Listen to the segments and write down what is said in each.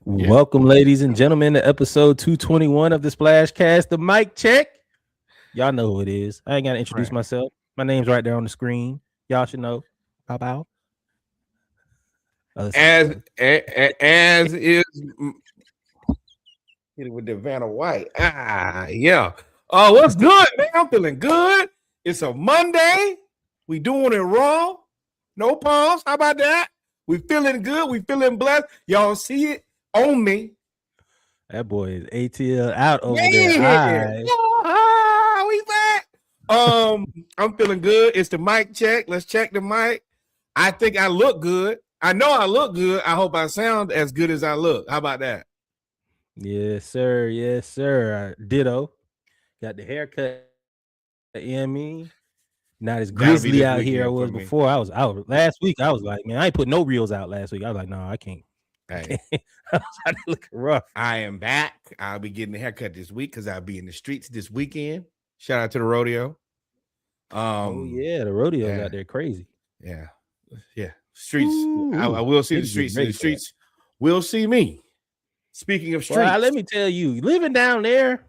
Yeah. Welcome, ladies and gentlemen, to episode 221 of the Splashcast. The mic check. Y'all know who it is. I ain't got to introduce myself. My name's right there on the screen. Y'all should know. Pop out. As is hit it with the Vanna White. Yeah. Oh, what's good, man? I'm feeling good. It's a Monday. We doing it raw. No pause. How about that? We feeling good. We feeling blessed. Y'all see it on me. That boy is ATL out over there. We back. I'm feeling good. It's the mic check. Let's check the mic. I think I look good. I know I look good. I hope I sound as good as I look. How about that? Yes, sir. Yes, sir. Ditto. Got the haircut. Not as grizzly out here I was before. I was out last week. I was like, man, I ain't put no reels out last week. I was like, no, I can't. Hey, I was looking rough. I am back. I'll be getting a haircut this week because I'll be in the streets this weekend. Shout out to the rodeo. Oh yeah, the rodeo's out there crazy. Yeah. Streets. I will see the streets. The streets will see me. Speaking of streets, well, let me tell you, living down there,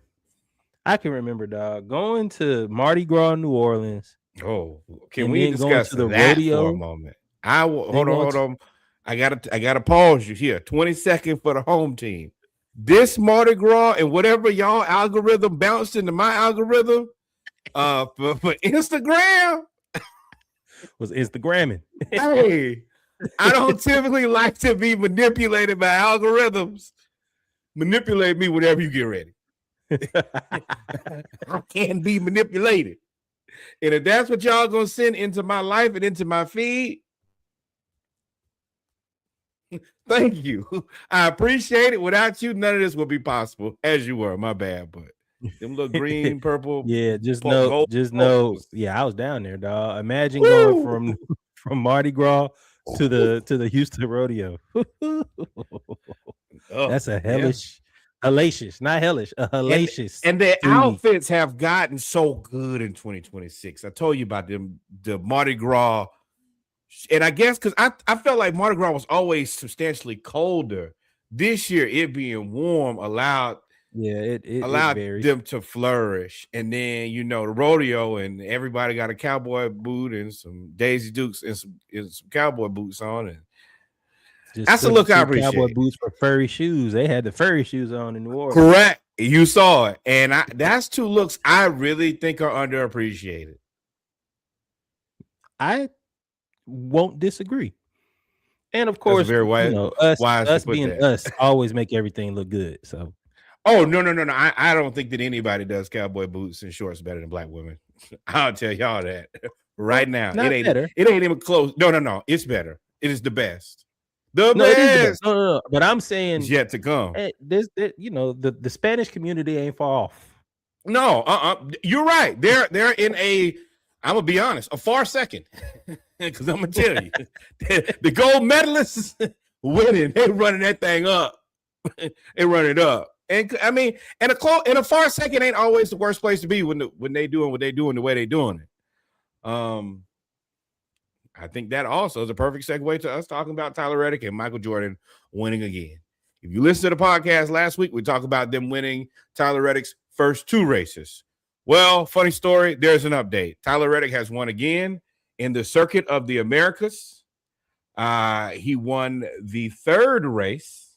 I can remember, dog, going to Mardi Gras, New Orleans. Oh, can we discuss the rodeo for a moment? Hold on. I gotta pause you here. 20 seconds for the home team. This Mardi Gras and whatever y'all algorithm bounced into my algorithm for Instagram was Instagramming. Hey, I don't typically like to be manipulated by algorithms. Manipulate me whenever you get ready. I can't be manipulated. And if that's what y'all gonna send into my life and into my feed, thank you. I appreciate it. Without you, none of this would be possible. As you were, my bad, but them little green, purple. Yeah, just know. Yeah, I was down there, dog. Imagine going from Mardi Gras to the Houston rodeo. That's a hellish. Hellacious, not hellish, a hellacious. And the outfits have gotten so good in 2026. I told you about them, the Mardi Gras. And I guess because I felt like Mardi Gras was always substantially colder. This year, it being warm allowed them to flourish. And then, the rodeo and everybody got a cowboy boot and some Daisy Dukes and some cowboy boots on. And that's a look I appreciate. Cowboy boots for furry shoes. They had the furry shoes on in New Orleans. Correct. You saw it. And that's two looks I really think are underappreciated. I won't disagree. And of course, very wise, us being us always make everything look good. So, oh no. I don't think that anybody does cowboy boots and shorts better than black women. I'll tell y'all that right now. It ain't better. It ain't even close. No. It's better. It is the best. The best. No. But I'm saying it's yet to come. The Spanish community ain't far off. No, you're right. They're in a. I'm gonna be honest, a far second. Because I'm gonna tell you, the gold medalists winning, they running that thing up. They run it up, and I mean, and a far second ain't always the worst place to be when they doing what they doing the way they doing it. I think that also is a perfect segue to us talking about Tyler Reddick and Michael Jordan winning again. If you listened to the podcast last week, we talked about them winning Tyler Reddick's first two races. Well, funny story, there's an update. Tyler Reddick has won again in the Circuit of the Americas. He won the third race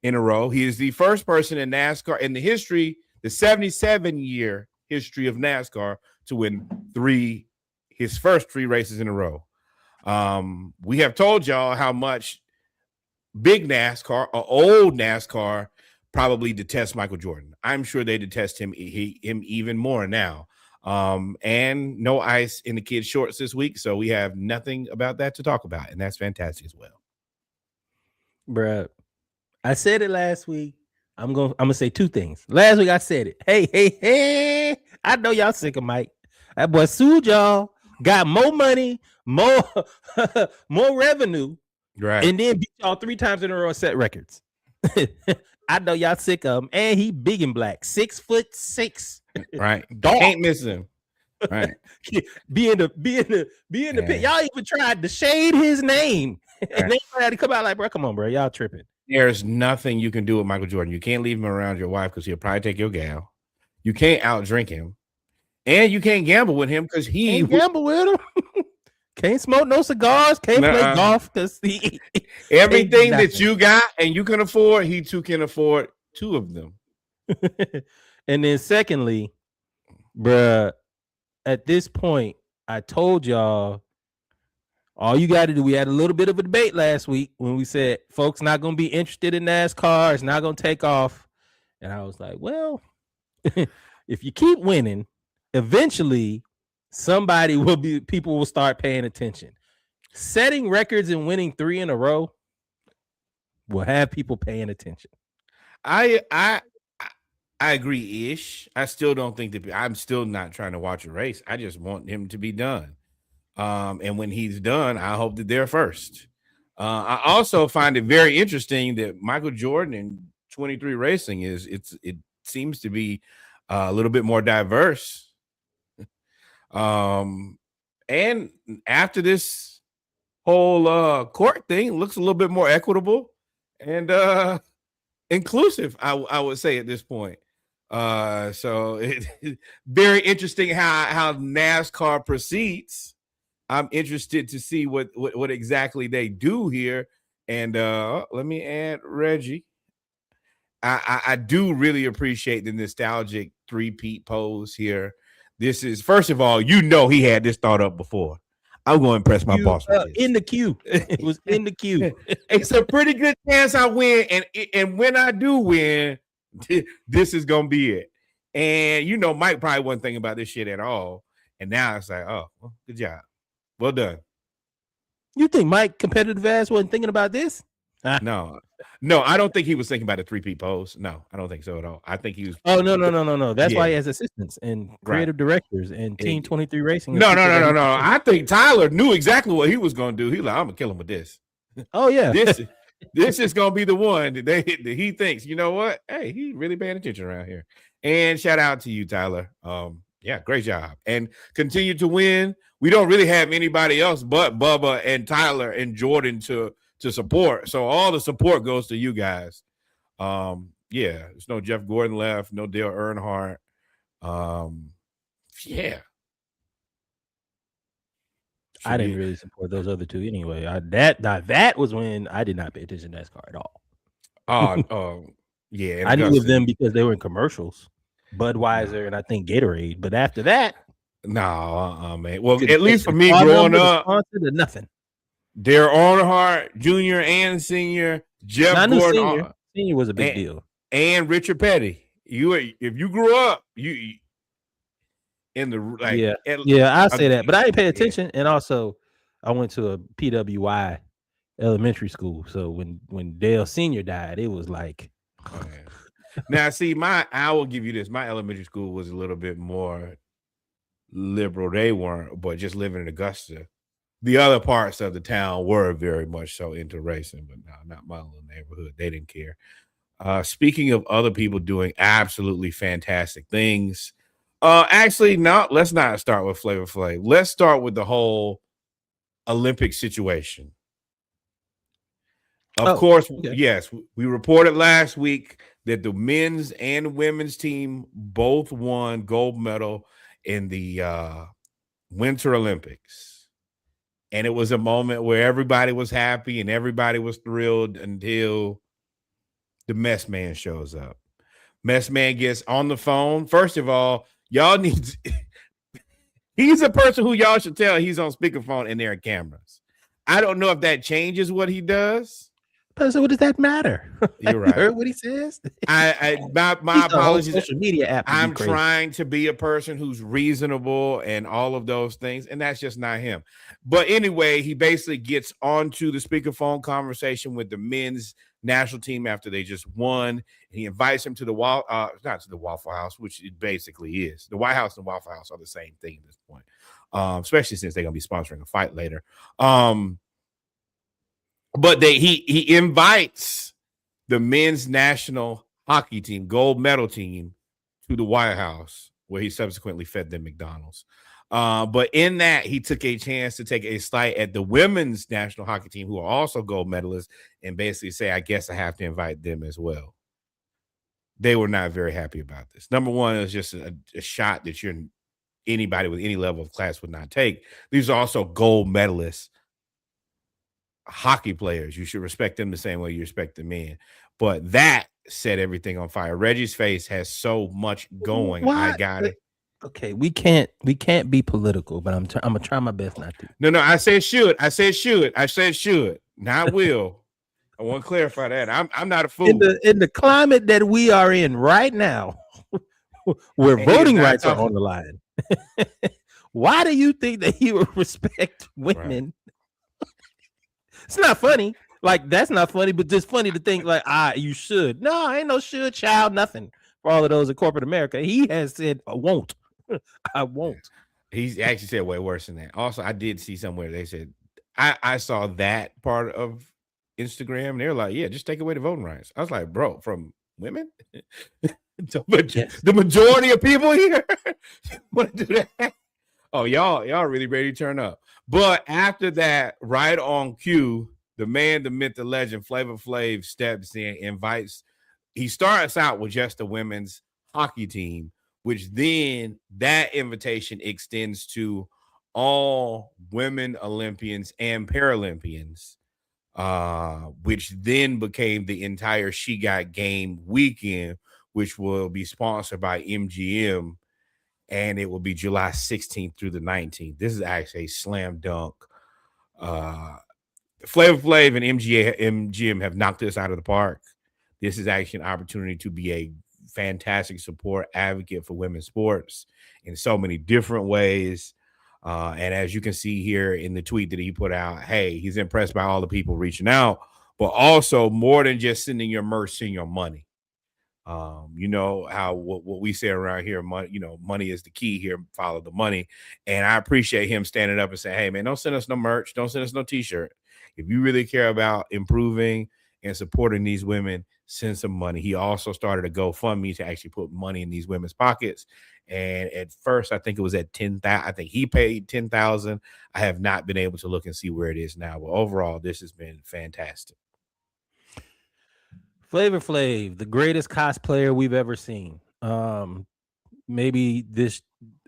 in a row. He is the first person in NASCAR in the 77-year history of NASCAR to win his first three races in a row. We have told y'all how much big NASCAR or old NASCAR probably detests Michael Jordan. I'm sure they detest him even more now. And no ice in the kids' shorts this week, so we have nothing about that to talk about, and that's fantastic as well. Bruh, I said it last week. I'm gonna say two things. Last week I said it. Hey, I know y'all sick of Mike. That boy sued y'all. Got more money, more revenue, right? And then beat y'all 3 times in a row and set records. I know y'all sick of him, and he big and black, 6'6", right? Dog. Can't miss him, right? be in the pit. Y'all even tried to shade his name, and they had to come out like, bro, come on, bro, y'all tripping. There's nothing you can do with Michael Jordan. You can't leave him around your wife because he'll probably take your gal. You can't outdrink him, and you can't gamble with him because he Can't gamble with him. Can't smoke no cigars. Can't play golf because he everything that you got and you can afford, he too can afford 2 of them. And then secondly, bruh, at this point, I told y'all all you got to do. We had a little bit of a debate last week when we said folks not going to be interested in NASCAR. It's not going to take off. And I was like, well, if you keep winning, eventually people will start paying attention. Setting records and winning 3 in a row will have people paying attention. I agree ish. I still don't think that I'm still not trying to watch a race. I just want him to be done. And when he's done, I hope that they're first. I also find it very interesting that Michael Jordan in 23 racing it seems to be a little bit more diverse. And after this whole court thing, it looks a little bit more equitable and inclusive, I would say at this point. So it very interesting how NASCAR proceeds. I'm interested to see what exactly they do here. And let me add Reggie. I do really appreciate the nostalgic 3-peat pose here. This is, first of all, he had this thought up before. I'm going to impress my boss with this. In the queue. It was in the queue. It's a pretty good chance I win. And when I do win, this is going to be it. And, Mike probably wasn't thinking about this shit at all. And now it's like, oh, well, good job. Well done. You think Mike competitive ass wasn't thinking about this? No, I don't think he was thinking about a 3-peat pose. No, I don't think so at all. I think he was. Oh, no. That's why he has assistants and creative directors and Team 23 Racing. No. I think Tyler knew exactly what he was going to do. He's like, I'm going to kill him with this. Oh, yeah. This is going to be the one that he thinks, you know what? Hey, he really paying attention around here. And shout out to you, Tyler. Yeah, great job. And continue to win. We don't really have anybody else but Bubba and Tyler and Jordan to support. So all the support goes to you guys. Yeah, there's no Jeff Gordon left, no Dale Earnhardt. Yeah. I didn't really support those other two anyway. That was when I did not pay attention to NASCAR at all. Yeah. I knew of them because they were in commercials, Budweiser, and I think Gatorade. But after that, no, man. Well, at least for me growing up, nothing. Dale Earnhardt Jr. and Senior, Jeff Gordon. Senior was a big deal, and Richard Petty. If you grew up, you in the like. Yeah, I say that, but I didn't pay attention, and also I went to a PWI elementary school, so when Dale Senior died, it was like. Now, see, I will give you this. My elementary school was a little bit more liberal. They weren't, but just living in Augusta, the other parts of the town were very much so into racing, but no, not my little neighborhood. They didn't care. Speaking of other people doing absolutely fantastic things, actually, no, let's not start with Flavor Flav. Let's start with the whole Olympic situation. Of course, okay. Yes, we reported last week that the men's and women's team both won gold medal in the Winter Olympics. And it was a moment where everybody was happy and everybody was thrilled until the mess man shows up. Mess man gets on the phone. First of all, y'all need he's a person who y'all should tell he's on speakerphone and there are cameras. I don't know if that changes what he does. So what does that matter? You're right. You heard what he says? My apologies. Social media app. I'm trying to be a person who's reasonable and all of those things, and that's just not him. But anyway, he basically gets onto the speakerphone conversation with the men's national team after they just won. He invites him to the not to the Waffle House, which it basically is. The White House and the Waffle House are the same thing at this point, especially since they're gonna be sponsoring a fight later. But he invites the men's national hockey team, gold medal team, to the White House, where he subsequently fed them McDonald's. But in that, he took a chance to take a slight at the women's national hockey team, who are also gold medalists, and basically say, I guess I have to invite them as well. They were not very happy about this. Number one, it was just a shot that anybody with any level of class would not take. These are also gold medalists, hockey players. You should respect them the same way you respect the men. But that set everything on fire. Reggie's face has so much going. Why? I got it. Okay, we can't be political, but I'm gonna try my best not to. No, I said should. I said should. Not will. I want to clarify that. I'm not a fool. In the climate that we are in right now, where voting rights are on the line. Why do you think that he would respect women? Right. It's not funny. Like, that's not funny, but just funny to think like, you should. No, ain't no should, child, nothing for all of those in corporate America. He has said, I won't. I won't. He's actually said way worse than that. Also, I did see somewhere they said, I saw that part of Instagram, and they're like, yeah, just take away the voting rights. I was like, bro, from women? The majority of people here want to do that. Oh, y'all really ready to turn up. But after that, right on cue, the man, the myth, the legend, Flavor Flav steps in, he starts out with just the women's hockey team, which then that invitation extends to all women Olympians and Paralympians, which then became the entire She Got Game weekend, which will be sponsored by MGM, and it will be July 16th through the 19th. This is actually a slam dunk. Flavor Flav and MGM have knocked this out of the park. This is actually an opportunity to be a fantastic support advocate for women's sports in so many different ways. And as you can see here in the tweet that he put out, hey, he's impressed by all the people reaching out, but also more than just sending your merch, send your money. You know how what we say around here, money is the key here. Follow the money. And I appreciate him standing up and saying, hey, man, don't send us no merch. Don't send us no t-shirt. If you really care about improving and supporting these women, send some money. He also started a GoFundMe to actually put money in these women's pockets. And at first, I think it was at 10,000. I think he paid 10,000. I have not been able to look and see where it is now. But overall, this has been fantastic. Flavor Flav, the greatest cosplayer we've ever seen. Maybe this,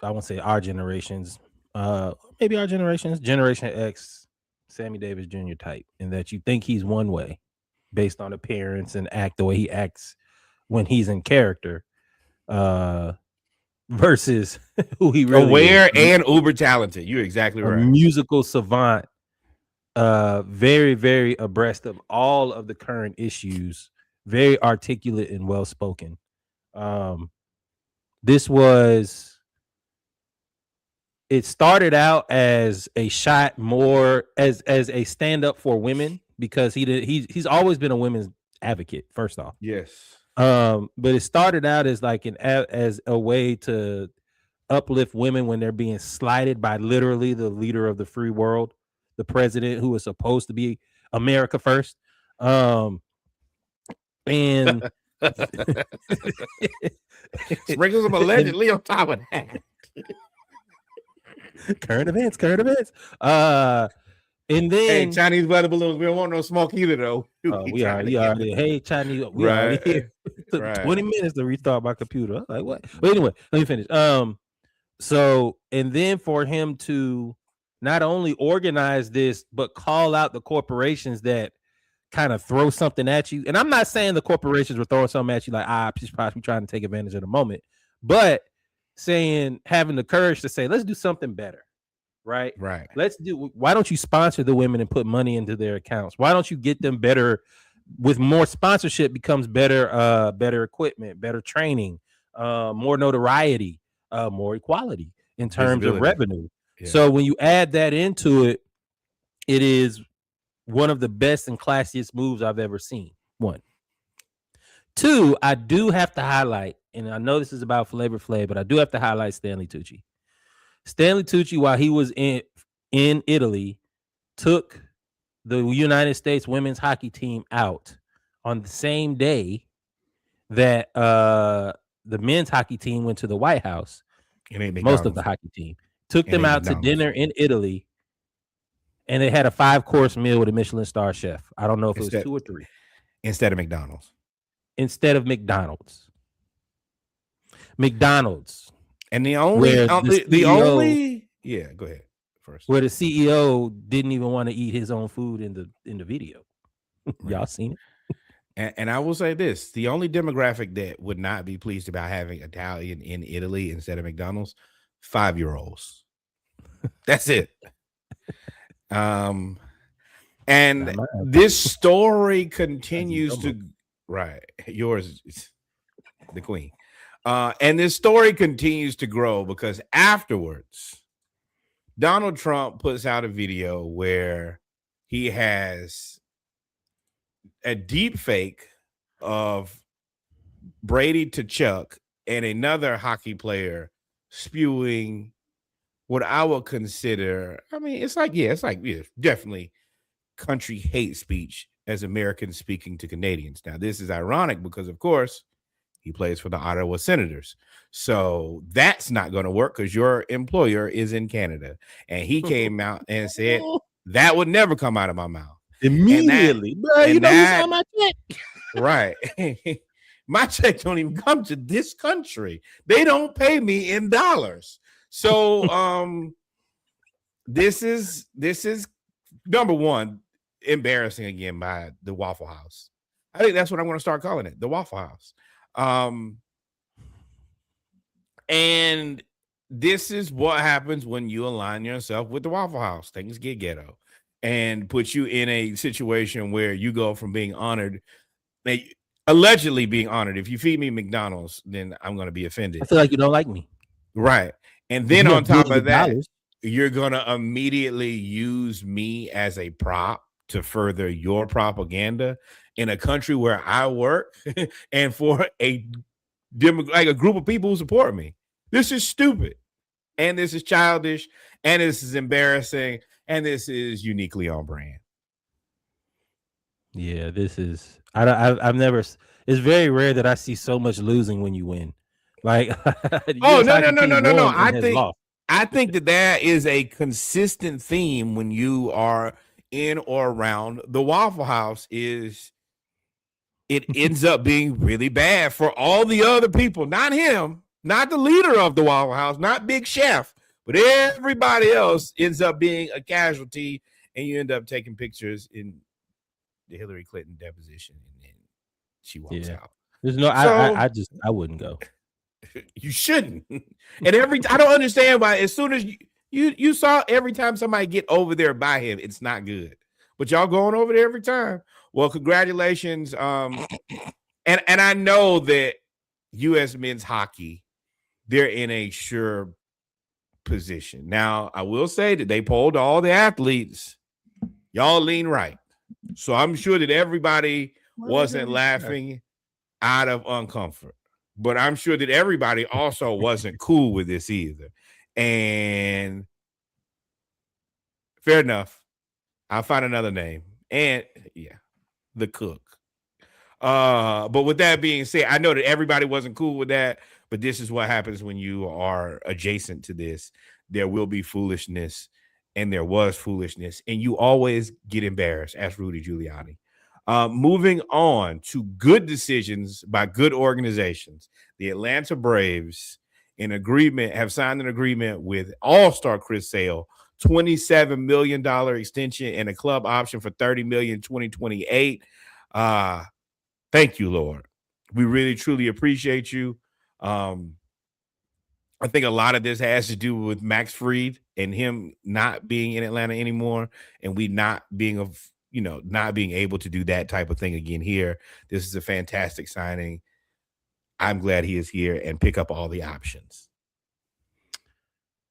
I won't say our generations, maybe our generations, Generation X, Sammy Davis Jr. type, in that you think he's one way based on appearance and act the way he acts when he's in character, versus who he really aware is. And uber talented. You're exactly right. Musical savant, very, very abreast of all of the current issues, very articulate and well spoken. It started out as a shot more as a stand up for women, because he's always been a women's advocate, first off. Yes. But it started out as like as a way to uplift women when they're being slighted by literally the leader of the free world, the president who is supposed to be America first. And sprinkles of allegedly on top of that. Current events. And then, hey, Chinese weather balloons, we don't want no smoke either, though. We already. Hey, Chinese, we already here. It took 20 minutes to restart my computer. Like, what? But anyway, let me finish. So, and then for him to not only organize this, but call out the corporations that kind of throw something at you. And I'm not saying the corporations were throwing something at you like, she's probably trying to take advantage of the moment, but having the courage to say, let's do something better. Right. Why don't you sponsor the women and put money into their accounts? Why don't you get them better? With more sponsorship becomes better, better equipment, better training, more notoriety, more equality in terms of revenue. Yeah. So when you add that into it, it is one of the best and classiest moves I've ever seen. One. Two, I do have to highlight, and I know this is about Flavor Flav, but I do have to highlight Stanley Tucci. Stanley Tucci, while he was in Italy, took the United States women's hockey team out on the same day that the men's hockey team went to the White House. Most of the hockey team took And them ate out to McDonald's dinner in Italy, and they had a 5-course meal with a Michelin star chef. I don't know if it was instead 2 or 3 instead of McDonald's. instead of McDonald's. McDonald's, And the only where the the CEO, only yeah, go ahead first. where the CEO didn't even want to eat his own food in the video. Right. Y'all seen it? And I will say this: the only demographic that would not be pleased about having Italian in Italy instead of McDonald's, 5-year-olds. That's it. And Not mine. this story continues to right. Yours is the queen. And this story continues to grow because afterwards, Donald Trump puts out a video where he has a deep fake of Brady to Chuck and another hockey player spewing what I would consider, I mean, it's definitely country hate speech as Americans speaking to Canadians. Now, this is ironic because, of course, he plays for the Ottawa Senators. So that's not going to work because your employer is in Canada. And he came out and said, that would never come out of my mouth. Immediately, bro. You know, you saw my check. Right. My check don't even come to this country. They don't pay me in dollars. So this is number one, embarrassing again by the Waffle House. I think that's what I'm going to start calling it, the Waffle House. And this is what happens when you align yourself with the Waffle House. Things get ghetto and put you in a situation where you go from being honored, allegedly being honored. If you feed me McDonald's, then I'm going to be offended. I feel like you don't like me. Right. And then on top of that, you're going to immediately use me as a prop to further your propaganda in a country where I work and for a group of people who support me. This is stupid. And this is childish. And this is embarrassing. And this is uniquely on brand. Yeah, this is. I've never. It's very rare that I see so much losing when you win. Like, oh no! I think that is a consistent theme when you are in or around the Waffle House. Is it ends up being really bad for all the other people, not him, not the leader of the Waffle House, not Big Chef, but everybody else ends up being a casualty, and you end up taking pictures in the Hillary Clinton deposition, and then she walks out. There's no. I wouldn't go. You shouldn't. And I don't understand why. As soon as you saw every time somebody get over there by him, it's not good. But y'all going over there every time. Well, congratulations. And I know that U.S. men's hockey, they're in a sure position. Now, I will say that they polled all the athletes. Y'all lean right. So I'm sure that everybody wasn't laughing out of uncomfort. But I'm sure that everybody also wasn't cool with this either. And fair enough. I'll find another name. And yeah, the cook. But with that being said, I know that everybody wasn't cool with that, but this is what happens when you are adjacent to this. There will be foolishness, and there was foolishness, and you always get embarrassed. Ask Rudy Giuliani. Moving on to good decisions by good organizations. The Atlanta Braves have signed an agreement with All-Star Chris Sale, $27 million extension and a club option for $30 million in 2028. Thank you, Lord. We really, truly appreciate you. I think a lot of this has to do with Max Fried and him not being in Atlanta anymore, and we not being able to do that type of thing again here. This is a fantastic signing. I'm glad he is here and pick up all the options.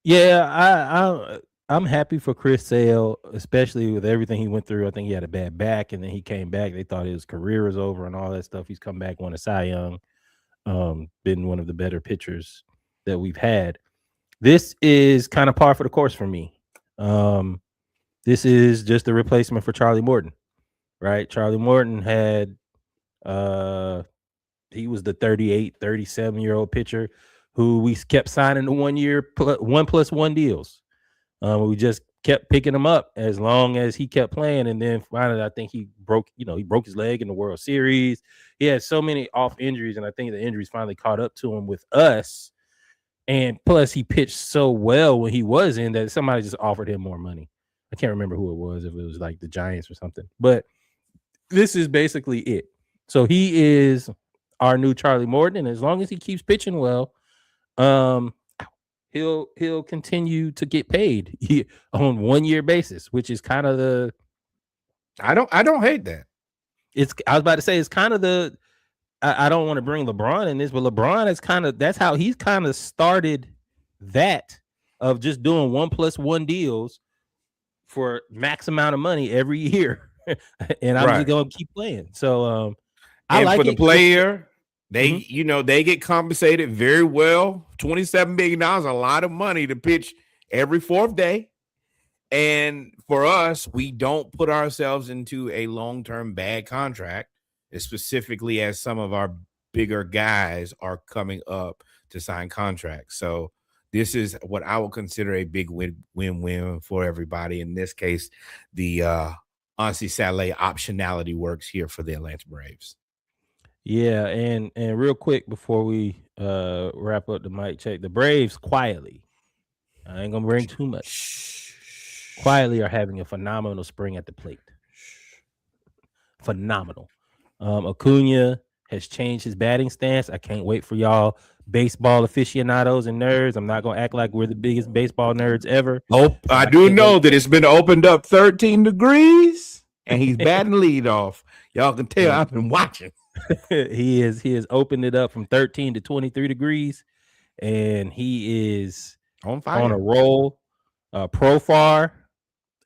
Yeah, I'm happy for Chris Sale, especially with everything he went through. I think he had a bad back, and then he came back. They thought his career was over and all that stuff. He's come back, won a Cy Young, been one of the better pitchers that we've had. This is kind of par for the course for me. This is just a replacement for Charlie Morton, right? Charlie Morton had, he was the 38, 37-year-old pitcher who we kept signing the 1 year 1+1 deals. We just kept picking him up as long as he kept playing, and then finally, I think he broke his leg in the World Series. He had so many off injuries, and I think the injuries finally caught up to him with us. And plus, he pitched so well when he was in that somebody just offered him more money. I can't remember who it was, if it was like the Giants or something. But this is basically it. So he is our new Charlie Morton, and as long as he keeps pitching well, he'll continue to get paid on 1 year basis, which is kind of the. I don't hate that. I was about to say it's kind of the. I don't want to bring LeBron in this, but LeBron is that's how he's kind of started that of just doing 1+1 deals for max amount of money every year, and I'm just gonna keep playing. So I like for the it. player. They, they get compensated very well. $27 million, a lot of money to pitch every fourth day. And for us, we don't put ourselves into a long-term bad contract, specifically as some of our bigger guys are coming up to sign contracts. So this is what I would consider a big win-win for everybody. In this case, the Ansi Saleh optionality works here for the Atlanta Braves. Yeah, and real quick before we wrap up the mic check, the Braves quietly, I ain't gonna bring too much, quietly are having a phenomenal spring at the plate. Phenomenal. Acuna has changed his batting stance. I can't wait for y'all baseball aficionados and nerds. I'm not gonna act like we're the biggest baseball nerds ever. I do know that it's been opened up 13 degrees and he's batting leadoff. Y'all can tell I've been watching. He has opened it up from 13 to 23 degrees, and he is on fire, on a roll. Profar,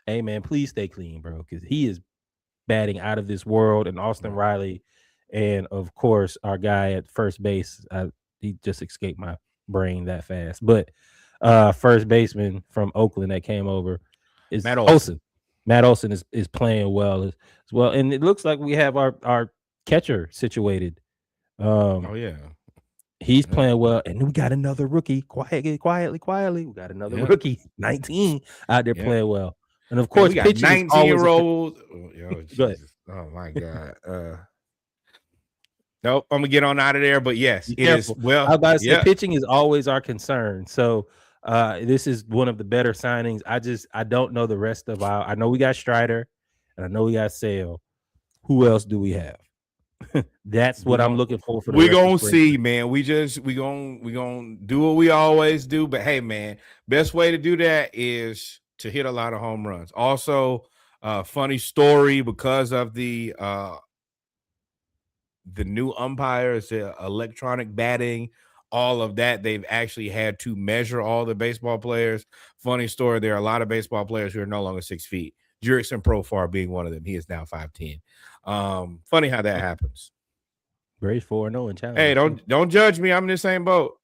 hey man, please stay clean, bro, because he is batting out of this world. And Austin Riley, and of course our guy at first base, he just escaped my brain that fast, but first baseman from Oakland that came over is Matt Olson. Matt Olson is playing well as well, and it looks like we have our catcher situated. He's playing well, and we got another rookie quietly. We got another rookie, 19, out there playing well, and of course, we got 19-year-old. Oh my God. Nope, I'm gonna get on out of there. But yes, it is. Well, I was about to say pitching is always our concern. So this is one of the better signings. I don't know the rest of I know we got Strider, and I know we got Sale. Who else do we have? That's what I'm looking for. We're gonna see, man. We gonna do what we always do. But hey, man, best way to do that is to hit a lot of home runs. Also, funny story because of the new umpires, the electronic batting, all of that. They've actually had to measure all the baseball players. Funny story. There are a lot of baseball players who are no longer 6 feet. Jurickson Profar being one of them. He is now 5'10". Funny how that happens. Braves 4-0 in challenge. Hey, don't judge me. I'm in the same boat.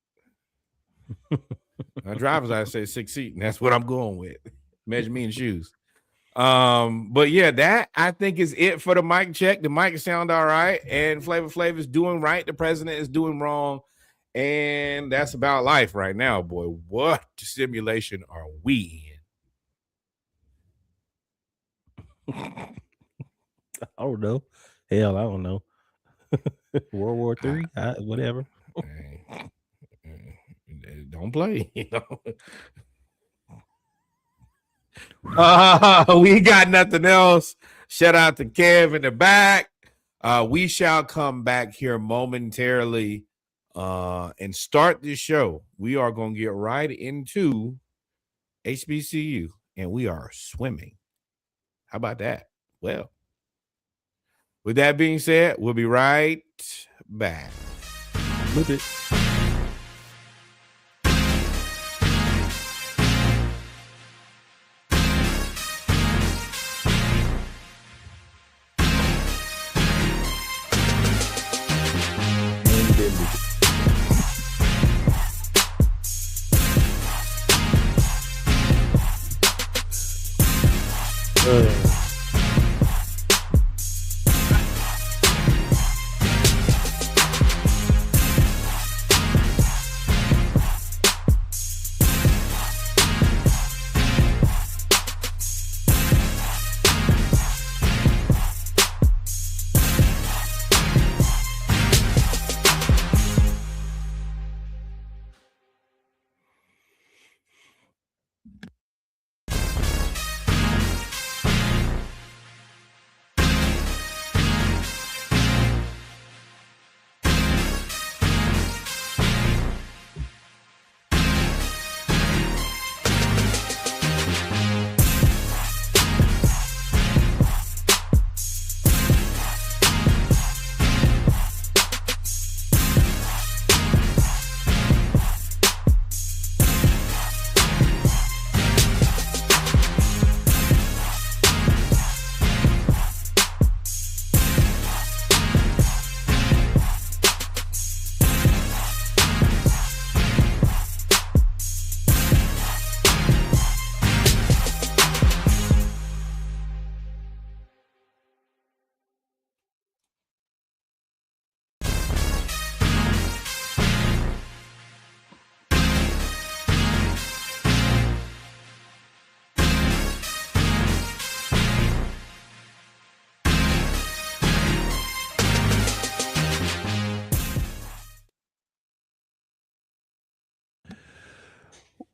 My driver's I say 6 feet, and that's what I'm going with. Measure me in shoes. But yeah, that I think is it for the mic check. The mic sound all right, and Flavor Flav is doing right. The president is doing wrong, and that's about life right now, boy. What simulation are we in? I don't know. Hell, I don't know. World War III, whatever. Don't play. We got nothing else. Shout out to Kev in the back. We shall come back here momentarily and start this show. We are going to get right into HBCU, and we are swimming. How about that? Well, with that being said, we'll be right back. With it.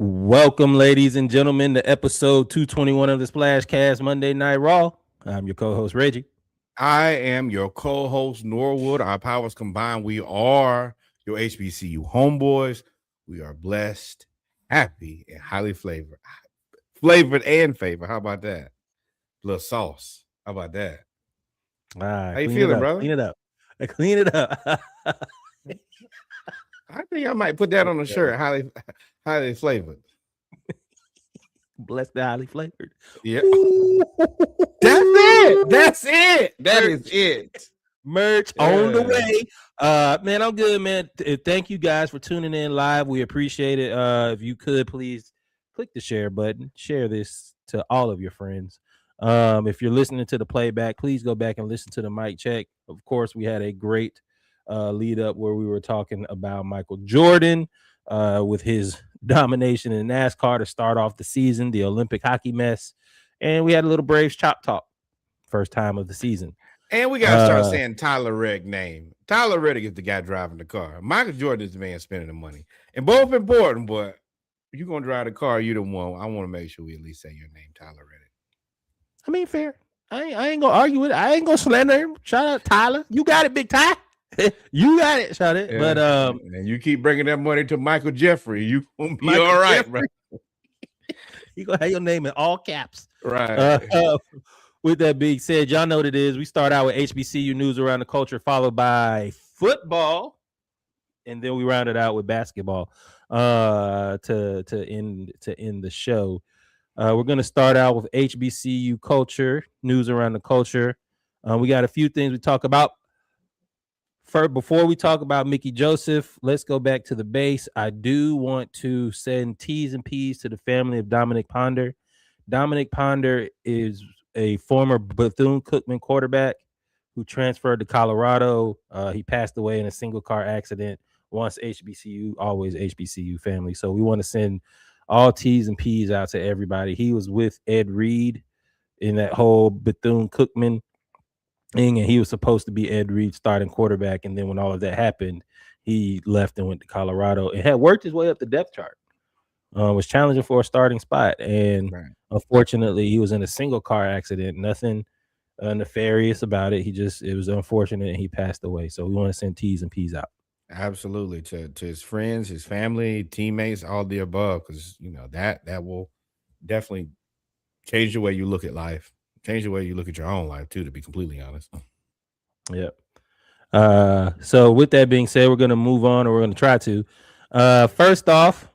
Welcome, ladies and gentlemen, to episode 221 of the Splashcast Monday Night Raw. I'm your co-host, Reggie. I am your co-host, Norwood. Our powers combined, we are your HBCU homeboys. We are blessed, happy, and highly flavored. Flavored and favored. How about that? Little sauce. How about that? How you feeling, brother? Clean it up. Clean it up. I think I might put that on a shirt. Highly flavored. Blessed, highly flavored. Yeah. That's it. That's it. That is it. Merch on the way. Man, I'm good, man. Thank you guys for tuning in live. We appreciate it. If you could please click the share button, share this to all of your friends. If you're listening to the playback, please go back and listen to the mic check. Of course, we had a great lead up where we were talking about Michael Jordan with his domination in NASCAR to start off the season, the Olympic hockey mess, and we had a little Braves chop talk, first time of the season. And we got to start saying Tyler Reddick's name. Tyler Reddick is the guy driving the car. Michael Jordan is the man spending the money. And both important, but if you're going to drive the car, you're the one. I want to make sure we at least say your name, Tyler Reddick. I mean, fair. I ain't going to argue with it. I ain't going to slander him. Shout out Tyler. You got it, Big Ty. You got it, shout it. Yeah. But and you keep bringing that money to Michael Jeffrey, you gonna be all right, bro. You gonna have your name in all caps, right? With that being said, y'all know what it is. We start out with HBCU news around the culture, followed by football, and then we round it out with basketball. To end the show, we're gonna start out with HBCU culture news around the culture. We got a few things we talk about. Before we talk about Mickey Joseph, let's go back to the base. I do want to send T's and P's to the family of Dominic Ponder. Dominic Ponder is a former Bethune-Cookman quarterback who transferred to Colorado. He passed away in a single car accident. Once HBCU, always HBCU family. So we want to send all T's and P's out to everybody. He was with Ed Reed in that whole Bethune-Cookman and he was supposed to be Ed Reed's starting quarterback. And then when all of that happened, he left and went to Colorado and had worked his way up the depth chart. Was challenging for a starting spot. And unfortunately, he was in a single car accident. Nothing nefarious about it. It was unfortunate and he passed away. So we want to send T's and P's out. Absolutely. To his friends, his family, teammates, all the above. Because, that will definitely change the way you look at life. Change the way you look at your own life, too, to be completely honest. Yep. So with that being said, we're going to move on, or we're going to try to. First off,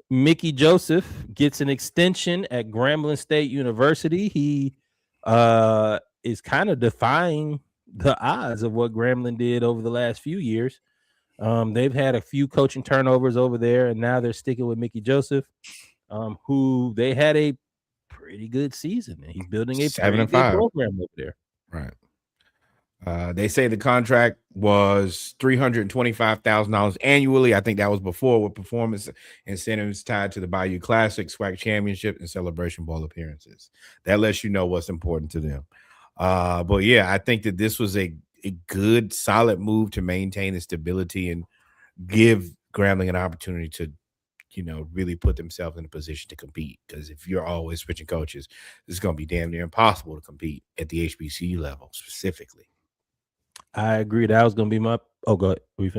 Mickey Joseph gets an extension at Grambling State University. He is kind of defying the odds of what Grambling did over the last few years. They've had a few coaching turnovers over there, and now they're sticking with Mickey Joseph, who they had a pretty good season, and he's building a pretty good program over there. Right. They say the contract was $325,000 annually. I think that was before, with performance incentives tied to the Bayou Classic, SWAC Championship, and Celebration Bowl appearances. That lets you know what's important to them. But yeah, I think that this was a good, solid move to maintain the stability and give Grambling an opportunity to really put themselves in a position to compete. Because if you're always switching coaches, it's going to be damn near impossible to compete at the HBCU level specifically. I agree. That was going to be my. Oh, go ahead. We've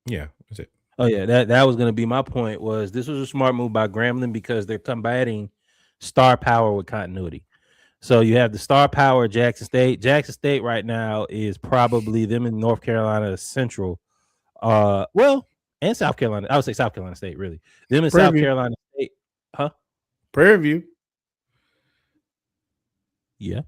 Yeah, that's it. Oh yeah, that was going to be my point. Was this was a smart move by Grambling because they're combating star power with continuity. So you have the star power at Jackson State. Jackson State right now is probably them in North Carolina Central. And South Carolina. I would say South Carolina State, really. Them in South Carolina State. Huh? Prairie View. Yeah.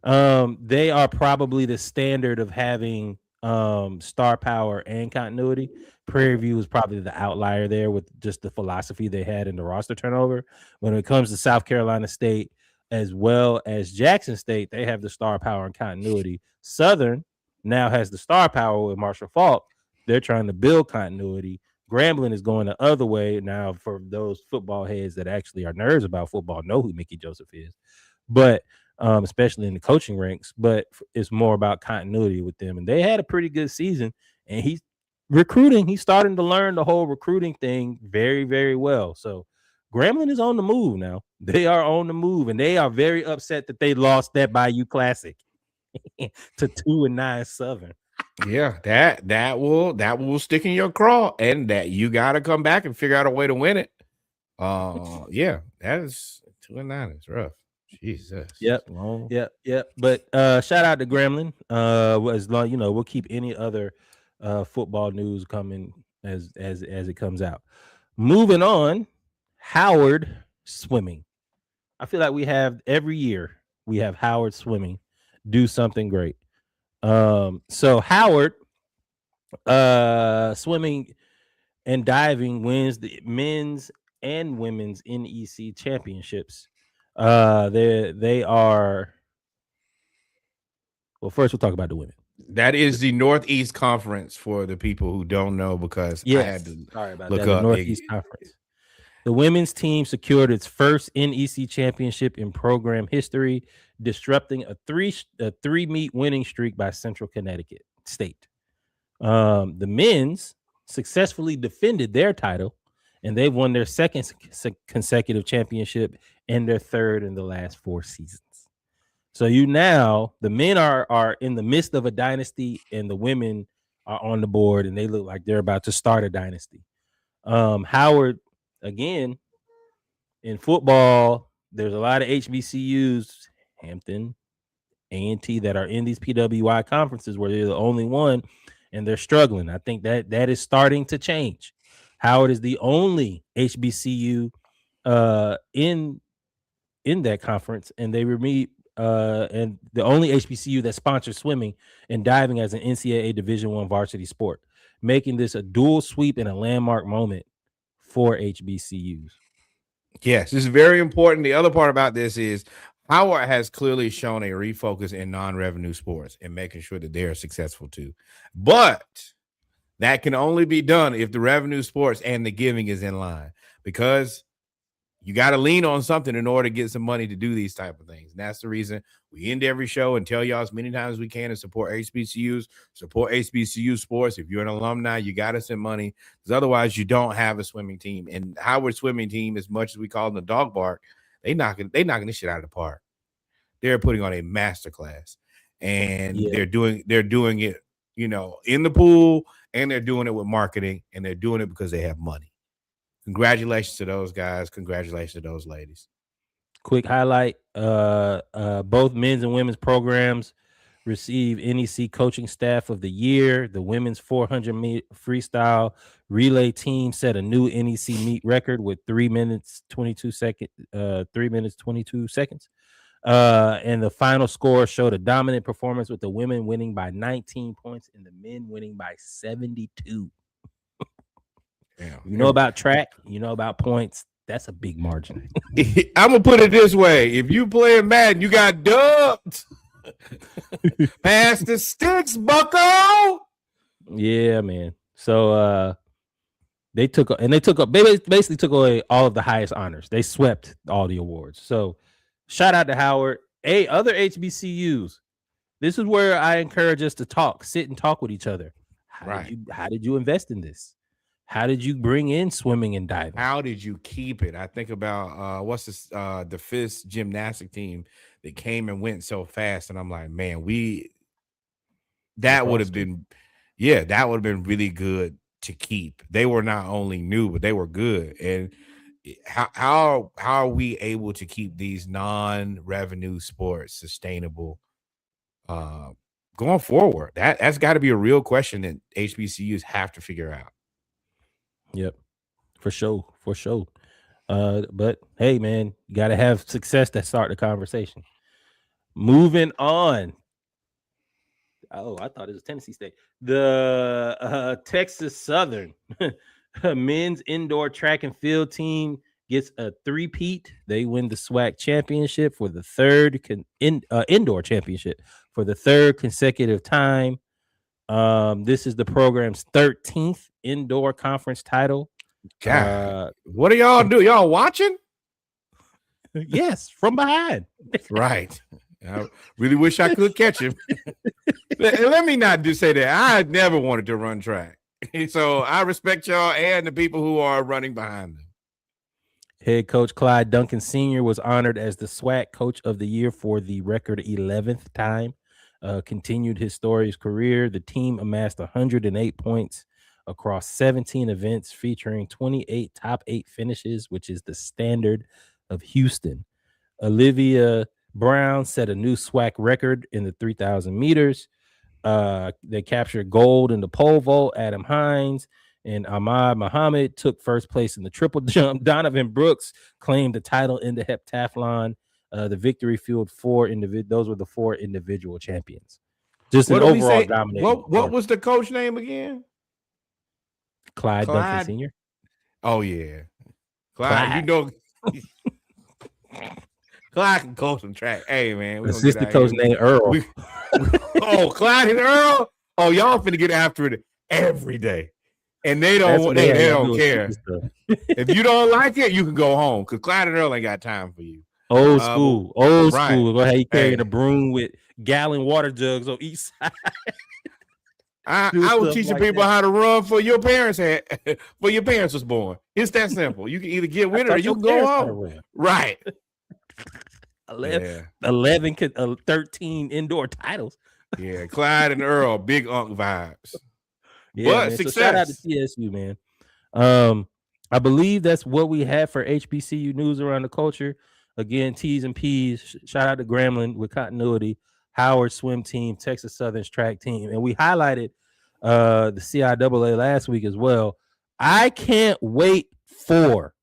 They are probably the standard of having star power and continuity. Prairie View is probably the outlier there with just the philosophy they had in the roster turnover. When it comes to South Carolina State as well as Jackson State, they have the star power and continuity. Southern now has the star power with Marshall Faulk. They're trying to build continuity. Grambling is going the other way now. For those football heads that actually are nerds about football, know who Mickey Joseph is, but especially in the coaching ranks. But it's more about continuity with them, and they had a pretty good season. And he's recruiting. He's starting to learn the whole recruiting thing very, very well. So Grambling is on the move now. They are on the move, and they are very upset that they lost that Bayou Classic to 2-9 Southern. Yeah, that will stick in your craw, and that you got to come back and figure out a way to win it. Yeah, that is 2-9. It's rough. Jesus. Yep. Yep. But shout out to Gremlin. As long we'll keep any other football news coming as it comes out. Moving on, Howard swimming. I feel like we have every year we have Howard swimming do something great. So Howard swimming and diving wins the men's and women's NEC championships. They are. Well, first we'll talk about the women. That is the Northeast Conference for the people who don't know, because I had to look up the Northeast Conference. The women's team secured its first NEC championship in program history, disrupting a three-meet winning streak by Central Connecticut State. The men's successfully defended their title, and they've won their second consecutive championship and their third in the last 4 seasons. So the men are in the midst of a dynasty, and the women are on the board, and they look like they're about to start a dynasty. Howard, again, in football, there's a lot of HBCUs, Hampton, A&T, that are in these PWI conferences where they're the only one, and they're struggling. I think that is starting to change. Howard is the only HBCU in that conference, and they meet and the only HBCU that sponsors swimming and diving as an NCAA Division I varsity sport, making this a dual sweep and a landmark moment for HBCUs. Yes, this is very important. The other part about this is Howard has clearly shown a refocus in non-revenue sports and making sure that they are successful too. But that can only be done if the revenue sports and the giving is in line, because you got to lean on something in order to get some money to do these type of things. And that's the reason we end every show and tell y'all as many times as we can to support HBCUs, support HBCU sports. If you're an alumni, you got to send money, because otherwise you don't have a swimming team. And Howard swimming team, as much as we call them the dog bark, they knocking this shit out of the park. They're putting on a masterclass, and they're doing it, in the pool, and they're doing it with marketing, and they're doing it because they have money. Congratulations to those guys. Congratulations to those ladies. Quick highlight: both men's and women's programs receive NEC Coaching Staff of the Year. The women's 400 freestyle relay team set a new NEC meet record with 3 minutes 22 seconds. 3 minutes 22 seconds. And the final score showed a dominant performance, with the women winning by 19 points and the men winning by 72. You know about track, you know about points. That's a big margin. I'm gonna put it this way: if you play Madden, you got dubbed. Pass the sticks, bucko. Yeah, man. So they basically took away all of the highest honors. They swept all the awards. So shout out to Howard. Other HBCUs. This is where I encourage us to sit and talk with each other. How did you invest in this? How did you bring in swimming and diving? How did you keep it? I think about the FIS gymnastic team that came and went so fast, and I'm like, man, that would have been really good to keep. They were not only new, but they were good. And how are we able to keep these non-revenue sports sustainable going forward? That's got to be a real question that HBCUs have to figure out. Yep, for sure. But hey, man, you got to have success to start the conversation. Moving on. Oh, I thought it was Tennessee State. The Texas Southern men's indoor track and field team gets a three-peat. They win the SWAC championship for the third indoor championship for the third consecutive time. This is the program's 13th indoor conference title. God, what do y'all do? Y'all watching? Yes, from behind. Right. I really wish I could catch him. Let me not say that. I never wanted to run track. So I respect y'all and the people who are running behind them. Head coach Clyde Duncan Sr. was honored as the SWAC Coach of the Year for the record 11th time. Continued his storied career. The team amassed 108 points across 17 events, featuring 28 top 8 finishes, which is the standard of Houston. Olivia Brown set a new SWAC record in the 3,000 meters. They captured gold in the pole vault. Adam Hines and Ahmad Muhammad took first place in the triple jump. Donovan Brooks claimed the title in the heptathlon. The victory fueled those were the 4 individual champions. Just an overall dominating. What was the coach name again? Clyde Duncan Sr. Oh yeah, Clyde. You know, Clyde can coach some track. Hey man, assistant coach named Earl. Clyde and Earl. Oh, y'all finna get after it every day, and they don't care. If you don't like it, you can go home because Clyde and Earl ain't got time for you. Old school. Go ahead, you carrying a broom with gallon water jugs on each side. I was teaching people how to run for your parents for your parents was born. It's that simple. You can either get with it or you can go home. Right. 13 indoor titles. Yeah, Clyde and Earl, big unk vibes. Yeah, but man. success. So shout out to TSU, man. I believe that's what we have for HBCU news around the culture. Again, T's and P's. Shout out to Grambling with continuity, Howard swim team, Texas Southern's track team, and we highlighted the CIAA last week as well. I can't wait for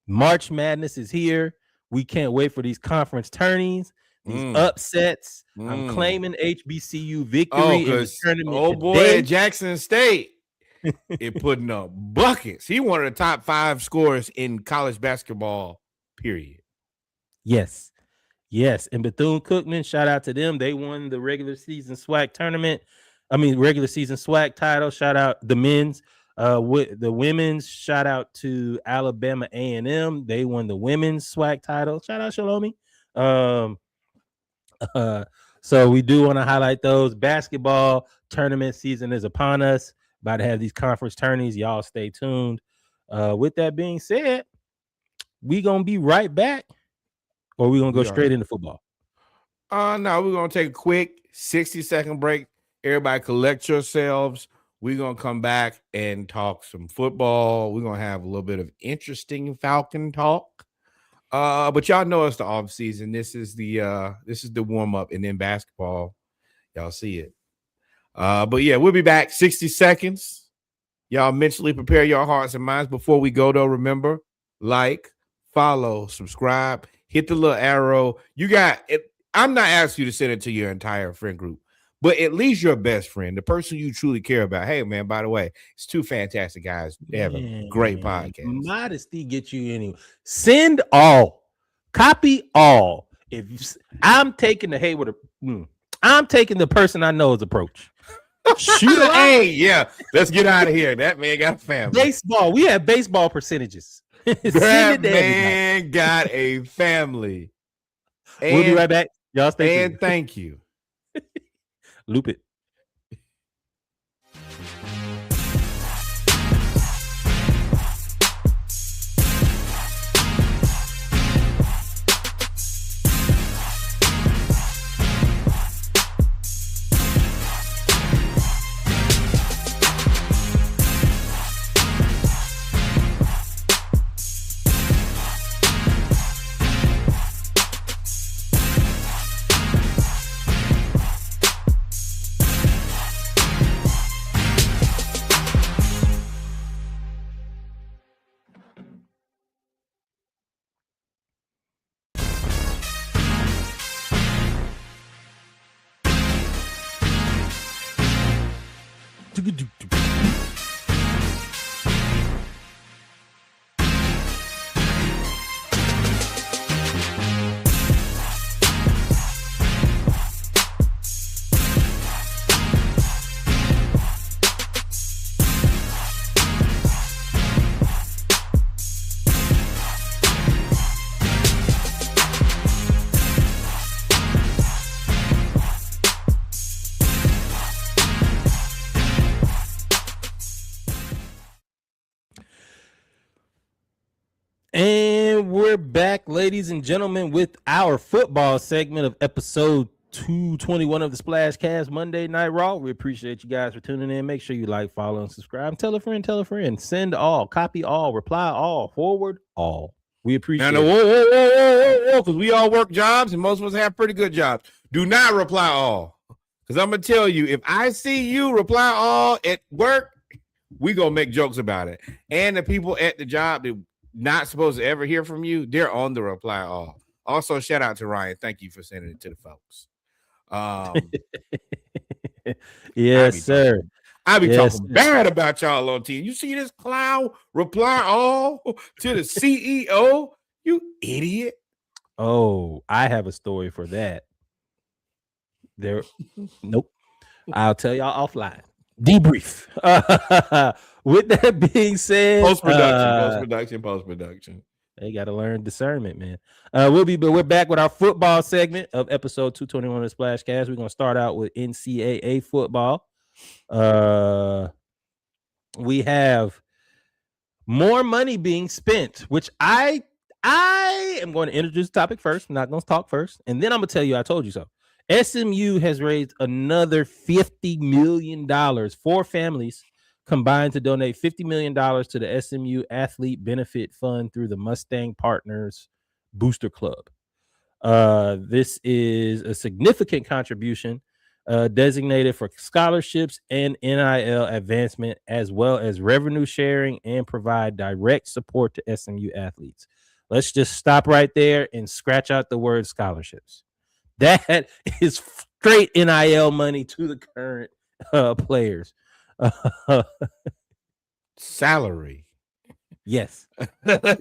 March Madness is here. We can't wait for these conference tourneys, these upsets. I'm claiming HBCU victory in the tournament. Oh boy, at Jackson State, it putting up buckets. He one of the top 5 scorers in college basketball. Period. Yes. And Bethune-Cookman, shout out to them. They won the regular season SWAC tournament. Regular season SWAC title. Shout out the men's. With the women's, shout out to Alabama A&M. They won the women's SWAC title. Shout out Shalomi. So we do want to highlight those. Basketball tournament season is upon us. About to have these conference tourneys. Y'all stay tuned. With that being said, we gonna be right back, or we gonna go straight into football? No, we're gonna take a quick 60-second break. Everybody collect yourselves. We're gonna come back and talk some football. We're gonna have a little bit of interesting Falcon talk. But y'all know it's the off season. This is the warm-up, and then basketball. Y'all see it. But yeah, we'll be back 60 seconds. Y'all mentally prepare your hearts and minds. Before we go, though, remember, like, follow, subscribe, hit the little arrow. You got it. I'm not asking you to send it to your entire friend group, but at least your best friend, the person you truly care about. Hey, man, by the way, it's 2 fantastic guys. They have a great podcast. Modesty gets you anywhere. Send all. Copy all. I'm taking the I'm taking the person I know's approach. Shoot it. Hey, yeah. Let's get out of here. That man got a family. Baseball. We have baseball percentages. That man got a family. We'll be right back. Y'all stay tuned. And thank you. Loop it. we're back, ladies and gentlemen, with our football segment of episode 221 of the Splashcast Monday Night Raw. We appreciate you guys for tuning in. Make sure you like, follow, and subscribe. Tell a friend. Send all, copy all, reply all, forward all. We appreciate it. Whoa, because we all work jobs and most of us have pretty good jobs. Do not reply all. Because I'm going to tell you, if I see you reply all at work, we going to make jokes about it. And the people at the job that not supposed to ever hear from you, they're on the reply all. Also, shout out to Ryan. Thank you for sending it to the folks. Yes, sir. I be talking bad about y'all on TV. You see this clown reply all to the CEO? You idiot. Oh, I have a story for that. Nope. I'll tell y'all offline. Debrief. With that being said, post-production. They got to learn discernment, man. We're back with our football segment of episode 221 of the Splashcast. We're gonna start out with NCAA football. We have more money being spent, which I am going to introduce the topic first. I'm not going to talk first, and then I'm going to tell you I told you so. SMU has raised another $50 million. 4 families combined to donate $50 million to the SMU Athlete Benefit Fund through the Mustang Partners Booster Club. This is a significant contribution designated for scholarships and NIL advancement, as well as revenue sharing, and provide direct support to SMU athletes. Let's just stop right there and scratch out the word scholarships. That is straight NIL money to the current players. Salary. Yes. Let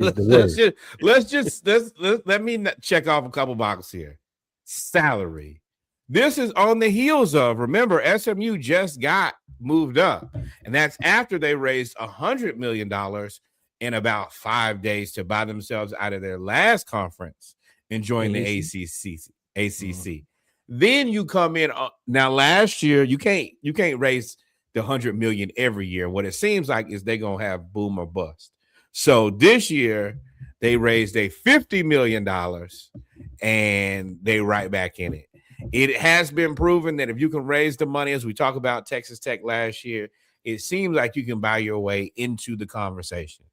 me check off a couple boxes here. Salary. This is on the heels of, remember, SMU just got moved up, and that's after they raised $100 million in about 5 days to buy themselves out of their last conference and join the ACC. Then you come in. Now, last year, you can't raise the $100 million every year. What it seems like is they're gonna have boom or bust. So this year they raised a $50 million and they right back in it. It has been proven that if you can raise the money, as we talked about Texas Tech last year, it seems like you can buy your way into the conversation.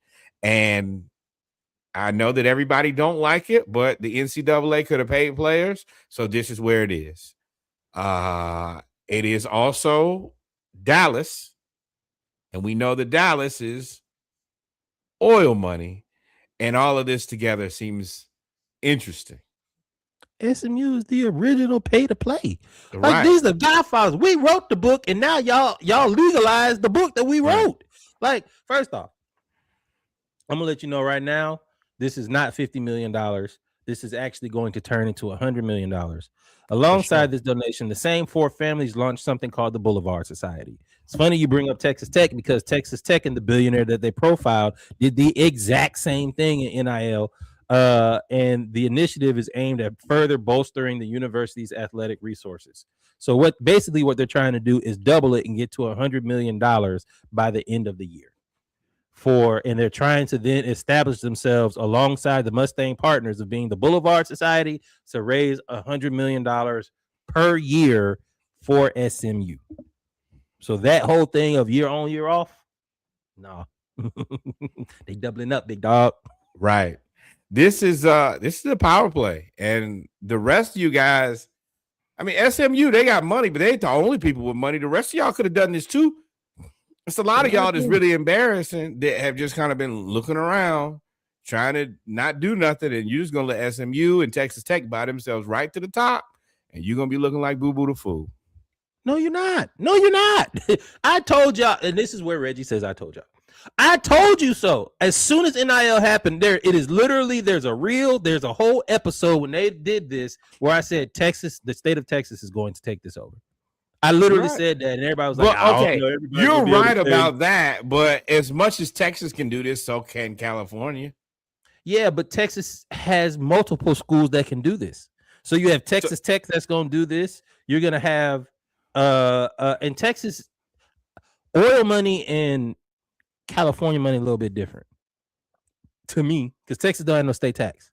And I know that everybody don't like it, but the NCAA could have paid players. So this is where it is. It is also Dallas. And we know that Dallas is oil money. And all of this together seems interesting. SMU is the original pay to play. Like, these are godfathers. We wrote the book, and now y'all legalized the book that we wrote. Like, first off, I'm gonna let you know right now, this is not $50 million. This is actually going to turn into $100 million. Alongside this donation, the same 4 families launched something called the Boulevard Society. It's funny you bring up Texas Tech, because Texas Tech and the billionaire that they profiled did the exact same thing in NIL. And the initiative is aimed at further bolstering the university's athletic resources. So what they're trying to do is double it and get to $100 million by the end of the year. And they're trying to then establish themselves alongside the Mustang Partners of being the Boulevard Society to raise $100 million per year for SMU. So that whole thing of year on, year off, no, they doubling up, big dog. Right. This is a power play, and the rest of you guys, I mean, SMU, they got money, but they ain't the only people with money. The rest of y'all could have done this too. It's a lot of y'all that's really embarrassing that have just kind of been looking around, trying to not do nothing, and you're just gonna let SMU and Texas Tech buy themselves right to the top, and you're gonna be looking like Boo Boo the Fool. No, you're not. No, you're not. I told y'all, and this is where Reggie says I told y'all. I told you so. As soon as NIL happened, it is literally, there's a whole episode when they did this where I said the state of Texas is going to take this over. I literally said that, and everybody was like, okay, you're right about that, but as much as Texas can do this, so can California. Yeah, but Texas has multiple schools that can do this. So you have Texas Tech that's going to do this. You're going to have in Texas, oil money and California money a little bit different. to me, because Texas don't have no state tax,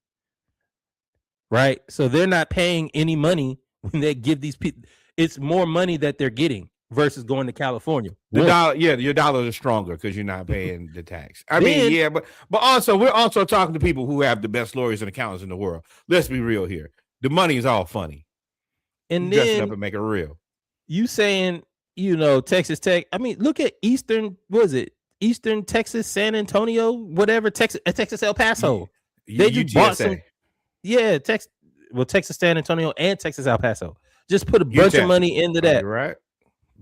right? So they're not paying any money when they give these people. It's more money that they're getting versus going to California. Your dollars are stronger because you're not paying the tax. I mean, but also we're also talking to people who have the best lawyers and accountants in the world. Let's be real here. The money is all funny. And dress it then up and make it real. You saying, Texas Tech. I mean, look at Eastern Texas, San Antonio, whatever, Texas El Paso. They just bought some. Yeah, Texas San Antonio and Texas El Paso. Just put a bunch of money into that. Right.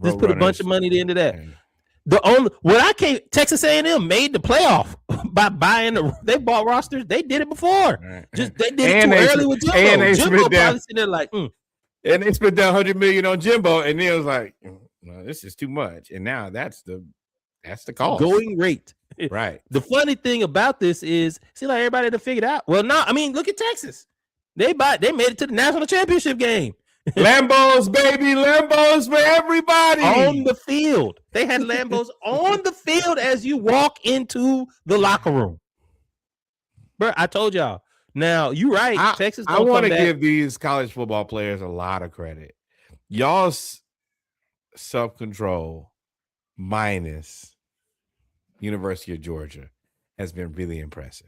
Just put a bunch of money into that. Texas A&M made the playoff by buying they bought rosters. They did it before. Right. They did it too early with Jimbo. Jimbo probably sitting there like, And they spent that $100 million on Jimbo, and then it was like, no, this is too much. And now that's the cost. Going rate. Right. The funny thing about this is, see, like everybody to figure it out. Well, no, I mean, look at Texas. They made it to the national championship game. Lambos, baby, Lambos for everybody on the field. They had Lambos on the field as you walk into the locker room. Bro, I told y'all. Now you're right. Texas. I want to give these college football players a lot of credit. Y'all's self-control minus University of Georgia has been really impressive.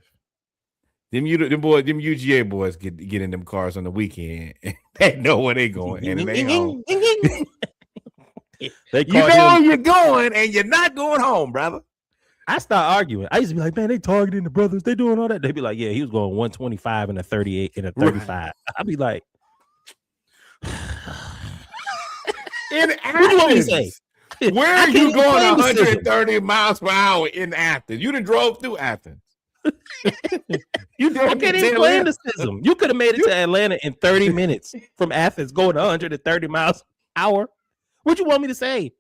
Them UGA boys get in them cars on the weekend. They know where they going, and it ain't home. You're going, and you're not going home, brother. I start arguing. I used to be like, man, they targeting the brothers. They doing all that. They'd be like, yeah, he was going 125 and a 38 and a 35. Right. I'd be like, what do you want me to say? Where are you going 130 miles per hour in Athens? You done drove through Athens. You can't even blame the system. You could have made it to Atlanta in 30 minutes from Athens going 130 miles an hour. What you want me to say?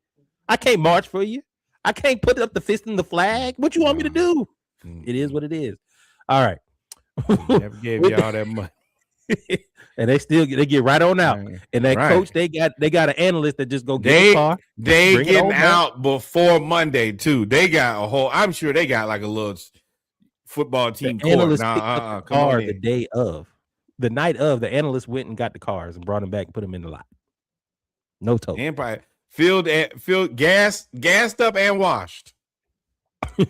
I can't march for you. I can't put up the fist in the flag. What you want me to do? It is what it is. All right. Never gave you all that money. And they get right on out. And that coach, they got an analyst that just go get the car. They getting out before Monday too. They got a whole. I'm sure they got like a little football team car the day of. The night of, the analyst went and got the cars and brought them back and put them in the lot. No tow. And probably filled gassed up and washed.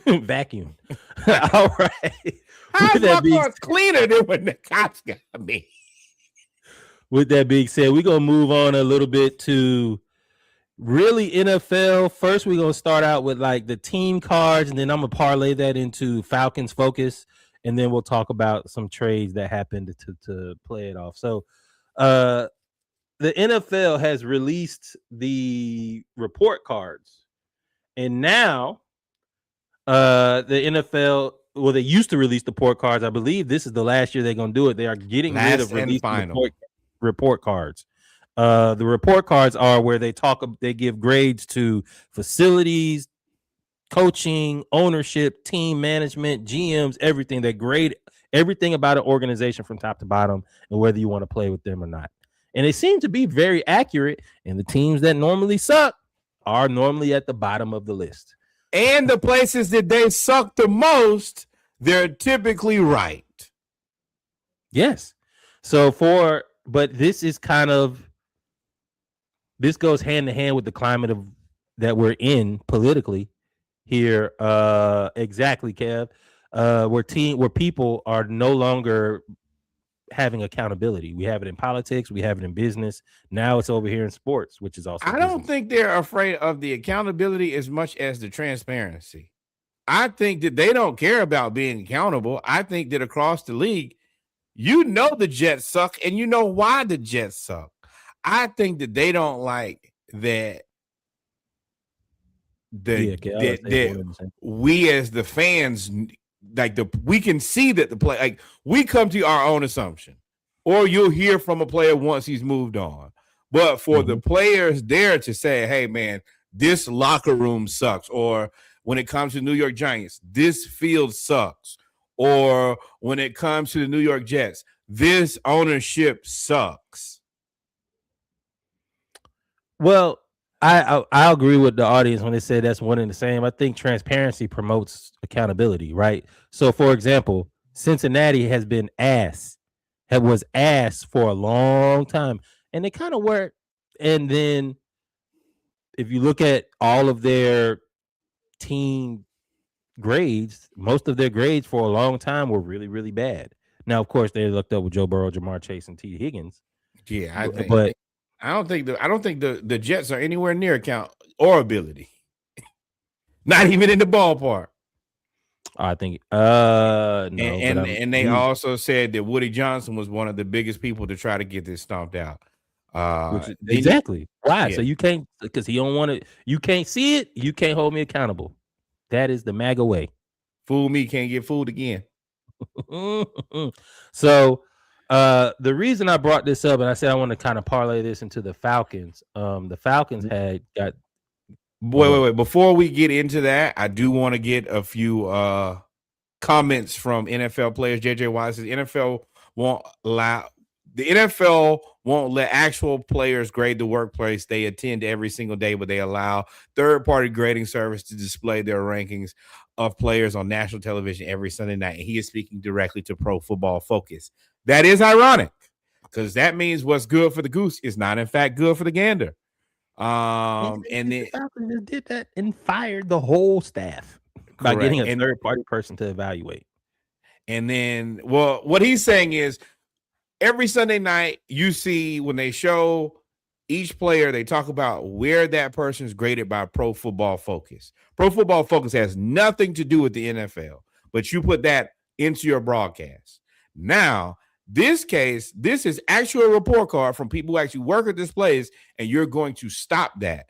Vacuum. All right. How's my car cleaner than when the cops got me? With that being said, we're going to move on a little bit to really NFL. First, we're going to start out with like the team cards, and then I'm going to parlay that into Falcons focus, and then we'll talk about some trades that happened to play it off. So the NFL has released the report cards, and now the NFL, well, they used to release the report cards. I believe this is the last year they're going to do it. They are getting rid of releasing report cards. The report cards are where they give grades to facilities, coaching, ownership, team management, GMs, everything. They grade everything about an organization from top to bottom and whether you want to play with them or not. And they seem to be very accurate. And the teams that normally suck are normally at the bottom of the list. And the places that they suck the most, they're typically right. Yes. But this is this goes hand in hand with the climate that we're in politically here. Exactly, Kev. Where people are no longer having accountability. We have it in politics. We have it in business. Now it's over here in sports, which is also. I don't think they're afraid of the accountability as much as the transparency. I think that they don't care about being accountable. I think that across the league, the Jets suck, and you know why the Jets suck. I think that they don't like that. We as the fans, we can see that the play, like we come to our own assumption, or you'll hear from a player once he's moved on. But for the players there to say, "Hey, man, this locker room sucks," or when it comes to New York Giants, this field sucks. Or when it comes to the New York Jets, this ownership sucks. Well, I agree with the audience when they say that's one and the same. I think transparency promotes accountability, right? So, for example, Cincinnati was ass for a long time, and they kind of were. And then, if you look at all of their team grades, most of their grades for a long time were really, really bad. Now, of course, they looked up with Joe Burrow, Jamar Chase, and T. Higgins. Yeah, But I don't think the Jets are anywhere near account or ability. Not even in the ballpark. I think no, and they also said that Woody Johnson was one of the biggest people to try to get this stomped out. Exactly. Why? Yeah. So you can't, because he don't want it. You can't see it. You can't hold me accountable. That is the MAGA way. Fool me, can't get fooled again. So the reason I brought this up, and I said I want to kind of parlay this into the Falcons. The Falcons had got. Wait. Before we get into that, I do want to get a few comments from NFL players. JJ Watt says NFL won't let actual players grade the workplace they attend every single day, but they allow third-party grading service to display their rankings of players on national television every Sunday night. And he is speaking directly to Pro Football Focus. That is ironic, because that means what's good for the goose is not, in fact, good for the gander. And then the Falcons just did that and fired the whole staff by getting a third-party person to evaluate. And then, well, what he's saying is every Sunday night you see when they show each player, they talk about where that person is graded by Pro Football Focus. Pro Football Focus has nothing to do with the NFL, but you put that into your broadcast. Now, this case, this is actually a report card from people who actually work at this place, and you're going to stop that.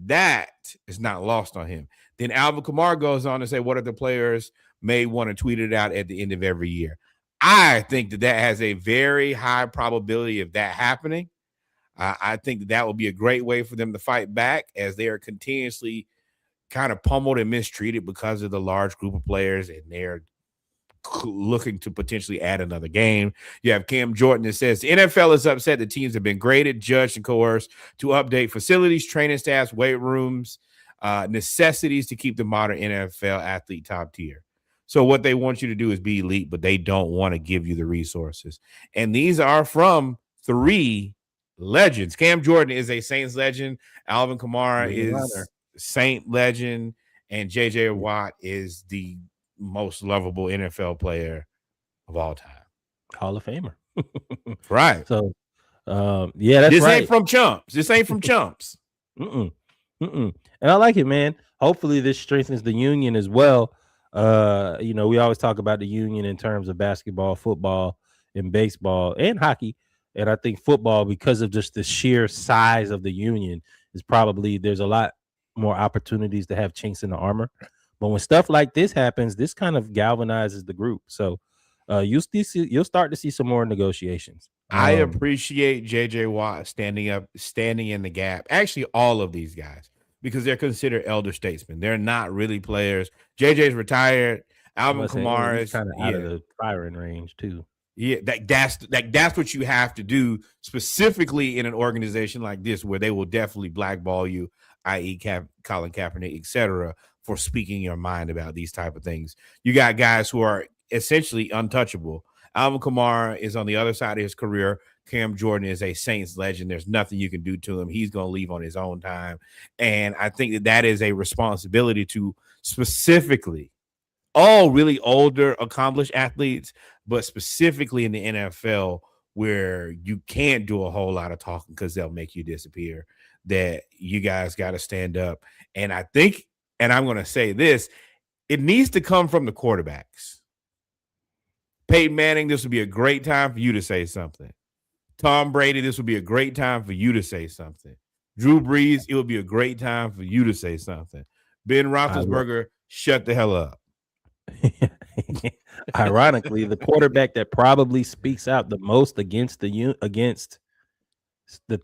That is not lost on him. Then Alvin Kamara goes on to say, what if the players may want to tweet it out at the end of every year? I think that has a very high probability of that happening. I think that will be a great way for them to fight back, as they are continuously kind of pummeled and mistreated because of the large group of players, and they're looking to potentially add another game. You have Cam Jordan that says the NFL is upset that teams have been graded, judged, and coerced to update facilities, training staffs, weight rooms, necessities to keep the modern NFL athlete top tier. So what they want you to do is be elite, but they don't want to give you the resources. And these are from 3 legends. Cam Jordan is a Saints legend. Alvin Kamara is Saint legend. And JJ Watt is the most lovable NFL player of all time. Hall of Famer. Right. So, yeah, that's this right. Ain't from chumps. This ain't from chumps. And I like it, man. Hopefully this strengthens the union as well. We always talk about the union in terms of basketball, football, and baseball, and hockey. And I think football, because of just the sheer size of the union, is probably there's a lot more opportunities to have chinks in the armor. But when stuff like this happens, this kind of galvanizes the group. So you'll start to see some more negotiations. I appreciate JJ Watt standing in the gap. Actually, all of these guys, because they're considered elder statesmen. They're not really players. JJ's retired. Alvin Kamara is kind of out of the firing range too. Yeah, that's what you have to do, specifically in an organization like this, where they will definitely blackball you, i.e. Colin Kaepernick, etc., for speaking your mind about these type of things. You got guys who are essentially untouchable. Alvin Kamara is on the other side of his career. Cam Jordan is a Saints legend. There's nothing you can do to him. He's going to leave on his own time. And I think that is a responsibility to specifically all really older, accomplished athletes, but specifically in the NFL, where you can't do a whole lot of talking because they'll make you disappear, that you guys got to stand up. And I think, and I'm going to say this, it needs to come from the quarterbacks. Peyton Manning, this would be a great time for you to say something. Tom Brady, this would be a great time for you to say something. Drew Brees, it would be a great time for you to say something. Ben Roethlisberger, shut the hell up. Ironically, the quarterback that probably speaks out the most against the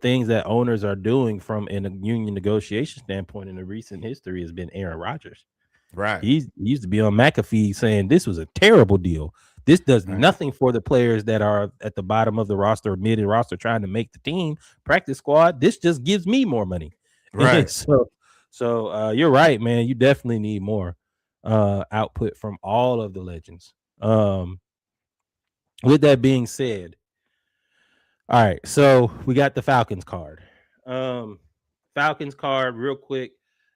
things that owners are doing from a union negotiation standpoint in the recent history has been Aaron Rodgers. Right. He used to be on McAfee saying this was a terrible deal. This does nothing for the players that are at the bottom of the roster or mid roster trying to make the team practice squad. This just gives me more money. Right. So you're right, man. You definitely need more output from all of the legends. With that being said, all right, so we got the Falcons card. Falcons card, real quick.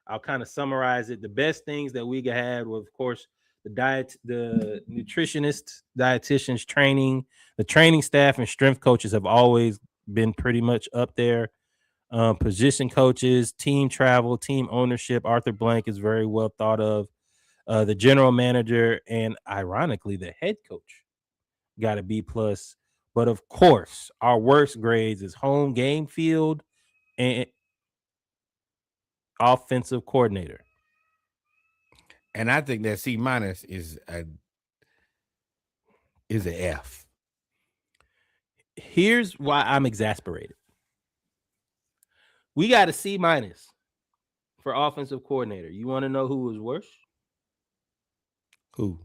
I'll kind of summarize it. The best things that we had were, of course, the nutritionists, dietitians, training, the training staff, and strength coaches have always been pretty much up there. Position coaches, team travel, team ownership. Arthur Blank is very well thought of. The general manager and, ironically, the head coach got a B plus. But of course, our worst grades is home game field and offensive coordinator. And I think that C minus is an F. Here's why I'm exasperated. We got a C minus for offensive coordinator. You want to know who was worse? Who?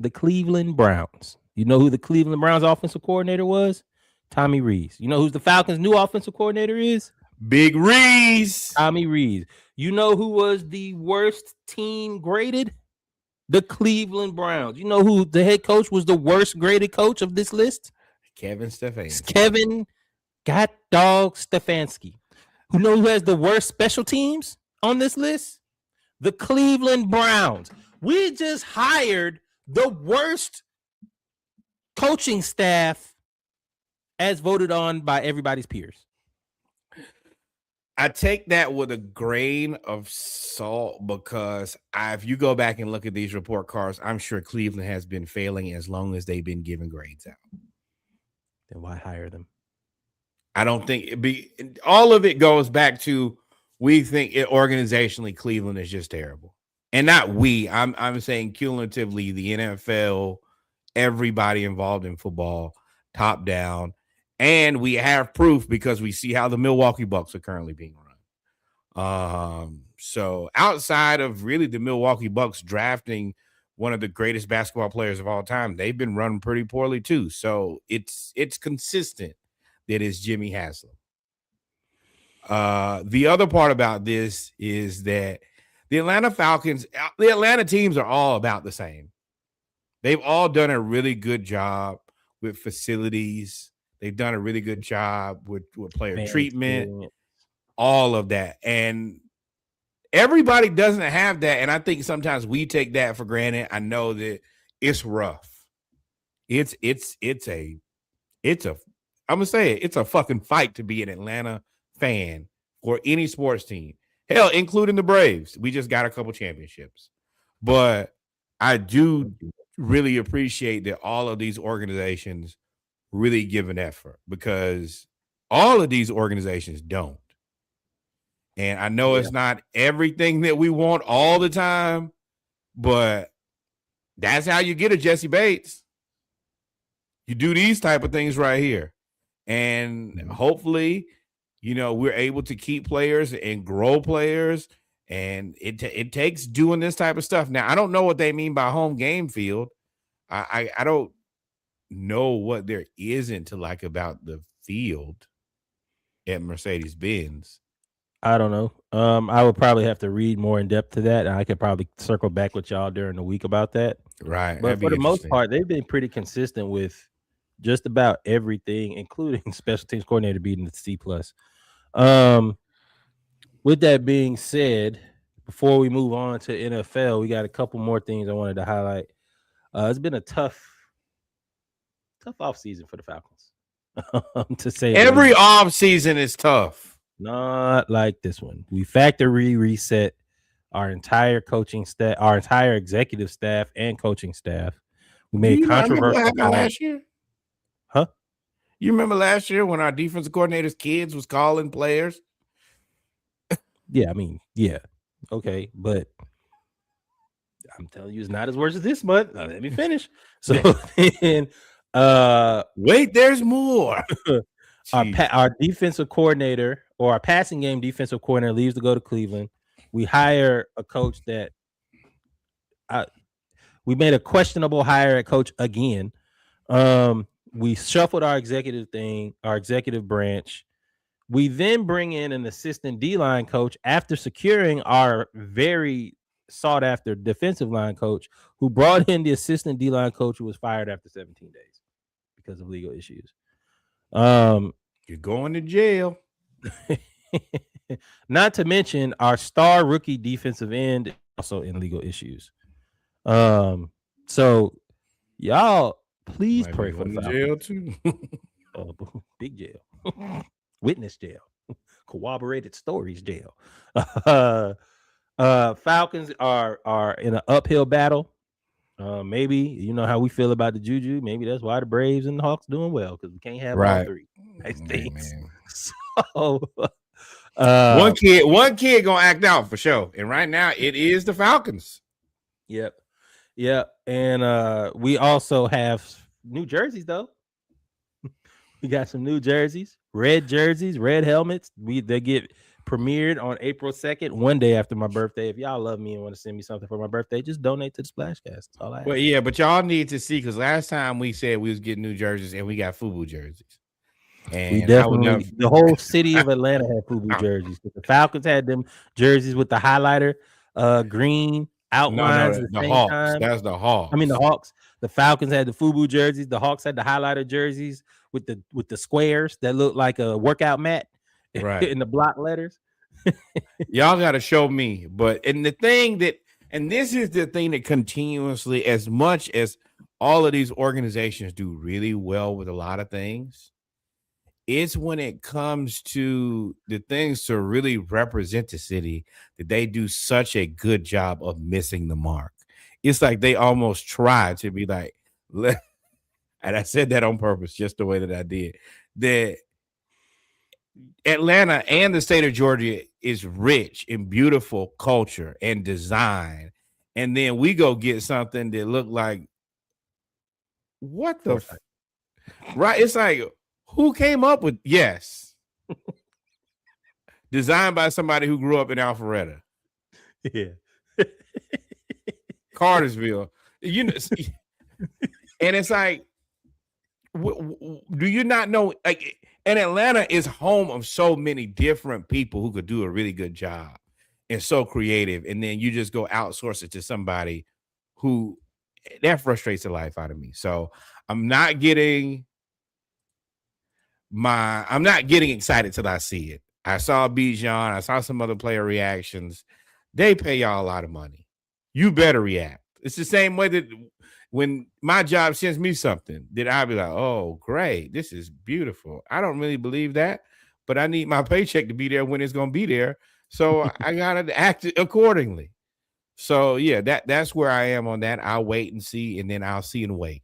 The Cleveland Browns. You know who the Cleveland Browns offensive coordinator was? Tommy Rees. You know who's the Falcons' new offensive coordinator is? Big Rees. Tommy Rees. You know who was the worst team graded? The Cleveland Browns. You know who the head coach was the worst graded coach of this list? Kevin Stefanski. It's Kevin Got Dog Stefanski. Who know who has the worst special teams on this list? The Cleveland Browns. We just hired the worst coaching staff as voted on by everybody's peers. I take that with a grain of salt because if you go back and look at these report cards, I'm sure Cleveland has been failing as long as they've been giving grades out. Then why hire them? I don't think all of it goes back to we think organizationally Cleveland is just terrible. And not we. I'm saying cumulatively the NFL, everybody involved in football, top down. And we have proof because we see how the Milwaukee Bucks are currently being run. So outside of really the Milwaukee Bucks drafting one of the greatest basketball players of all time, they've been run pretty poorly too. So it's consistent that it's Jimmy Haslam. The other part about this is that the Atlanta Falcons, the Atlanta teams are all about the same. They've all done a really good job with facilities. They've done a really good job with player treatment, all of that. And everybody doesn't have that. And I think sometimes we take that for granted. I know that it's rough. It's a I'm going to say it, it's a fucking fight to be an Atlanta fan or any sports team. Hell, including the Braves. We just got a couple championships. But I do really appreciate that all of these organizations really give an effort because all of these organizations don't. And I know it's not everything that we want all the time, but that's how you get a Jesse Bates. You do these type of things right here. And hopefully, we're able to keep players and grow players. And it takes doing this type of stuff. Now, I don't know what they mean by home game field. I don't know what there isn't to like about the field at Mercedes-Benz. I don't know. I would probably have to read more in depth to that. And I could probably circle back with y'all during the week about that. Right. But for the most part, they've been pretty consistent with just about everything, including special teams coordinator beating the C+. With that being said, before we move on to NFL, we got a couple more things I wanted to highlight. It's been a tough off season for the Falcons. To say every off season is tough. Not like this one. We factory reset our entire coaching staff, our entire executive staff and coaching staff. We made controversial last year. Huh? You remember last year when our defensive coordinator's kids was calling players? Yeah, I mean, yeah. Okay, but I'm telling you, it's not as worse as this month. Now, let me finish. So then wait, there's more. Our defensive coordinator or our passing game defensive coordinator leaves to go to Cleveland. We hire a coach that we made a questionable hire at coach again. We shuffled our executive branch. We then bring in an assistant D-line coach after securing our very sought after defensive line coach, who brought in the assistant D-line coach who was fired after 17 days because of legal issues. You're going to jail. Not to mention our star rookie defensive end also in legal issues. So y'all please Might pray be for the going to Falcons. jail too. Big jail. Witness jail. Corroborated stories jail. Falcons are in an uphill battle. Maybe you know how we feel about the Juju. Maybe that's why the Braves and the Hawks doing well, because we can't have all three nice things. So one kid gonna act out for sure. And right now it is the Falcons. Yep. And we also have new jerseys though. We got some new jerseys, red helmets. They get premiered on April 2nd, one day after my birthday. If y'all love me and want to send me something for my birthday, just donate to the Splashcast. That's all I have. Well, yeah, but y'all need to see, because last time we said we was getting new jerseys and we got FUBU jerseys. And we definitely the whole city of Atlanta had FUBU jerseys. The Falcons had them jerseys with the highlighter green outlines. No, the Hawks. Time. That's the Hawks. I mean the Hawks. The Falcons had the FUBU jerseys. The Hawks had the highlighter jerseys with the squares that look like a workout mat, right? In the block letters. Y'all got to show me. But and the thing that, and this is the thing that continuously, as much as all of these organizations do really well with a lot of things, it's when it comes to the things to really represent the city that they do such a good job of missing the mark. It's like they almost try to be like, and I said that on purpose, just the way that I did, that Atlanta and the state of Georgia is rich in beautiful culture and design. And then we go get something that look like, what the right? It's like, who came up with, yes, designed by somebody who grew up in Alpharetta. Yeah. Cartersville. You know, and it's like, do you not know, like, and Atlanta is home of so many different people who could do a really good job and so creative, and then you just go outsource it to somebody who, that frustrates the life out of me. So I'm not getting excited till I see it. I saw Bijan, I saw some other player reactions. They pay y'all a lot of money. You better react. It's the same way that when my job sends me something, that I'll be like, oh, great, this is beautiful. I don't really believe that, but I need my paycheck to be there when it's going to be there. So I got to act accordingly. So, yeah, that's where I am on that. I'll wait and see, and then I'll see and wait.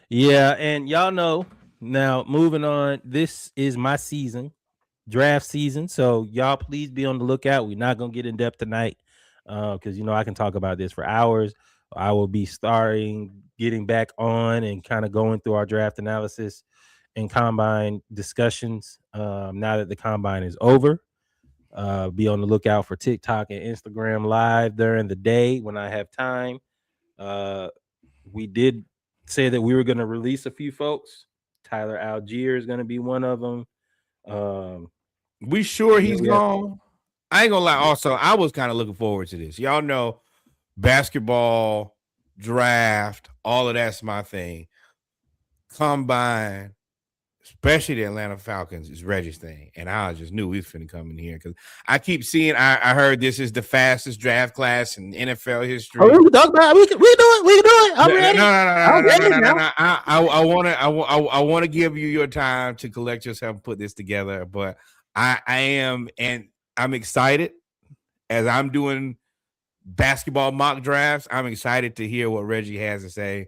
Yeah, and y'all know, now moving on, this is my season, draft season. So y'all please be on the lookout. We're not going to get in depth tonight because, you know, I can talk about this for hours. I will be getting back on and kind of going through our draft analysis and combine discussions now that the combine is over. Be on the lookout for TikTok and Instagram live during the day when I have time. We did say that we were going to release a few folks. Tyler Algier is going to be one of them. We sure he's gone? I ain't gonna lie. Also, I was kind of looking forward to this. Y'all know, basketball, draft, all of that's my thing. Combine, especially the Atlanta Falcons, is Reggie's thing. And I just knew we was finna come in here because I keep seeing, I heard this is the fastest draft class in NFL history. Oh, we talk about we can do it. I'm ready. No. I want to give you your time to collect yourself and put this together. But I am, and I'm excited as I'm doing basketball mock drafts. I'm excited to hear what Reggie has to say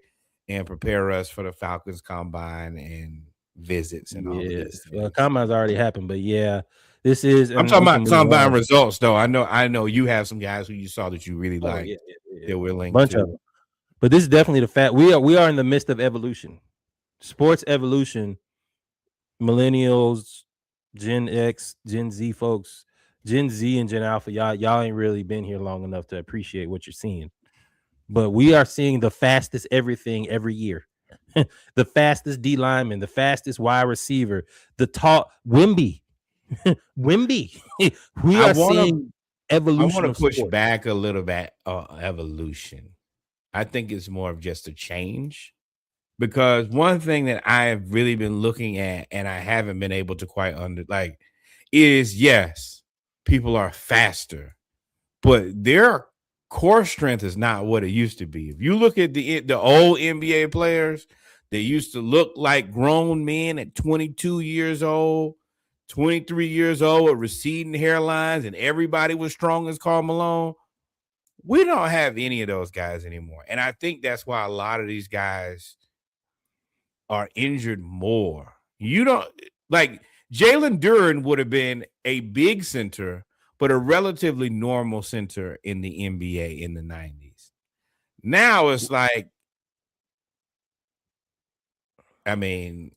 and prepare us for the Falcons combine and visits and all of this. Well, combine's already happened, but yeah, this is. I'm talking about combine results, though. I know you have some guys who you saw that you really like. They're willing bunch of them. But this is definitely the fact we are in the midst of evolution, sports evolution. Millennials, Gen X, Gen Z folks, Gen Z and Gen Alpha, y'all ain't really been here long enough to appreciate what you're seeing. But we are seeing the fastest everything every year. the fastest D lineman, the fastest wide receiver, the tall Wimby. Wimby. We I are want to seeing evolution of push sport. back a little bit evolution. I think it's more of just a change, because one thing that I have really been looking at and I haven't been able to quite is, yes, people are faster, but their core strength is not what it used to be. If you look at the old NBA players, they used to look like grown men at 22 years old, 23 years old with receding hairlines, and everybody was strong as Karl Malone. We don't have any of those guys anymore. And I think that's why a lot of these guys are injured more. You don't like Jalen Duren would have been a big center, but a relatively normal center in the NBA in the 90s. Now it's like, I mean,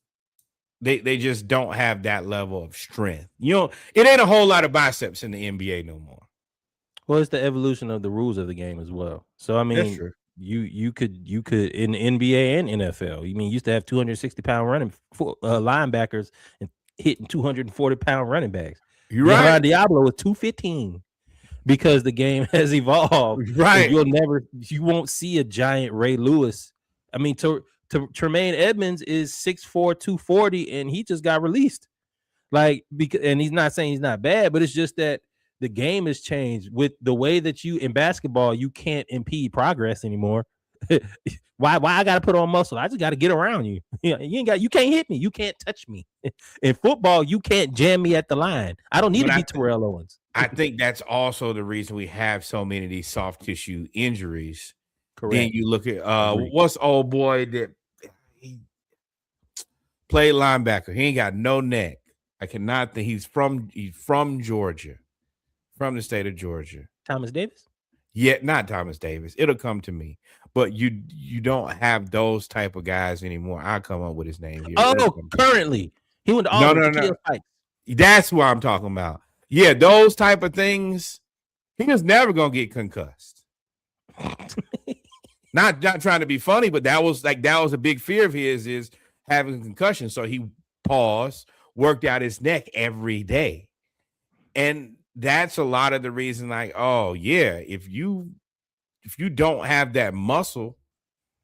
they just don't have that level of strength. You know, it ain't a whole lot of biceps in the NBA no more. Well, it's the evolution of the rules of the game as well. So I That's mean, true. you could in the NBA and NFL. You mean you used to have 260-pound running linebackers and hitting 240-pound running backs. You're Leon right. Diablo was 215 because the game has evolved. Right. And you won't see a giant Ray Lewis. I mean, Tremaine Edmonds is 6'4", 240, and he just got released. Like, because, and he's not saying he's not bad, but it's just that the game has changed with the way that in basketball, you can't impede progress anymore. Why I gotta put on muscle? I just gotta get around you. You can't hit me, you can't touch me. In football, you can't jam me at the line. I don't need to be Terrell Owens. I think that's also the reason we have so many of these soft tissue injuries. Correct. Then you look at what's old boy that he played linebacker. He ain't got no neck. I cannot think. He's from Georgia, from the state of Georgia. Thomas Davis? Yeah, not Thomas Davis. It'll come to me. But you don't have those type of guys anymore. I'll come up with his name here. Currently. He went to Auburn. No. That's what I'm talking about. Yeah, those type of things. He was never gonna get concussed. not trying to be funny, but that was a big fear of his, is having a concussion. So he paused, worked out his neck every day. And that's a lot of the reason, like, oh yeah, if you don't have that muscle,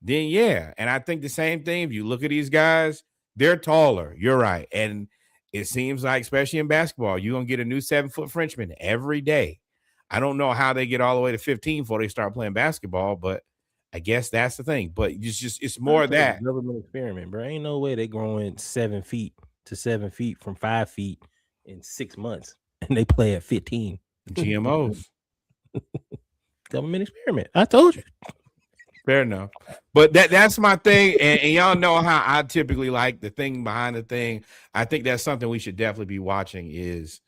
then yeah. And I think the same thing, if you look at these guys, they're taller. You're right. And it seems like, especially in basketball, you're going to get a new 7-foot Frenchman every day. I don't know how they get all the way to 15 before they start playing basketball, but I guess that's the thing. But it's more of that. Government experiment, bro. Ain't no way they growing 7 feet to 7 feet from 5 feet in 6 months, and they play at 15. GMOs. Government experiment. I told you. Fair enough. But that's my thing. And y'all know how I typically like the thing behind the thing. I think that's something we should definitely be watching. Is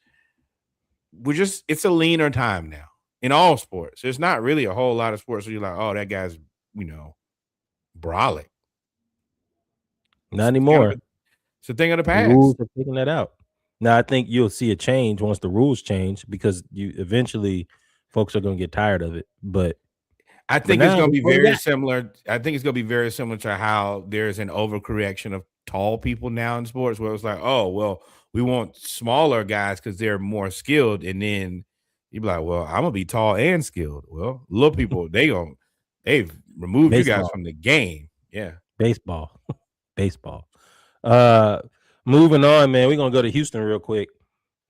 it's a leaner time now in all sports. There's not really a whole lot of sports where you're like, oh, that guy's, brolic. Not anymore. It's a thing of the past. The rules are taking that out. Now, I think you'll see a change once the rules change, because eventually folks are going to get tired of it. But I think it's going to be very similar. I think it's going to be very similar to how there's an overcorrection of tall people now in sports, where it's like, oh, well, we want smaller guys because they're more skilled. And then you'd be like, well, I'm going to be tall and skilled. Well, little people, they've removed you guys from the game. Yeah. Baseball. Moving on, man. We're going to go to Houston real quick.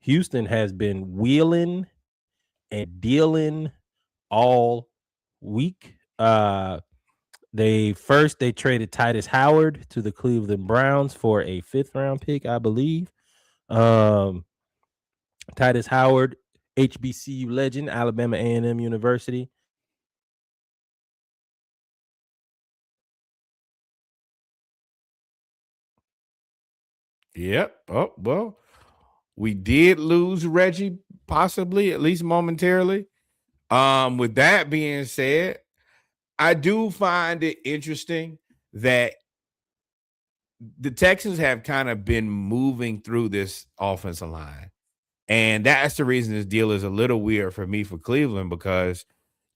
Houston has been wheeling and dealing all week. They traded Titus Howard to the Cleveland Browns for a 5th-round pick, I believe. Titus Howard, HBCU legend, Alabama A&M University. Yep. Oh, well, we did lose Reggie, possibly, at least momentarily. With that being said, I do find it interesting that the Texans have kind of been moving through this offensive line. And that's the reason this deal is a little weird for me for Cleveland, because,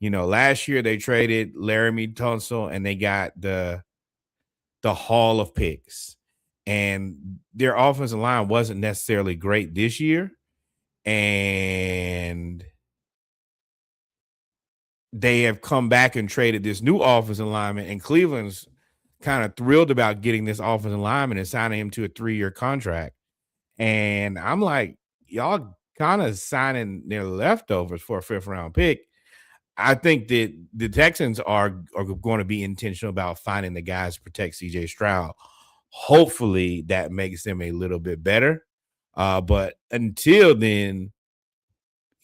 last year they traded Laramie Tunsil and they got the the haul of picks, and their offensive line wasn't necessarily great this year, and they have come back and traded this new offensive lineman, and Cleveland's kind of thrilled about getting this offensive lineman and signing him to a 3-year contract. And I'm like, y'all kind of signing their leftovers for a 5th-round pick. I think that the Texans are going to be intentional about finding the guys to protect CJ Stroud. Hopefully that makes them a little bit better. But until then,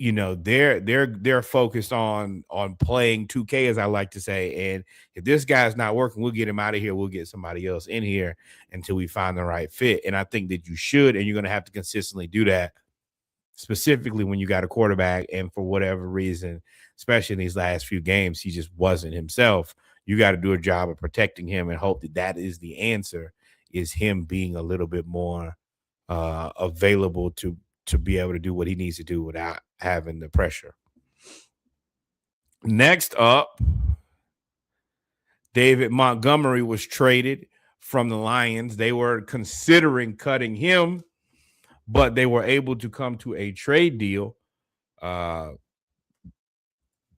you know, they're focused on playing 2K, as I like to say. And if this guy's not working, we'll get him out of here. We'll get somebody else in here until we find the right fit. And I think that you should, and you're going to have to consistently do that, specifically when you got a quarterback. And for whatever reason, especially in these last few games, he just wasn't himself. You got to do a job of protecting him and hope that that is the answer, is him being a little bit more available to be able to do what he needs to do without having the pressure. Next up, David Montgomery was traded from the Lions. They were considering cutting him, but they were able to come to a trade deal.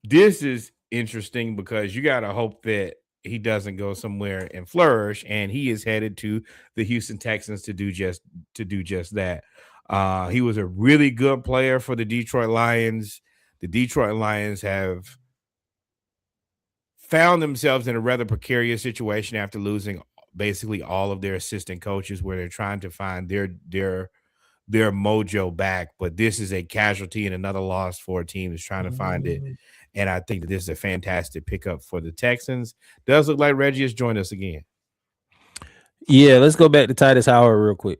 This is interesting because you got to hope that he doesn't go somewhere and flourish, and he is headed to the Houston Texans to do just that. He was a really good player for the Detroit Lions. The Detroit Lions have found themselves in a rather precarious situation after losing basically all of their assistant coaches, where they're trying to find their mojo back. But this is a casualty and another loss for a team that's trying to find it. And I think that this is a fantastic pickup for the Texans. Does look like Reggie has joined us again. Yeah, let's go back to Titus Howard real quick.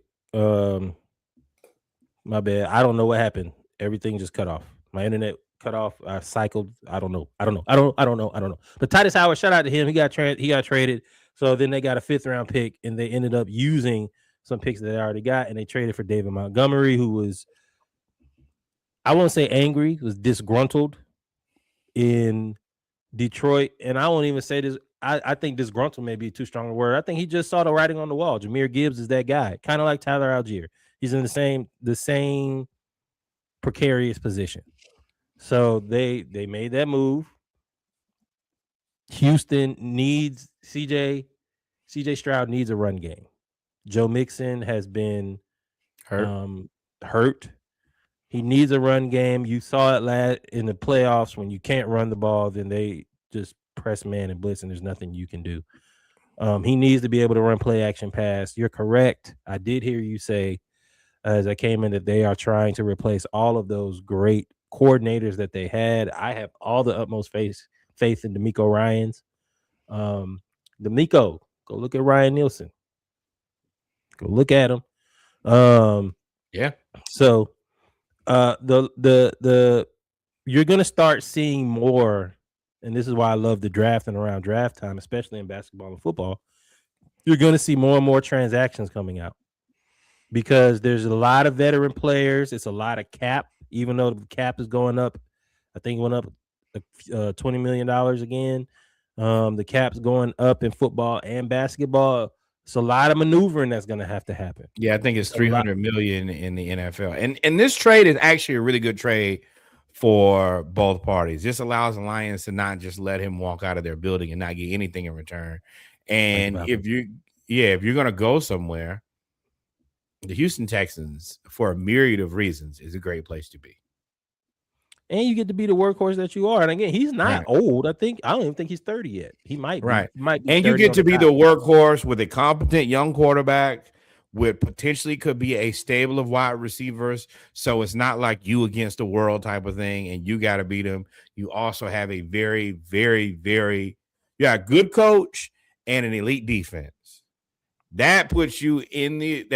My bad. I don't know what happened. Everything just cut off. My internet cut off. I cycled. I don't know. But Titus Howard, shout out to him. He got traded. So then they got a 5th-round pick, and they ended up using some picks that they already got, and they traded for David Montgomery, who was, I won't say angry, was disgruntled in Detroit. And I won't even say this. I think disgruntled may be too strong a word. I think he just saw the writing on the wall. Jahmyr Gibbs is that guy, kind of like Tyler Algier. He's in the same precarious position. So they made that move. Houston needs CJ Stroud needs a run game. Joe Mixon has been hurt. He needs a run game. You saw it in the playoffs. When you can't run the ball, then they just press man and blitz, and there's nothing you can do. He needs to be able to run play action pass. You're correct. I did hear you say, as I came in, that they are trying to replace all of those great coordinators that they had. I have all the utmost faith in D'Amico Ryans. D'Amico, go look at Ryan Nielsen. Go look at him. Yeah. So the you're gonna start seeing more, and this is why I love the draft and around draft time, especially in basketball and football. You're gonna see more and more transactions coming out because there's a lot of veteran players. It's a lot of cap, even though the cap is going up. I think it went up $20 million again. The cap's going up in football and basketball. It's a lot of maneuvering that's going to have to happen. Yeah, I think it's $300 million in the NFL. And this trade is actually a really good trade for both parties. This allows the Lions to not just let him walk out of their building and not get anything in return. And if you're going to go somewhere, the Houston Texans, for a myriad of reasons, is a great place to be. And you get to be the workhorse that you are. And again, he's not old. I don't even think he's 30 yet. He might be. He might be, and you get to be the workhorse with a competent young quarterback with potentially could be a stable of wide receivers. So it's not like you against the world type of thing, and you got to beat them. You also have a very, very, very good coach and an elite defense. That puts you in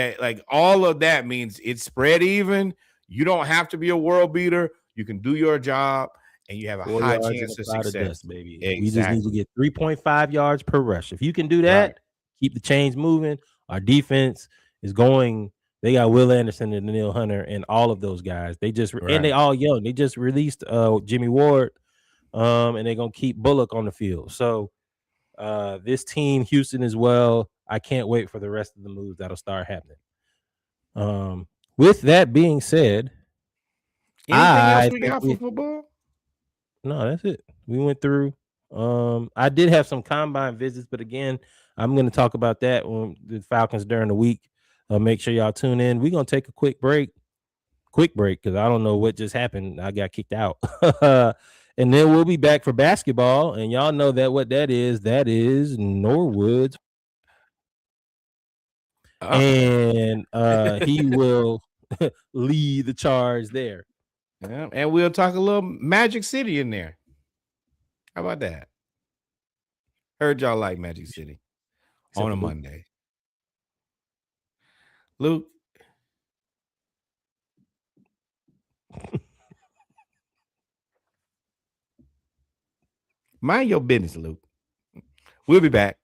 all of that means it's spread even. You don't have to be a world beater. You can do your job, and you have a high chance of success, baby. Exactly. We just need to get 3.5 yards per rush. If you can do that, keep the chains moving. Our defense is going. They got Will Anderson and Daniil Hunter and all of those guys. And they all young. They just released Jimmy Ward, and they're gonna keep Bullock on the field. So this team, Houston as well, I can't wait for the rest of the moves that'll start happening. With that being said, Anything else I we think got for football? no, that's it. We went through. I did have some combine visits, but again, I'm going to talk about that when the Falcons during the week. Make sure y'all tune in. We're going to take a quick break, because I don't know what just happened. I got kicked out. And then we'll be back for basketball. And y'all know that what that is Norwood's. And he will lead the charge there. Yeah, and we'll talk a little Magic City in there. How about that? Heard y'all like Magic City on a Monday. Luke. Mind your business, Luke. We'll be back.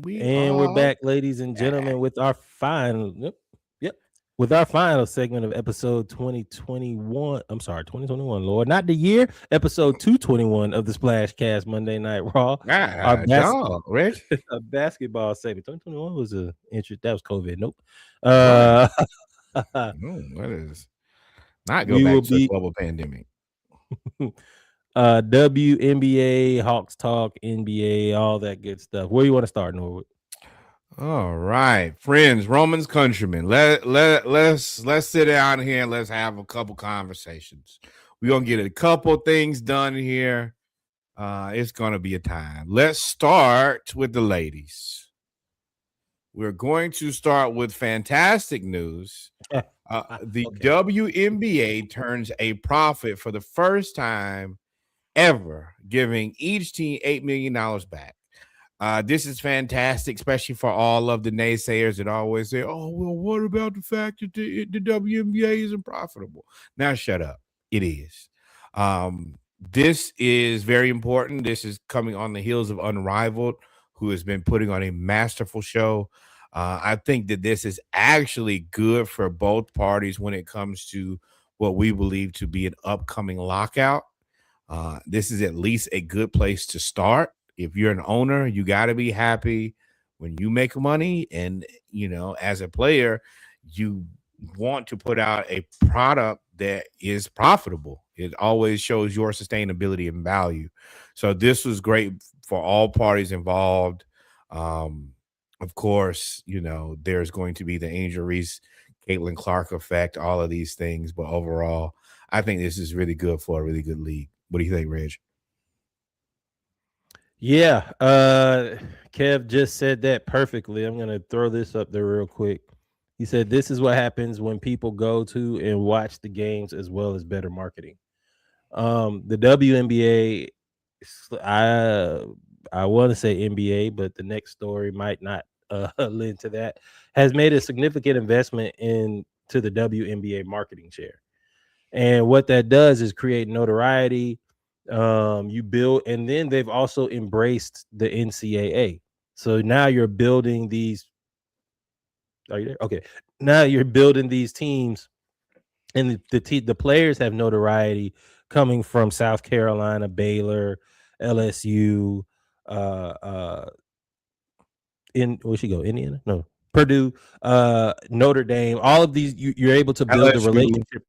And we're back, ladies and gentlemen, with our final with our final segment of episode 2021. I'm sorry, 2021, Lord, not the year. Episode 221 of the Splashcast Monday Night Raw. Our basketball segment. 2021 was a interest. That was COVID. Nope. What is not go back to a global pandemic. WNBA, Hawks Talk, NBA, all that good stuff. Where you want to start, Norwood? All right, friends, Romans countrymen. Let's sit down here and let's have a couple conversations. We're gonna get a couple things done here. It's gonna be a time. Let's start with the ladies. We're going to start with fantastic news. The WNBA turns a profit for the first time ever, giving each team $8 million back. This is fantastic, especially for all of the naysayers that always say, oh, well, what about the fact that the WNBA isn't profitable? Now, shut up. It is. This is very important. This is coming on the heels of Unrivaled, who has been putting on a masterful show. I think that this is actually good for both parties when it comes to what we believe to be an upcoming lockout. This is at least a good place to start. If you're an owner, you got to be happy when you make money. And, you know, as a player, you want to put out a product that is profitable. It always shows your sustainability and value. So this was great for all parties involved. Of course, you know, there's going to be the Angel Reese, Caitlin Clark effect, all of these things. But overall, I think this is really good for a really good league. What do you think, Reg? Yeah, Kev just said that perfectly. I'm going to throw this up there real quick. He said, "This is what happens when people go to and watch the games as well as better marketing." The WNBA, I I want to say NBA, but the next story might not lend to that. Has made a significant investment into the WNBA marketing share, and what that does is create notoriety. You build, and then they've also embraced the NCAA. So now you're building these. Are you there? Okay. Now you're building these teams, and the players have notoriety coming from South Carolina, Baylor, LSU, uh in where she go? Indiana? No, Purdue, Notre Dame. All of these, you're able to build the LSU. relationship.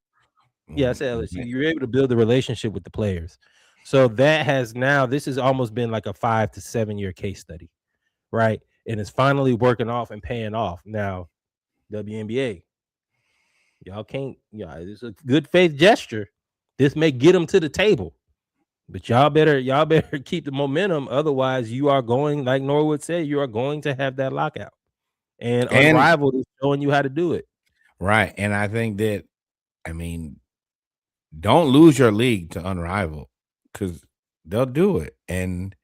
Yeah, I said LSU. You're able to build the relationship with the players. So that has now, this has almost been like a 5 to 7 year case study, right? And it's finally working off and paying off. Now, WNBA, y'all can't, it's a good faith gesture. This may get them to the table, but y'all better keep the momentum. Otherwise, you are going, like Norwood said, you are going to have that lockout. And And Unrivaled is showing you how to do it. right. And I think that, I mean, don't lose your league to Unrivaled because they'll do it. And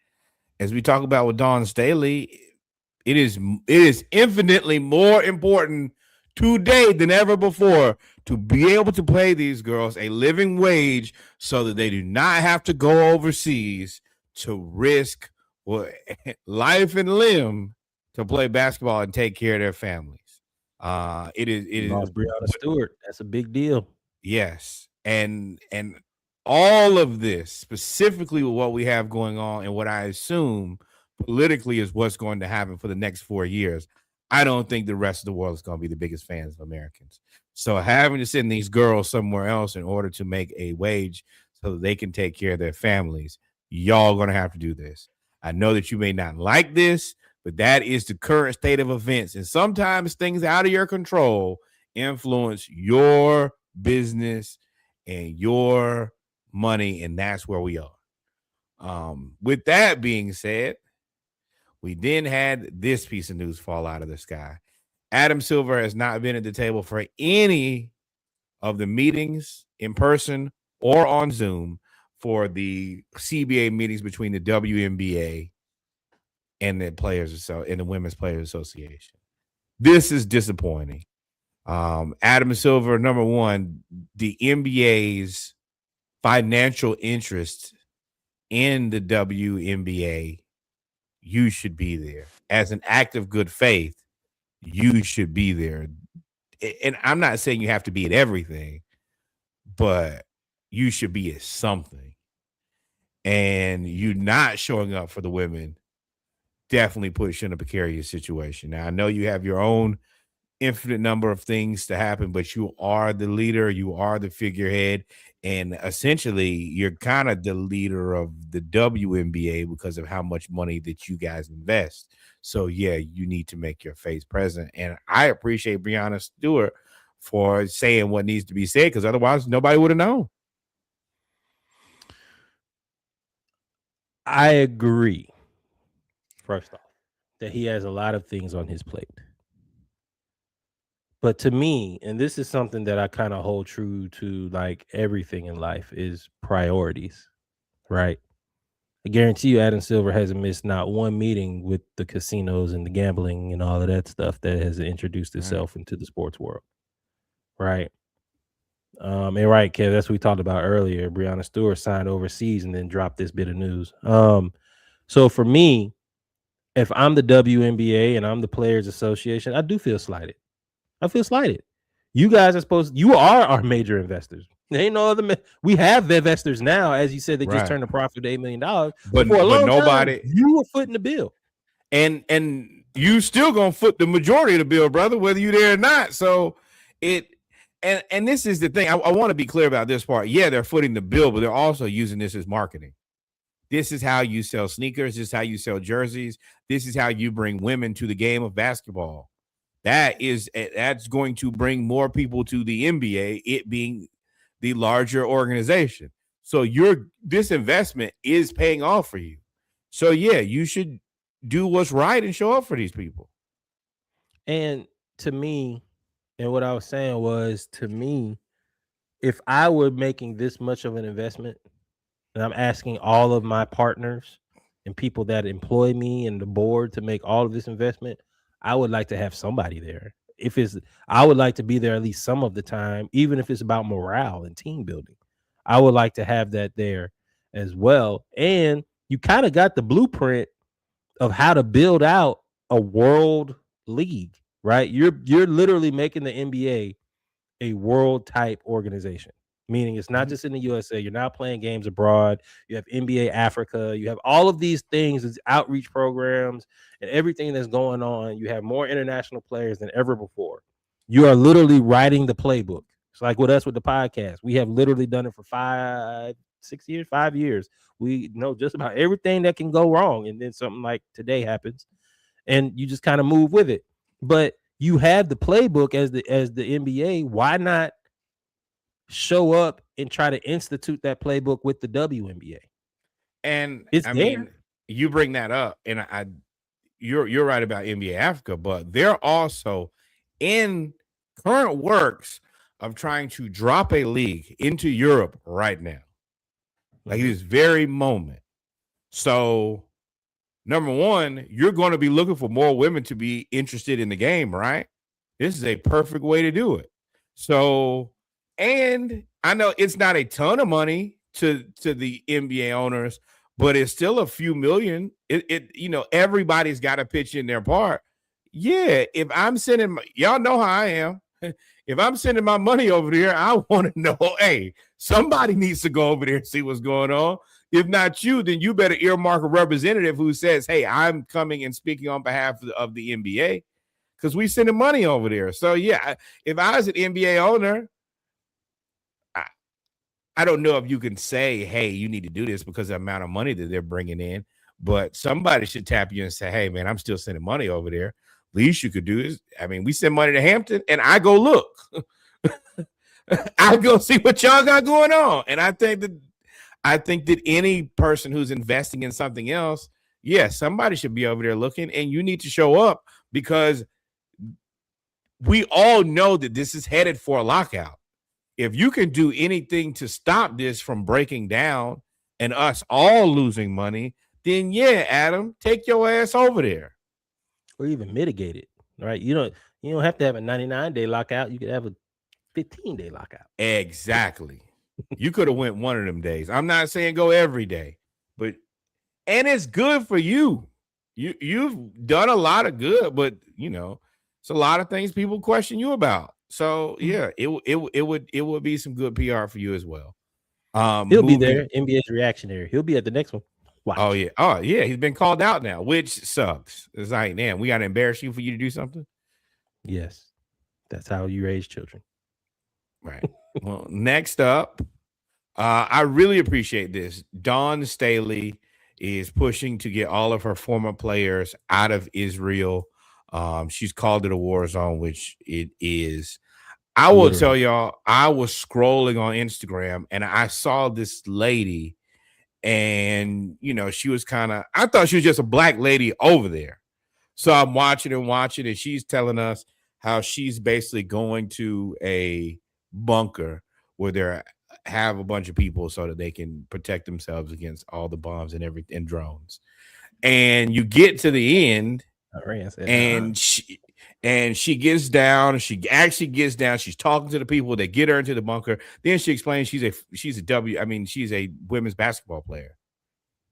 as we talk about with Dawn Staley, it is infinitely more important today than ever before to be able to pay these girls a living wage so that they do not have to go overseas to risk life and limb to play basketball and take care of their families. It is Lost Breonna Stewart. That's a big deal. yes, and all of this specifically with what we have going on and what I assume politically is what's going to happen for the next 4 years. I don't think the rest of the world is going to be the biggest fans of Americans. So having to send these girls somewhere else in order to make a wage so that they can take care of their families, y'all going to have to do this. I know that you may not like this, but that is the current state of events. And sometimes things out of your control influence your business and your money, and that's where we are. With that being said, we then had this piece of news fall out of the sky. Adam Silver has not been at the table for any of the meetings in person or on Zoom for the CBA meetings between the WNBA and the players and the Women's Players Association. This is disappointing. Adam Silver, number one, the NBA's financial interest in the WNBA, you should be there. As an act of good faith, you should be there. And I'm not saying you have to be at everything, but you should be at something. And you not showing up for the women definitely puts you in a precarious situation. Now, I know you have your own infinite number of things to happen, but you are the leader, you are the figurehead, and essentially you're kind of the leader of the WNBA because of how much money that you guys invest. So yeah, you need to make your face present. And I appreciate Breonna Stewart for saying what needs to be said, because otherwise nobody would have known. I agree, first off, that he has a lot of things on his plate. But to me, and this is something that I kind of hold true to, like everything in life, is priorities, right? I guarantee you Adam Silver hasn't missed not one meeting with the casinos and the gambling and all of that stuff that has introduced itself into the sports world, right? And right, Kev, that's what we talked about earlier. Breonna Stewart signed overseas and then dropped this bit of news. So for me, if I'm the WNBA and I'm the Players Association, I do feel slighted. I feel slighted. You guys you are our major investors. There ain't no other. We have investors now, as you said, they just turned a profit to $8 million. But for a long nobody, time, you were footing the bill, and you still gonna foot the majority of the bill, brother, whether you're there or not. So and this is the thing. I want to be clear about this part. Yeah, they're footing the bill, but they're also using this as marketing. This is how you sell sneakers. This is how you sell jerseys. This is how you bring women to the game of basketball. That's going to bring more people to the NBA, it being the larger organization. So this investment is paying off for you. So yeah, you should do what's right and show up for these people. And to me, And what I was saying was, to me, if I were making this much of an investment, and I'm asking all of my partners and people that employ me and the board to make all of this investment, I would like to have somebody there. If it's, I would like to be there at least some of the time, even if it's about morale and team building. I would like to have that there as well. And you kind of got the blueprint of how to build out a world league, right? You're literally making the NBA a world type organization, meaning it's not just in the USA. You're not playing games abroad. You have NBA Africa. You have all of these things, these outreach programs, and everything that's going on. You have more international players than ever before. You are literally writing the playbook. It's like with us with the podcast. We have literally done it for 5 years. We know just about everything that can go wrong. And then something like today happens, and you just kind of move with it. But you have the playbook as the NBA. Why not show up and try to institute that playbook with the WNBA? And It's I there. mean, you bring that up, and you're right about NBA Africa, but they're also in current works of trying to drop a league into Europe right now, like this very moment. So, number one, you're going to be looking for more women to be interested in the game, right? This is a perfect way to do it. So, and I know it's not a ton of money to the NBA owners, but it's still a few million. Everybody's got to pitch in their part. Yeah, if I'm sending, y'all know how I am. If I'm sending my money over there, I want to know, hey, somebody needs to go over there and see what's going on. If not you, then you better earmark a representative who says, hey, I'm coming and speaking on behalf of the NBA, because we sending money over there. So, yeah, if I was an NBA owner, I don't know if you can say, hey, you need to do this because of the amount of money that they're bringing in, but somebody should tap you and say, hey, man, I'm still sending money over there. Least you could do is, I mean, we send money to Hampton and I go look. I go see what y'all got going on. And I think that any person who's investing in something else, somebody should be over there looking, and you need to show up, because we all know that this is headed for a lockout. If you can do anything to stop this from breaking down and us all losing money, then Adam, take your ass over there. Or even mitigate it, right? You don't have to have a 99-day lockout. You could have a 15-day lockout. Exactly. You could have went one of them days. I'm not saying go every day, and it's good for you. You've done a lot of good, but it's a lot of things people question you about. So it would be some good PR for you as well. He'll be there. NBA's reactionary. He'll be at the next one. Watch. Oh yeah. He's been called out now, which sucks. It's like, damn, we got to embarrass you for you to do something. Yes, that's how you raise children. Right. Well, next up, I really appreciate this. Dawn Staley is pushing to get all of her former players out of Israel. She's called it a war zone, which it is. I will tell y'all, I was scrolling on Instagram and I saw this lady, and she was I thought she was just a black lady over there. So I'm watching, and she's telling us how she's basically going to a bunker where they have a bunch of people so that they can protect themselves against all the bombs and drones. And you get to the end, and she gets down. She actually gets down. She's talking to the people that get her into the bunker. Then she explains she's a women's basketball player.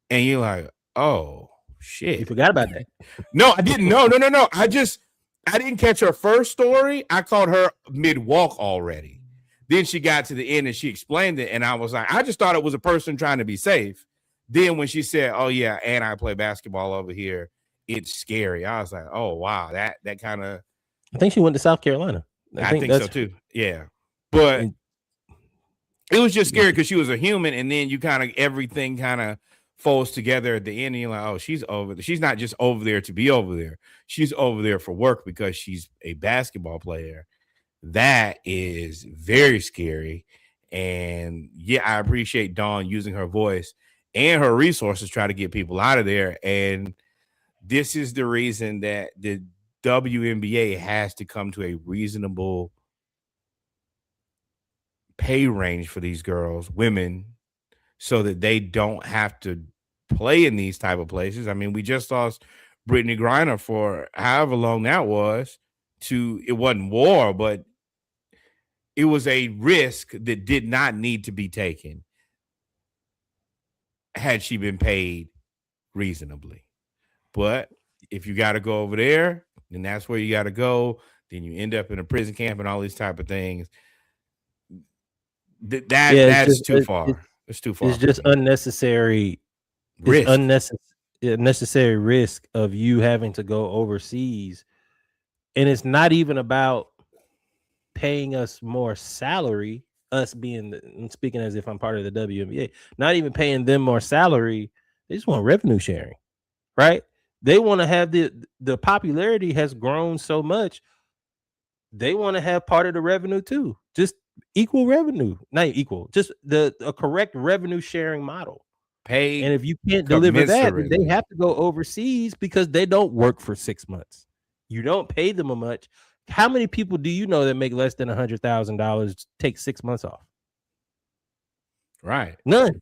And you're like, oh shit, you forgot about that? No, I didn't. No. I didn't catch her first story. I caught her mid-walk already. Then she got to the end and she explained it, and I was like, I just thought it was a person trying to be safe. Then when she said, oh yeah, and I play basketball over here, it's scary. I was like, oh wow, that kind of. I think she went to South Carolina. I think so too. Yeah, but it was just scary because she was a human, and then you everything kind of folds together at the end, and you're like, oh, she's over there. She's not just over there to be over there. She's over there for work because she's a basketball player. That is very scary. And I appreciate Dawn using her voice and her resources to try to get people out of there. And this is the reason that the WNBA has to come to a reasonable pay range for these girls, women, so that they don't have to play in these type of places. I mean, we just lost Brittany Griner for however long that was. It wasn't war, but it was a risk that did not need to be taken had she been paid reasonably. But if you got to go over there, then that's where you got to go. Then you end up in a prison camp and all these type of things. That's too far. It's too far. It's just unnecessary risk. It's unnecessary risk of you having to go overseas, and it's not even about paying us more salary. Us I'm speaking as if I'm part of the WNBA, not even paying them more salary. They just want revenue sharing, right? They want to have the popularity has grown so much. They want to have part of the revenue too. Just equal revenue, not equal, just a correct revenue sharing model. Pay, and if you can't deliver that, then they have to go overseas because they don't work for 6 months. You don't pay them much. How many people do you know that make less than $100,000 take 6 months off? Right. None.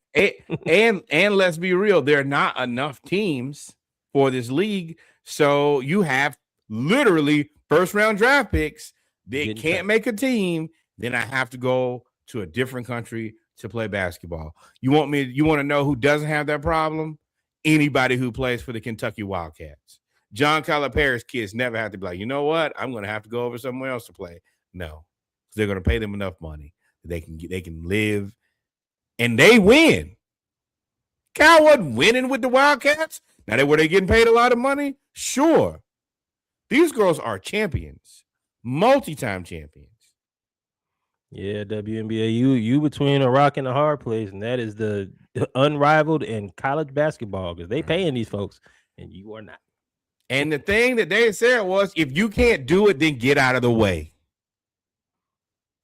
And let's be real, there are not enough teams for this league. So you have literally first round draft picks that can't make a team. Then I have to go to a different country to play basketball. You want to know who doesn't have that problem? Anybody who plays for the Kentucky Wildcats. John Calipari's kids never have to be like, you know what? I'm going to have to go over somewhere else to play. No, because they're going to pay them enough money that they can live, and they win. Cal wasn't winning with the Wildcats. Now, were they getting paid a lot of money? Sure. These girls are champions, multi-time champions. Yeah, WNBA, you between a rock and a hard place, and that is the unrivaled in college basketball because they paying these folks, and you are not. And the thing that they said was, if you can't do it, then get out of the way.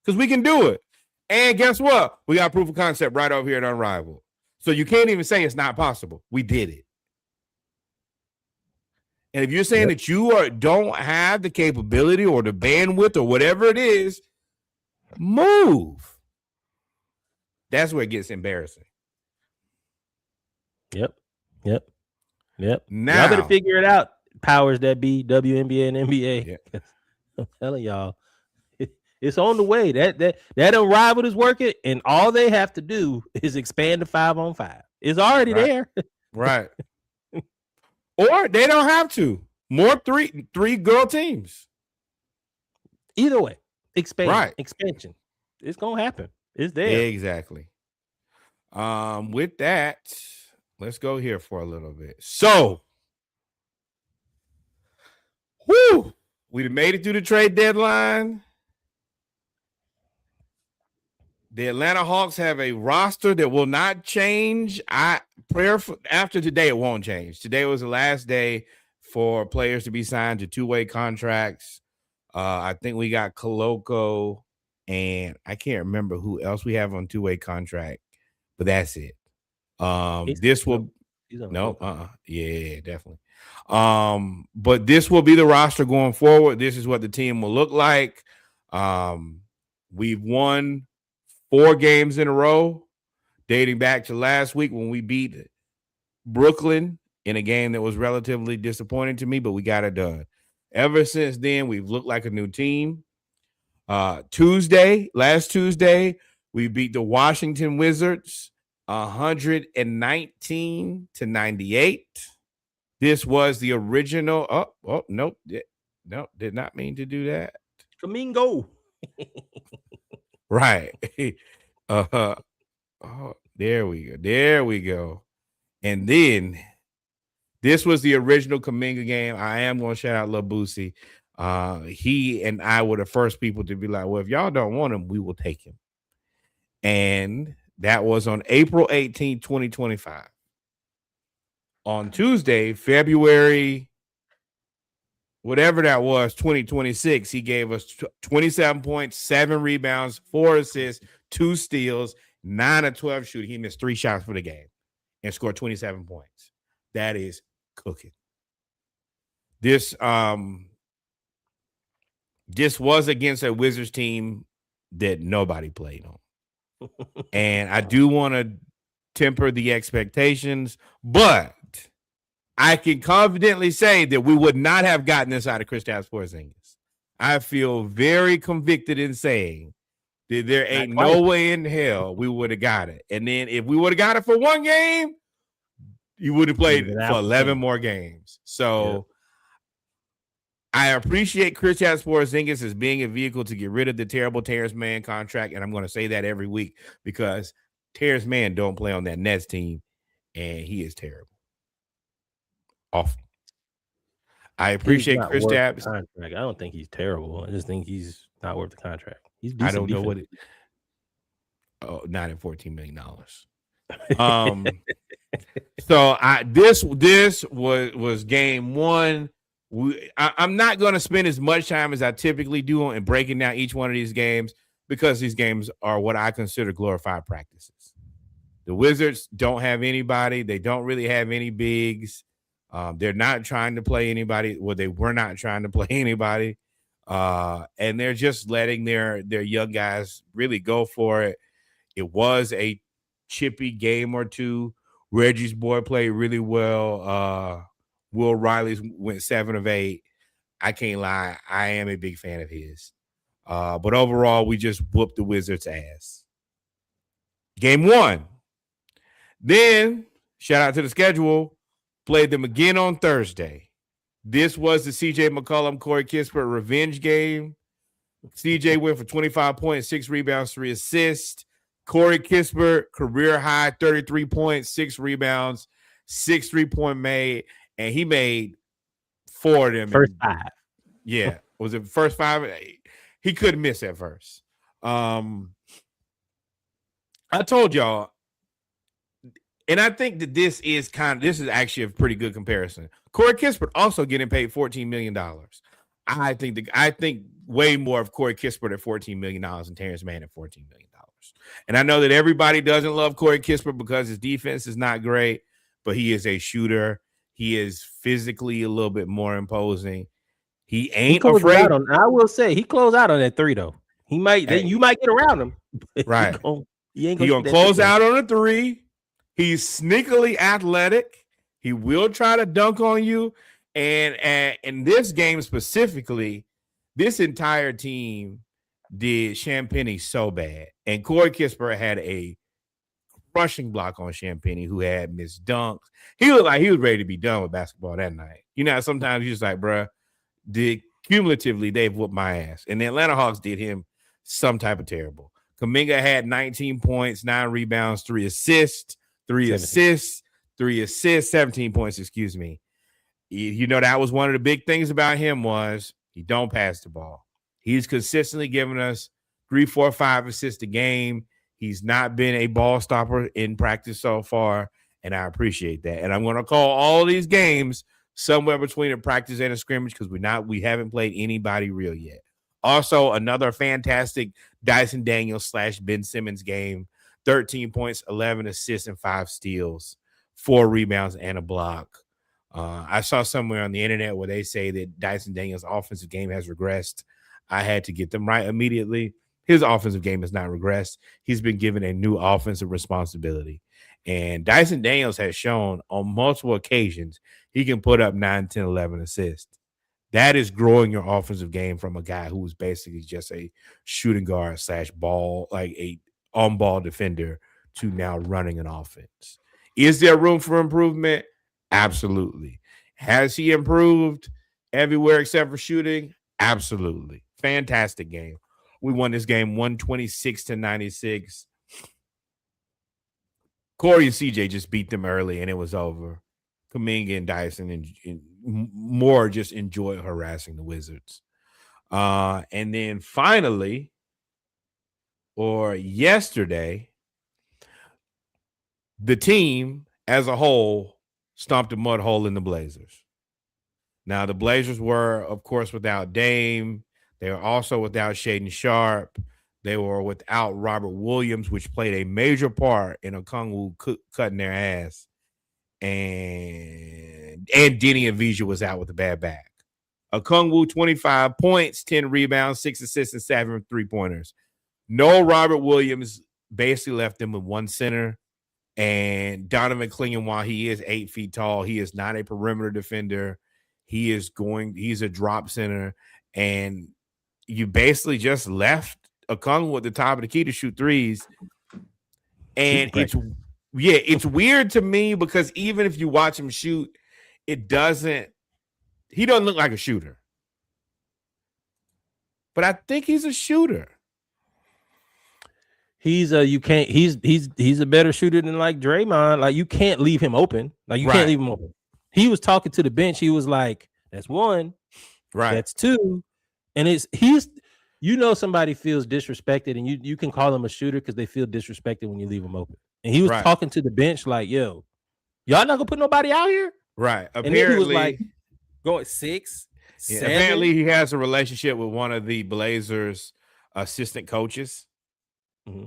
Because we can do it. And guess what? We got proof of concept right over here at Unrivaled. So you can't even say it's not possible. We did it. And if you're saying that you don't have the capability or the bandwidth or whatever it is, move. That's where it gets embarrassing. Yep. Now, y'all Now, better figure it out. Powers that be, WNBA and NBA. Yeah. I'm telling y'all, it's on the way. That Unrivaled is working, and all they have to do is expand to 5-on-5. It's already there. Right. Or they don't have to. More three girl teams. Either way, Right. Expansion. It's gonna happen. It's there. Exactly. With that, let's go here for a little bit. So, we made it through the trade deadline. The Atlanta Hawks have a roster that will not change. After today, it won't change. Today was the last day for players to be signed to two-way contracts. I think we got Koloko, and I can't remember who else we have on two-way contract, but that's it. Yeah, definitely. But this will be the roster going forward. This is what the team will look like. We've won 4 games in a row, dating back to last week when we beat Brooklyn in a game that was relatively disappointing to me, but we got it done. Ever since then, we've looked like a new team. Last Tuesday, we beat the Washington Wizards 119-98. This was the original. Nope. Did not mean to do that. Flamingo. Right. There we go. And then this was the original Kaminga game. I am going to shout out Lil Boosie. He and I were the first people to be like, well, if y'all don't want him, we will take him. And that was on April 18, 2025. On Tuesday, February, whatever that was, 2026, he gave us 27 points, 7 rebounds, 4 assists, 2 steals, 9 of 12 shooting. He missed 3 shots for the game and scored 27 points. That is cooking. This was against a Wizards team that nobody played on. And I do want to temper the expectations, but I can confidently say that we would not have gotten this out of Kristaps Porzingis. I feel very convicted in saying that there ain't no way in hell we would have got it. And then if we would have got it for one game, you would have played for 11 more games. So I appreciate Kristaps Porzingis as being a vehicle to get rid of the terrible Terrence Mann contract, and I'm going to say that every week because Terrence Mann don't play on that Nets team, and he is terrible. Awful. I appreciate Kristaps. I don't think he's terrible. I just think he's not worth the contract. He's decent. I don't know what it. Oh, not at $14 million. So this was game one. I'm not going to spend as much time as I typically do in breaking down each one of these games because these games are what I consider glorified practices. The Wizards don't have anybody. They don't really have any bigs. They're not trying to play anybody. Well, they were not trying to play anybody. And they're just letting their young guys really go for it. It was a chippy game or two. Reggie's boy played really well. Will Riley's went 7 of 8. I can't lie. I am a big fan of his. But overall, we just whooped the Wizards' ass. Game one. Then, shout out to the schedule, played them again on Thursday. This was the CJ McCollum, Corey Kispert revenge game. CJ went for 25 points, 6 rebounds, 3 assists. Corey Kispert, career high, 33 points, 6 rebounds, 6 3-point made. And he made 4 of them. First 5. Yeah. Was it first 5? He couldn't miss at first. I told y'all, and I think that this is actually a pretty good comparison. Corey Kispert also getting paid $14 million. I think way more of Corey Kispert at $14 million than Terrence Mann at $14 million. And I know that everybody doesn't love Corey Kispert because his defense is not great, but he is a shooter. He is physically a little bit more imposing. He ain't afraid. I will say he closed out on that 3 though. He might. You might get around him. Right. He gonna close out on a 3. He's sneakily athletic. He will try to dunk on you. And in this game specifically, this entire team did Champagnie so bad. And Corey Kispert had a rushing block on Champagnie, who had missed dunks. He looked like he was ready to be done with basketball that night. You know, sometimes you're just like, bruh, cumulatively, they've whooped my ass. And the Atlanta Hawks did him some type of terrible. Kuminga had 19 points, 9 rebounds, 3 assists, 17 points, excuse me. You know, that was one of the big things about him was he don't pass the ball. He's consistently giving us 3, 4, 5 assists a game. He's not been a ball stopper in practice so far, and I appreciate that. And I'm going to call all these games somewhere between a practice and a scrimmage because we haven't played anybody real yet. Also, another fantastic Dyson Daniels / Ben Simmons game. 13 points, 11 assists, and 5 steals, 4 rebounds, and a block. I saw somewhere on the internet where they say that Dyson Daniels' offensive game has regressed. I had to get them right immediately. His offensive game has not regressed. He's been given a new offensive responsibility. And Dyson Daniels has shown on multiple occasions he can put up 9, 10, 11 assists. That is growing your offensive game from a guy who was basically just a shooting guard / ball, like a on-ball defender, to now running an offense. Is there room for improvement? Absolutely. Has he improved everywhere except for shooting? Absolutely. Fantastic game. We won this game 126-96. Corey and CJ just beat them early, and it was over. Kuminga and Dyson and more just enjoyed harassing the Wizards. And then finally, or yesterday, the team as a whole stomped a mud hole in the Blazers. Now, the Blazers were, of course, without Dame. They were also without Shaedon Sharpe. They were without Robert Williams, which played a major part in Okongwu cutting their ass. And Denny Avdija was out with a bad back. Okongwu, 25 points, 10 rebounds, 6 assists, and 7 3-pointers. No Robert Williams. basically left them with one center. And Donovan Clingan, while he is 8 feet tall, he is not a perimeter defender. He's a drop center. And you basically just left Okongwu at the top of the key to shoot threes. And it's weird to me because even if you watch him shoot, he doesn't look like a shooter. But I think he's a shooter. He's a better shooter than like Draymond. Like you can't leave him open. Like you can't leave him open. He was talking to the bench. He was like, "That's one, right? That's two," and somebody feels disrespected, and you can call them a shooter because they feel disrespected when you leave them open. And he was talking to the bench like, "Yo, y'all not gonna put nobody out here?" Right. Apparently, and he was like going 6. Yeah, apparently, he has a relationship with one of the Blazers' assistant coaches. Mm-hmm.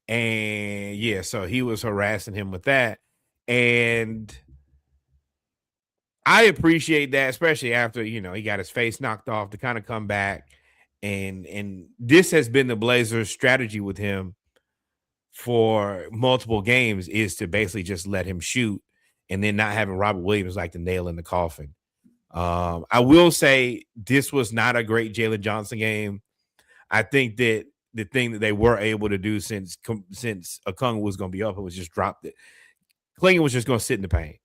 And so he was harassing him with that. And I appreciate that, especially after, he got his face knocked off to kind of come back. And this has been the Blazers' strategy with him for multiple games is to basically just let him shoot and then not having Robert Williams like the nail in the coffin. I will say this was not a great Jalen Johnson game. I think that the thing that they were able to do since Okongwu was going to be up, it was just drop it. Clingan was just going to sit in the paint,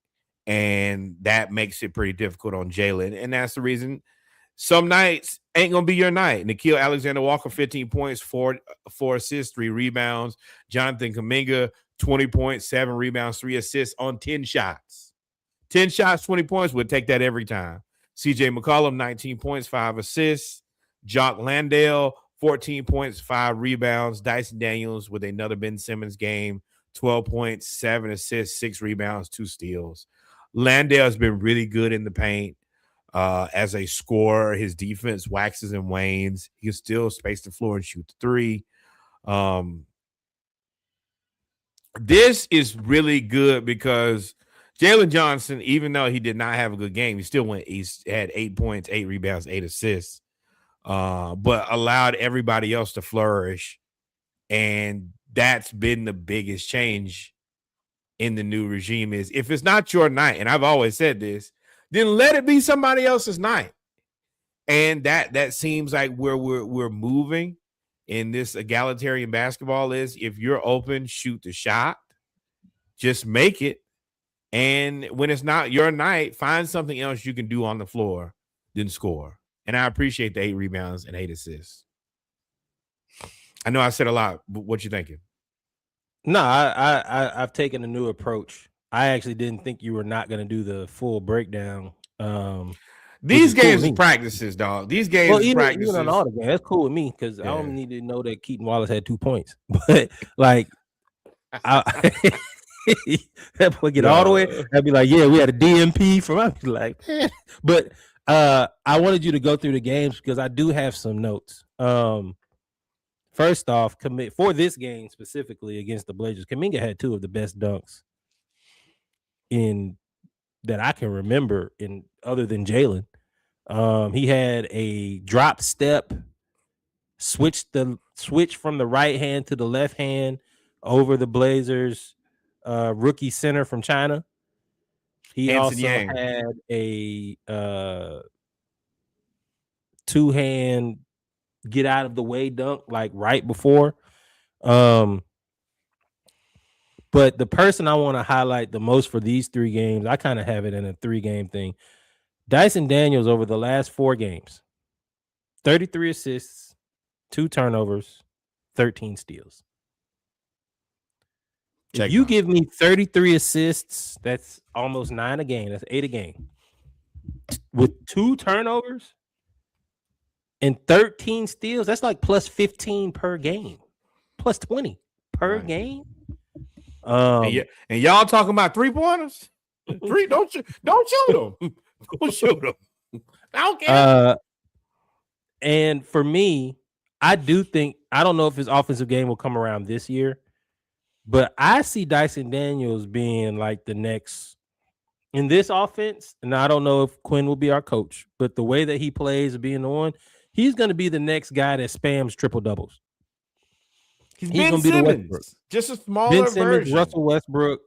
and that makes it pretty difficult on Jalen. And that's the reason some nights ain't going to be your night. Nickeil Alexander-Walker, 15 points, 4 assists, 3 rebounds. Jonathan Kuminga, 20 points, 7 rebounds, 3 assists on 10 shots. 10 shots, 20 points. We'll take that every time. CJ McCollum, 19 points, 5 assists. Jock Landale, 14 points, 5 rebounds. Dyson Daniels with another Ben Simmons game, 12 points, 7 assists, 6 rebounds, 2 steals. Landale has been really good in the paint as a scorer. His defense waxes and wanes. He can still space the floor and shoot the 3. This is really good because Jalen Johnson, even though he did not have a good game, he had 8 points, 8 rebounds, 8 assists. But allowed everybody else to flourish. And that's been the biggest change in the new regime is if it's not your night, and I've always said this, then let it be somebody else's night. And that seems like where we're moving in this egalitarian basketball is if you're open, shoot the shot, just make it. And when it's not your night, find something else you can do on the floor than score. And I appreciate the 8 rebounds and 8 assists. I know I said a lot, but what you thinking? No, I've taken a new approach. I actually didn't think you were not going to do the full breakdown. These games is practices, dog. These games is practices. Even on all the games, that's cool with me because I don't need to know that Keaton Wallace had 2 points. But like, that boy get all the way. I'd be like, yeah, we had a DMP from. I'd be like, but I wanted you to go through the games because I do have some notes. First off, for this game specifically against the Blazers, Kuminga had 2 of the best dunks in that I can remember in other than Jalen. He had a drop step, switch from the right hand to the left hand over the Blazers rookie center from China. He Hanson Yang had a 2-hand get out of the way dunk like right before. But the person I want to highlight the most for these 3 games, I kind of have it in a 3-game thing. Dyson Daniels over the last 4 games, 33 assists, 2 turnovers, 13 steals. If you give me 33 assists, that's almost 9 a game. That's 8 a game. With 2 turnovers and 13 steals, that's like plus 15 per game, plus 20 per game. And y'all talking about 3-pointers? Don't shoot them. Don't shoot them. I don't care. And for me, I don't know if his offensive game will come around this year, but I see Dyson Daniels being like the next in this offense. And I don't know if Quinn will be our coach, but the way that he plays being on, he's going to be the next guy that spams triple doubles. He's He's Ben gonna be the Westbrook. Simmons, just a Ben smaller Simmons, version. Russell Westbrook.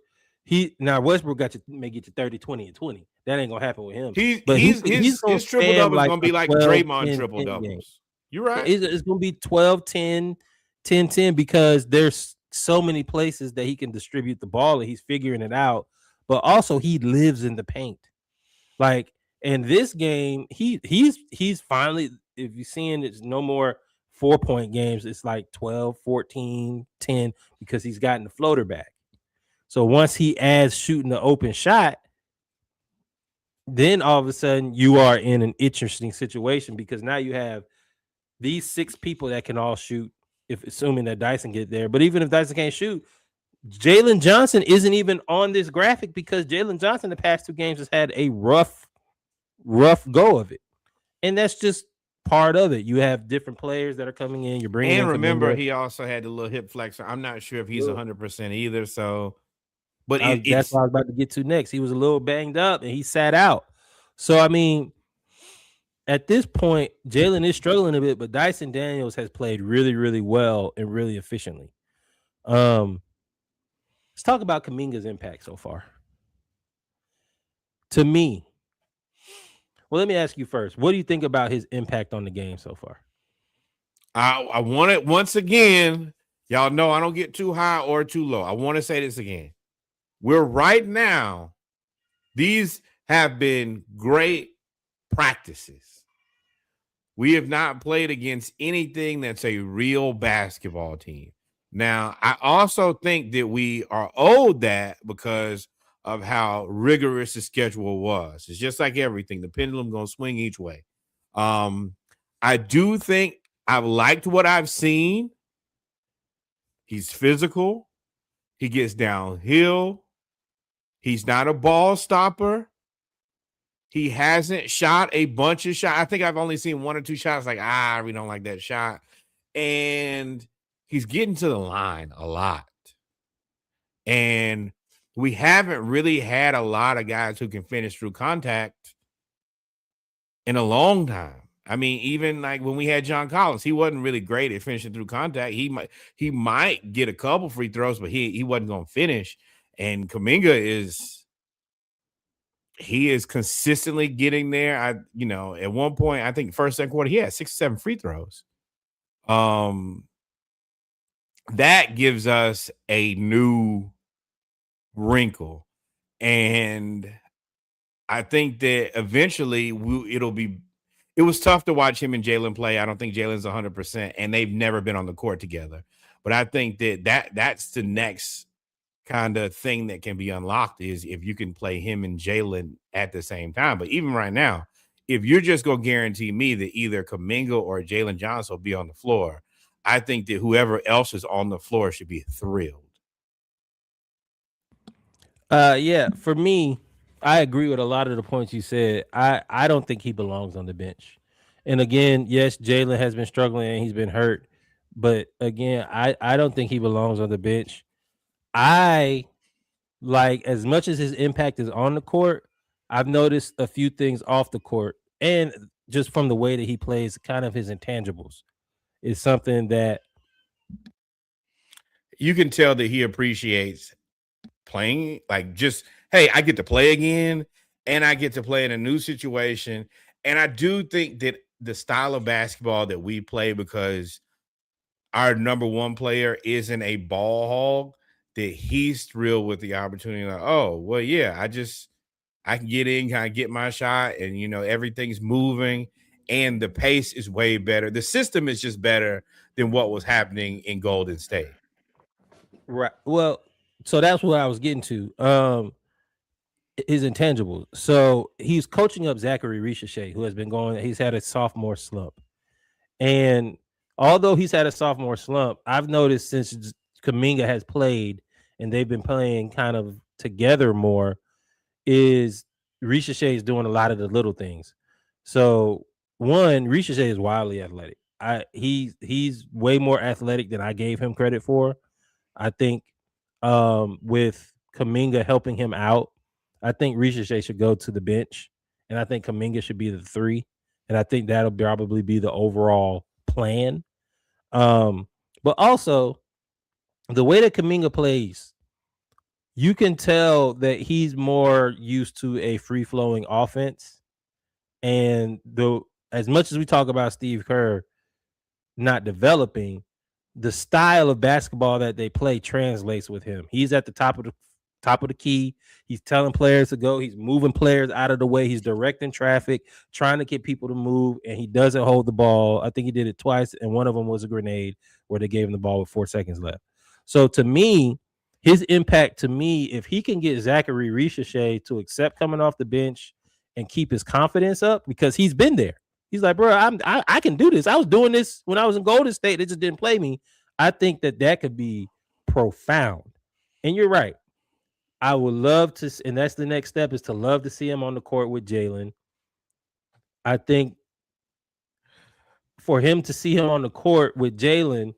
Now Westbrook may get to 30, 20, and 20. That ain't gonna happen with him. But His gonna triple double is gonna be like 12, Draymond 10, triple 10 game. doubles. You're right. It's gonna be 12, 10, 10, 10 because there's so many places that he can distribute the ball and he's figuring it out. But also he lives in the paint. Like in this game, he's finally, if you're seeing it's no more 4-point games, it's like 12, 14, 10 because he's gotten the floater back. So once he adds shooting the open shot, then all of a sudden you are in an interesting situation because now you have these 6 people that can all shoot, if assuming that Dyson get there. But even if Dyson can't shoot, Jalen Johnson isn't even on this graphic because Jalen Johnson the past 2 games has had a rough go of it. And that's just part of it. You have different players that are coming in. You're bringing and remember, he also had the little hip flexor. I'm not sure if he's 100% either. So, but that's what I was about to get to next. He was a little banged up and he sat out. So, I mean, at this point, Jalen is struggling a bit, but Dyson Daniels has played really, really well and really efficiently. Let's talk about Kuminga's impact so far. To me, well, let me ask you first. What do you think about his impact on the game so far? I want it once again. Y'all know I don't get too high or too low. I want to say this again. We're right now. These have been great practices. We have not played against anything that's a real basketball team. Now, I also think that we are owed that because of how rigorous the schedule was. It's just like everything. The pendulum going to swing each way. I do think I've liked what I've seen. He's physical. He gets downhill. He's not a ball stopper. He hasn't shot a bunch of shots. I think I've only seen 1 or 2 shots like, we don't like that shot. And he's getting to the line a lot. And we haven't really had a lot of guys who can finish through contact in a long time. I mean, even like when we had John Collins, he wasn't really great at finishing through contact. He might get a couple free throws, but he wasn't going to finish. And Kuminga is consistently getting there. At one point, I think second quarter, he had 6 or 7 free throws. That gives us a new wrinkle. And I think that eventually it was tough to watch him and Jalen play. I don't think Jalen's 100%, and they've never been on the court together. But I think that's the next kind of thing that can be unlocked is if you can play him and Jalen at the same time. But even right now, if you're just going to guarantee me that either Kuminga or Jalen Johnson will be on the floor, I think that whoever else is on the floor should be thrilled. Yeah, for me, I agree with a lot of the points you said. I don't think he belongs on the bench. And again, yes, Jalen has been struggling and he's been hurt. But again, I don't think he belongs on the bench. I like, as much as his impact is on the court, I've noticed a few things off the court and just from the way that he plays, kind of his intangibles is something that you can tell that he appreciates playing. Like, just, hey, I get to play again and I get to play in a new situation. And I do think that the style of basketball that we play, because our number one player isn't a ball hog, that he's thrilled with the opportunity. Like, oh, well, yeah, I can get in, kind of get my shot, and, everything's moving, and the pace is way better. The system is just better than what was happening in Golden State. Right. Well, so that's what I was getting to. His intangibles. So he's coaching up Zachary Ricochet, who has been he's had a sophomore slump. And although he's had a sophomore slump, I've noticed since Kuminga has played and they've been playing kind of together more, is Ricochet is doing a lot of the little things. So one, Ricochet is wildly athletic. He's way more athletic than I gave him credit for. I think with Kuminga helping him out, I think Ricochet should go to the bench, and I think Kuminga should be the 3, and I think that'll probably be the overall plan. But also, the way that Kuminga plays, you can tell that he's more used to a free flowing offense. And as much as we talk about Steve Kerr not developing, the style of basketball that they play translates with him. He's at the top of the key. He's telling players to go. He's moving players out of the way. He's directing traffic, trying to get people to move, and he doesn't hold the ball. I think he did it twice, and one of them was a grenade where they gave him the ball with 4 seconds left. So to me, his impact to me, if he can get Zachary Ricochet to accept coming off the bench and keep his confidence up, because he's been there. He's like, bro, I can do this. I was doing this when I was in Golden State. They just didn't play me. I think that could be profound. And you're right. I would love to, and that's the next step, is to love to see him on the court with Jalen. I think for him to see him on the court with Jalen,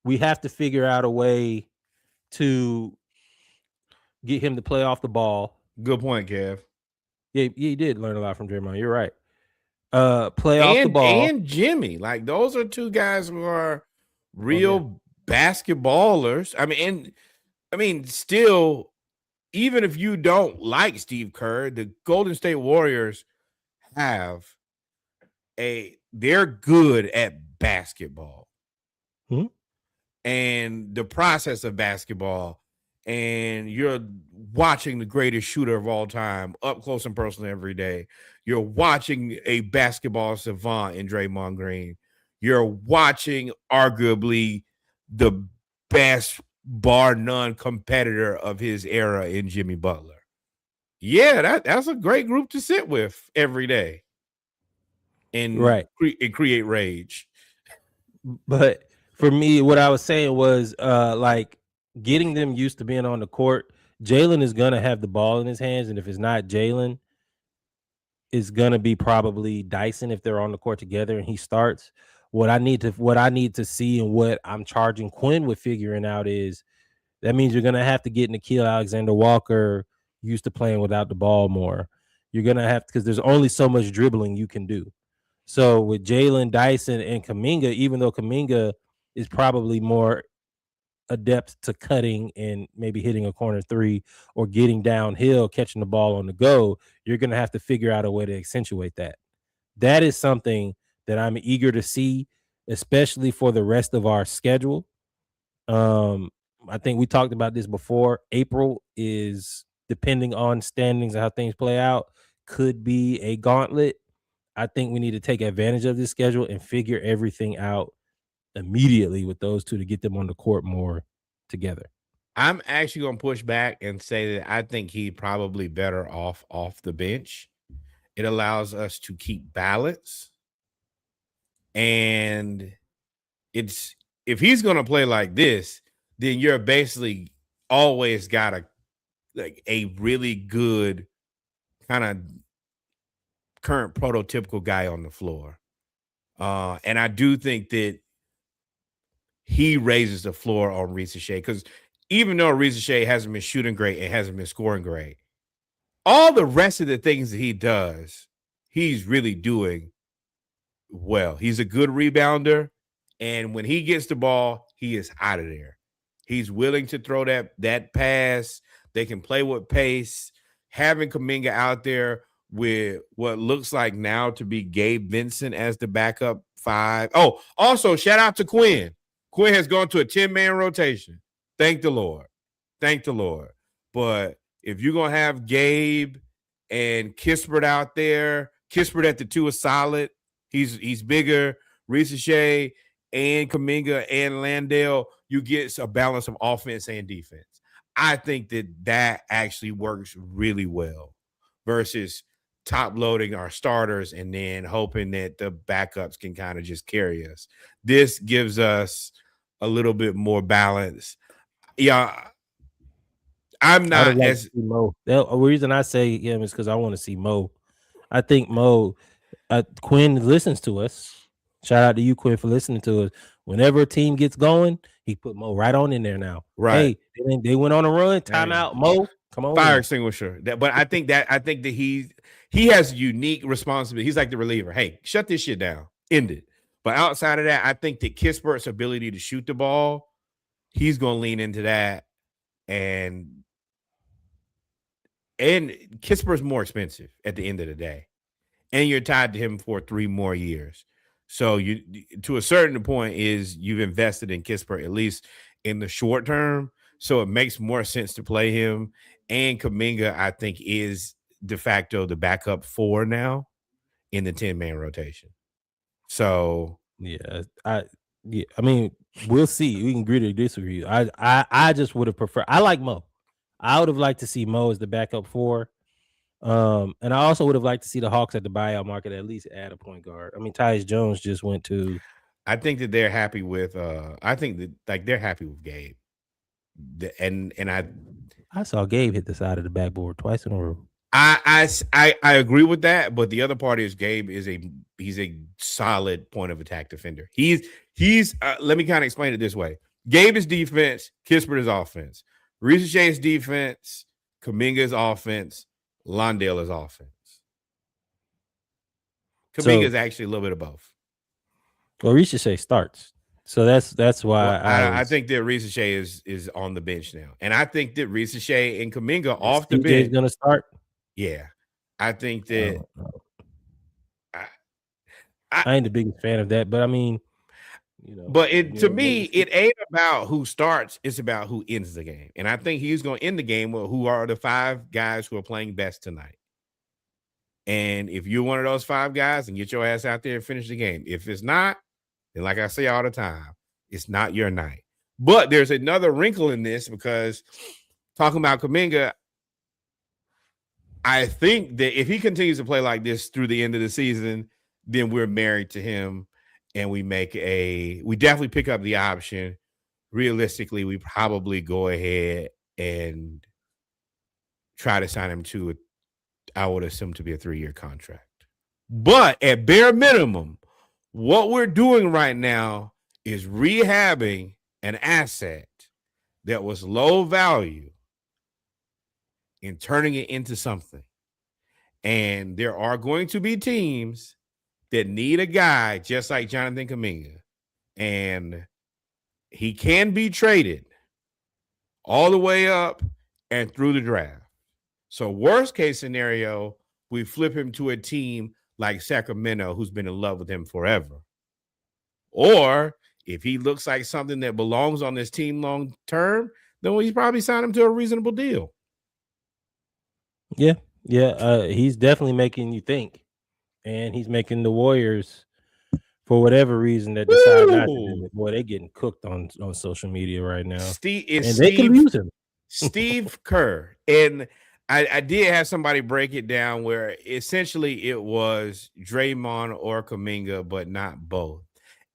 we have to figure out a way to get him to play off the ball. Good point, Kev. Yeah, he did learn a lot from Draymond. You're right. Play off the ball. And Jimmy. Like, those are two guys who are real basketballers. I mean, still, even if you don't like Steve Kerr, the Golden State Warriors they're good at basketball. And the process of basketball, and you're watching the greatest shooter of all time up close and personal every day. You're watching a basketball savant in Draymond Green. You're watching arguably the best bar none competitor of his era in Jimmy Butler. Yeah, that's a great group to sit with every day and create rage. But for me, what I was saying was like getting them used to being on the court. Jalen is gonna have the ball in his hands, and if it's not Jalen, it's gonna be probably Dyson if they're on the court together and he starts. What I need to see, and what I'm charging Quinn with figuring out, is that means you're gonna have to get Nickeil Alexander-Walker used to playing without the ball more. You're gonna have, because there's only so much dribbling you can do. So with Jalen, Dyson, and Kuminga, even though Kuminga is probably more adept to cutting and maybe hitting a corner three or getting downhill, catching the ball on the go, you're going to have to figure out a way to accentuate that. That is something that I'm eager to see, especially for the rest of our schedule. I think we talked about this before. April is, depending on standings and how things play out, could be a gauntlet. I think we need to take advantage of this schedule and figure everything out immediately with those two to get them on the court more together. I'm actually going to push back and say that I think he's probably better off the bench. It allows us to keep balance. And if he's going to play like this, then you're basically always got a really good kind of current prototypical guy on the floor. And I do think that he raises the floor on Ricochet, because even though Ricochet hasn't been shooting great and hasn't been scoring great, all the rest of the things that he does, he's really doing well. He's a good rebounder, and when he gets the ball, he is out of there. He's willing to throw that pass. They can play with pace. Having Kuminga out there with what looks like now to be Gabe Vincent as the backup five. Oh, also shout out to Quinn. Quinn has gone to a 10-man rotation. Thank the Lord. Thank the Lord. But if you're going to have Gabe and Kispert out there, Kispert at the 2 is solid. He's bigger. Ricochet and Kuminga and Landale, you get a balance of offense and defense. I think that actually works really well versus top loading our starters and then hoping that the backups can kind of just carry us. This gives us a little bit more balance. Yeah, I'm not as Mo. The reason I say him is because I want to see Mo. I think Mo, Quinn listens to us. Shout out to you, Quinn, for listening to us. Whenever a team gets going, he put Mo right on in there now. Right. Hey, they went on a run. Timeout. Mo, come on. Fire extinguisher. But I think that he has a unique responsibility. He's like the reliever. Hey, shut this shit down. End it. But outside of that, I think that Kispert's ability to shoot the ball he's going to lean into that, and Kisper's more expensive at the end of the day, and you're tied to him for 3 more years. So you, to a certain point, is you've invested in Kisper at least in the short term. So it makes more sense to play him. And Kuminga, I think, is de facto the backup 4 now in the 10-man rotation. So I mean, we'll see. We can agree to disagree. I just would have preferred. I like Mo. I would have liked to see Mo as the backup 4. And I also would have liked to see the Hawks at the buyout market at least add a point guard. I mean, Tyus Jones just went to. I think that they're happy with. I think that like they're happy with Gabe. And I saw Gabe hit the side of the backboard twice in a row. I agree with that, but the other part is Gabe is he's a solid point of attack defender. He's let me kind of explain it this way. Gabe is defense, Kispert is offense. Risache is defense, Kuminga is offense, Londale is offense. Kuminga is actually a little bit of both. Well, Risache starts. So that's why I think that Risache is on the bench now. And I think that Risache and Kuminga off the bench is going to start. Yeah. I think that I ain't the biggest fan of that, but I mean, but to me, it ain't about who starts, it's about who ends the game. And I think he's going to end the game with who are the 5 guys who are playing best tonight. And if you're one of those 5 guys, and get your ass out there and finish the game. If it's not, then like I say all the time, it's not your night. But there's another wrinkle in this, because talking about Kuminga, I think that if he continues to play like this through the end of the season, then we're married to him, and we definitely pick up the option. Realistically, we probably go ahead and try to sign him to I would assume to be a 3-year contract. But at bare minimum, what we're doing right now is rehabbing an asset that was low value and turning it into something. And there are going to be teams that need a guy just like Jonathan Kuminga. And he can be traded all the way up and through the draft. So worst case scenario, we flip him to a team like Sacramento, who's been in love with him forever. Or if he looks like something that belongs on this team long term, then we probably sign him to a reasonable deal. Yeah. He's definitely making you think. And he's making the Warriors, for whatever reason, that decide not to do it. Boy, they're getting cooked on social media right now. They can use him. Steve Kerr. And I did have somebody break it down where essentially it was Draymond or Kuminga, but not both.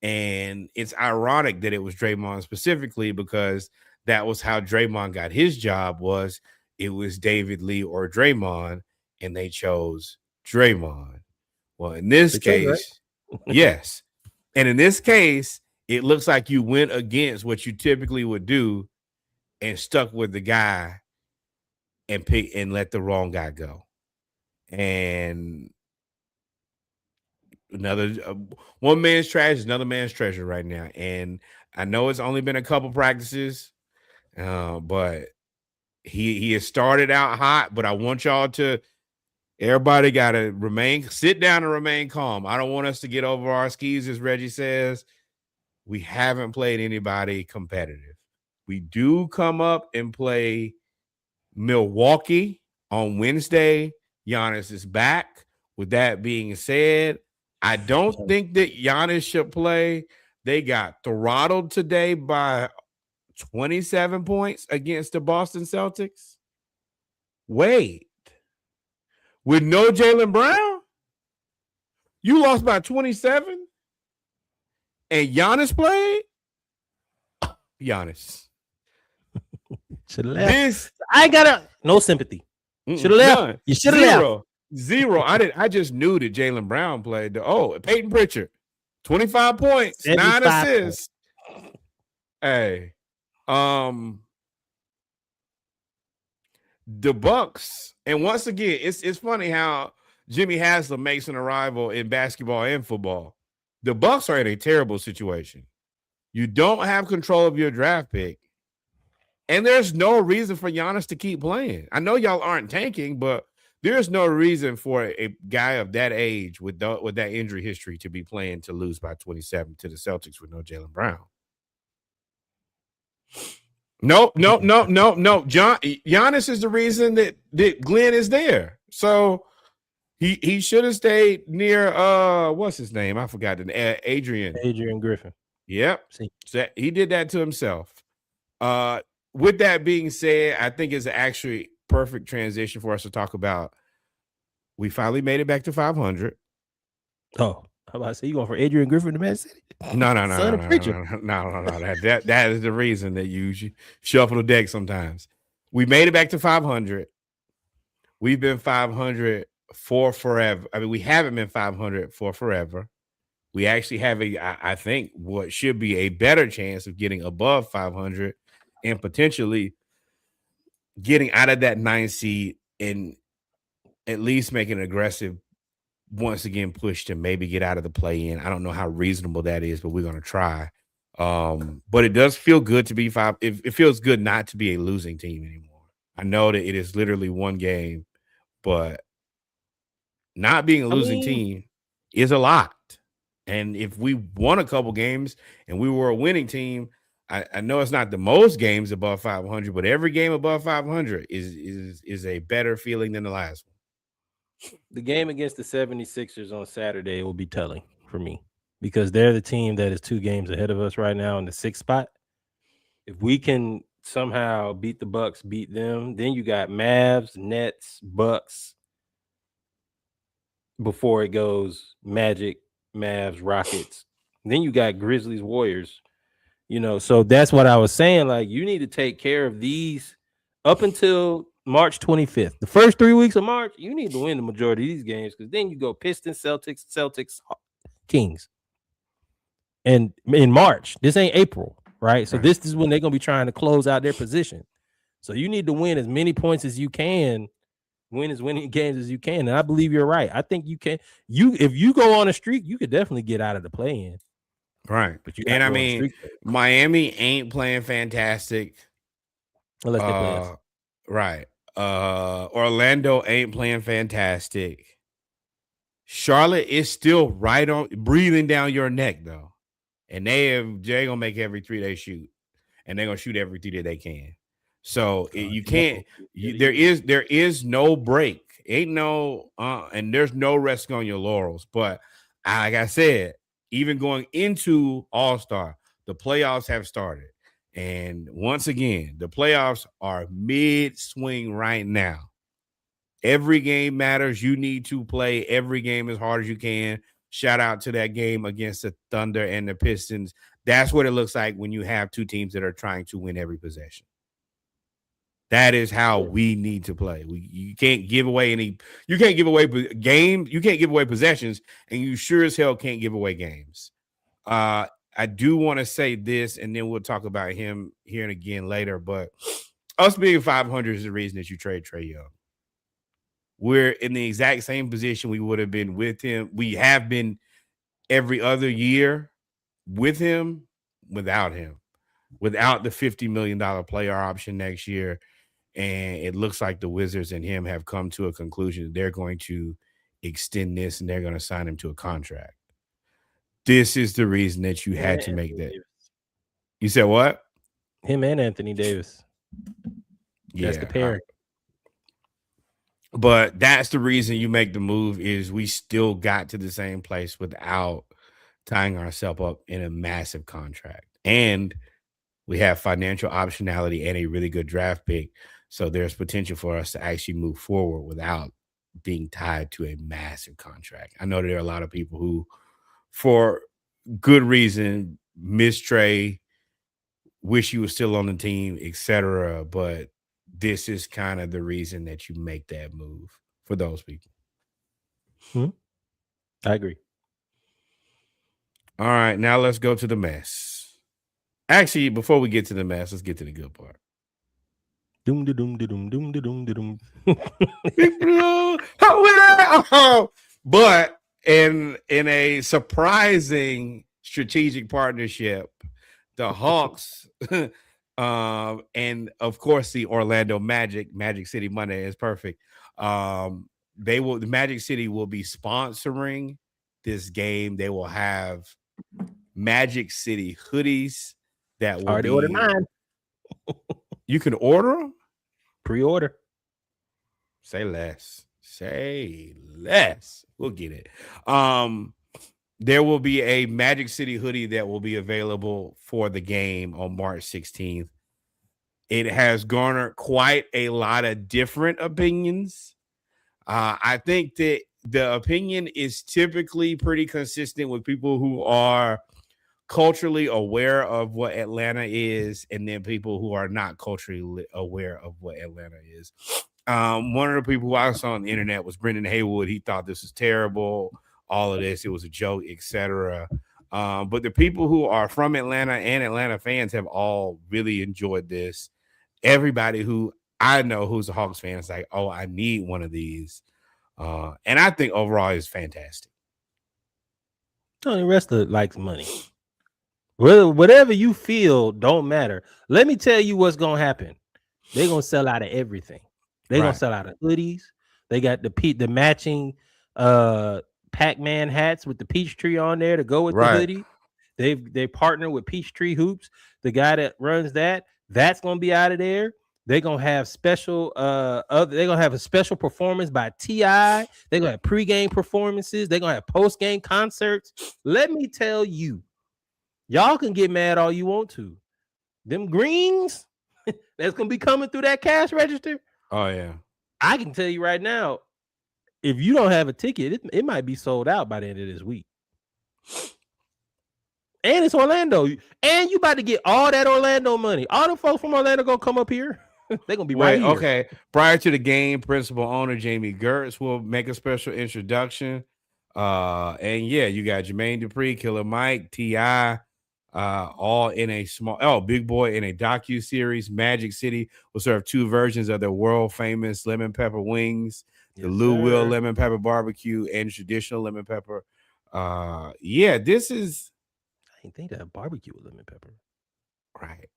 And it's ironic that it was Draymond specifically, because that was how Draymond got his job. It was David Lee or Draymond, and they chose Draymond. Well, in this case, yes. And in this case, it looks like you went against what you typically would do and stuck with the guy and let the wrong guy go. And another one man's trash is another man's treasure right now. And I know it's only been a couple practices, but he has started out hot. But I want y'all to. Everybody got to sit down and remain calm. I don't want us to get over our skis, as Reggie says. We haven't played anybody competitive. We do come up and play Milwaukee on Wednesday. Giannis is back. With that being said, I don't think that Giannis should play. They got throttled today by 27 points against the Boston Celtics. Wait. With no Jaylen Brown? You lost by 27? And Giannis played? Giannis. Should have left. I got no sympathy. Should have left. None. You should have left. Zero. I just knew that Jaylen Brown played. Peyton Pritchard. 25 points, 9 assists. Points. Hey. The Bucks, and once again, it's funny how Jimmy Haslam makes an arrival in basketball and football. The Bucks are in a terrible situation. You don't have control of your draft pick, And there's no reason for Giannis to keep playing. I know y'all aren't tanking, but there's no reason for a guy of that age with that injury history to be playing to lose by 27 to the Celtics with no Jaylen Brown. Nope. Giannis is the reason that Glenn is there. So he should have stayed near what's his name? I forgot Adrian Griffin. Yep. So he did that to himself. With that being said, I think it's actually perfect transition for us to talk about. We finally made it back to 500. Oh, how about I say you going for Adrian Griffin to Man City? No. That is the reason that you shuffle the deck sometimes. We made it back to 500. We've been 500 for forever. I mean, we haven't been 500 for forever. We actually have I think what should be a better chance of getting above 500 and potentially getting out of that 9 seed and at least make an aggressive once again push to maybe get out of the play-in. I don't know how reasonable that is, but we're going to try. But it does feel good to be 5. It feels good not to be a losing team anymore. I know that it is literally one game, but not being a losing team is a lot. And if we won a couple games and we were a winning team, I know it's not the most games above 500, but every game above 500 is a better feeling than the last one. The game against the 76ers on Saturday will be telling for me because they're the team that is 2 games ahead of us right now in the 6th spot. If we can somehow beat the Bucks, beat them, then you got Mavs, Nets, Bucks before it goes Magic, Mavs, Rockets. Then you got Grizzlies, Warriors. So that's what I was saying. Like, you need to take care of these up until March 25th. The first 3 weeks of March, you need to win the majority of these games because then you go Pistons, Celtics, Kings. And in March, this ain't April, right? So this is when they're going to be trying to close out their position. So you need to win as many points as you can, win as many games as you can. And I believe you're right. I think you can. If you go on a streak, you could definitely get out of the play-in. Right. But and I mean, Miami ain't playing fantastic. Unless they play us. Right. Orlando ain't playing fantastic. Charlotte is still right on breathing down your neck, though. And they're gonna make every 3 they shoot. And they're gonna shoot every 3 that they can. So you can't there is no break. Ain't no and there's no resting on your laurels. But like I said, even going into All-Star, the playoffs have started. And once again, the playoffs are mid-swing right now. Every game matters. You need to play every game as hard as you can. Shout out to that game against the Thunder and the Pistons. That's what it looks like when you have 2 teams that are trying to win every possession. That is how we need to play. You can't give away games. You can't give away possessions, and you sure as hell can't give away games. I do want to say this, and then we'll talk about him here and again later. But us being 500 is the reason that you trade Trae Young. We're in the exact same position we would have been with him. We have been every other year with him, without him, without the $50 million player option next year. And it looks like the Wizards and him have come to a conclusion. They're going to extend this and they're going to sign him to a contract. This is the reason that you had to make that. You said what? Him and Anthony Davis. That's the pair. But that's the reason you make the move is we still got to the same place without tying ourselves up in a massive contract. And we have financial optionality and a really good draft pick. So there's potential for us to actually move forward without being tied to a massive contract. I know there are a lot of people who, for good reason, miss Trae, wish he was still on the team, etc. But this is kind of the reason that you make that move for those people. I agree. All right, now let's go to the mess. Actually, before we get to the mess, let's get to the good part. Doom da doom da doom doom da doom da doom. But in a surprising strategic partnership, the Hawks And of course, the Orlando Magic City Monday is perfect. The Magic City will be sponsoring this game. They will have Magic City hoodies that will Already ordered be. mine. You can order them. Pre-order. Say less. Say less. We'll get it. There will be a Magic City hoodie that will be available for the game on March 16th. It has garnered quite a lot of different opinions. I think that the opinion is typically pretty consistent with people who are culturally aware of what Atlanta is, and then people who are not culturally aware of what Atlanta is. One of the people who I saw on the internet was Brendan Haywood. He thought this was terrible. All of this, it was a joke, etc. But the people who are from Atlanta and Atlanta fans have all really enjoyed this. Everybody who I know who's a Hawks fan is like, oh, I need one of these. And I think overall it's fantastic. The rest of it likes money. Whatever you feel don't matter. Let me tell you what's gonna happen. They're gonna sell out of everything. They're gonna sell out of hoodies. They got the matching Pac-Man hats with the peach tree on there to go with the hoodie. They partner with Peachtree Hoops. The guy that runs that's gonna be out of there. They're gonna have special they're gonna have a special performance by T.I. They're gonna have pregame performances, they're gonna have post-game concerts. Let me tell you, y'all can get mad all you want to. Them greens that's gonna be coming through that cash register. Oh yeah. I can tell you right now, if you don't have a ticket, it might be sold out by the end of this week. And it's Orlando. And you about to get all that Orlando money. All the folks from Orlando gonna come up here. They're gonna be right here. Okay. Prior to the game, principal owner Jamie Gertz will make a special introduction. And yeah, you got Jermaine Dupri, Killer Mike, T.I., all in a Big Boy in a docu-series. Magic City will serve two versions of their world famous lemon pepper wings, the Lou Will lemon pepper barbecue and traditional lemon pepper. This is, I didn't think that barbecue with lemon pepper. Right.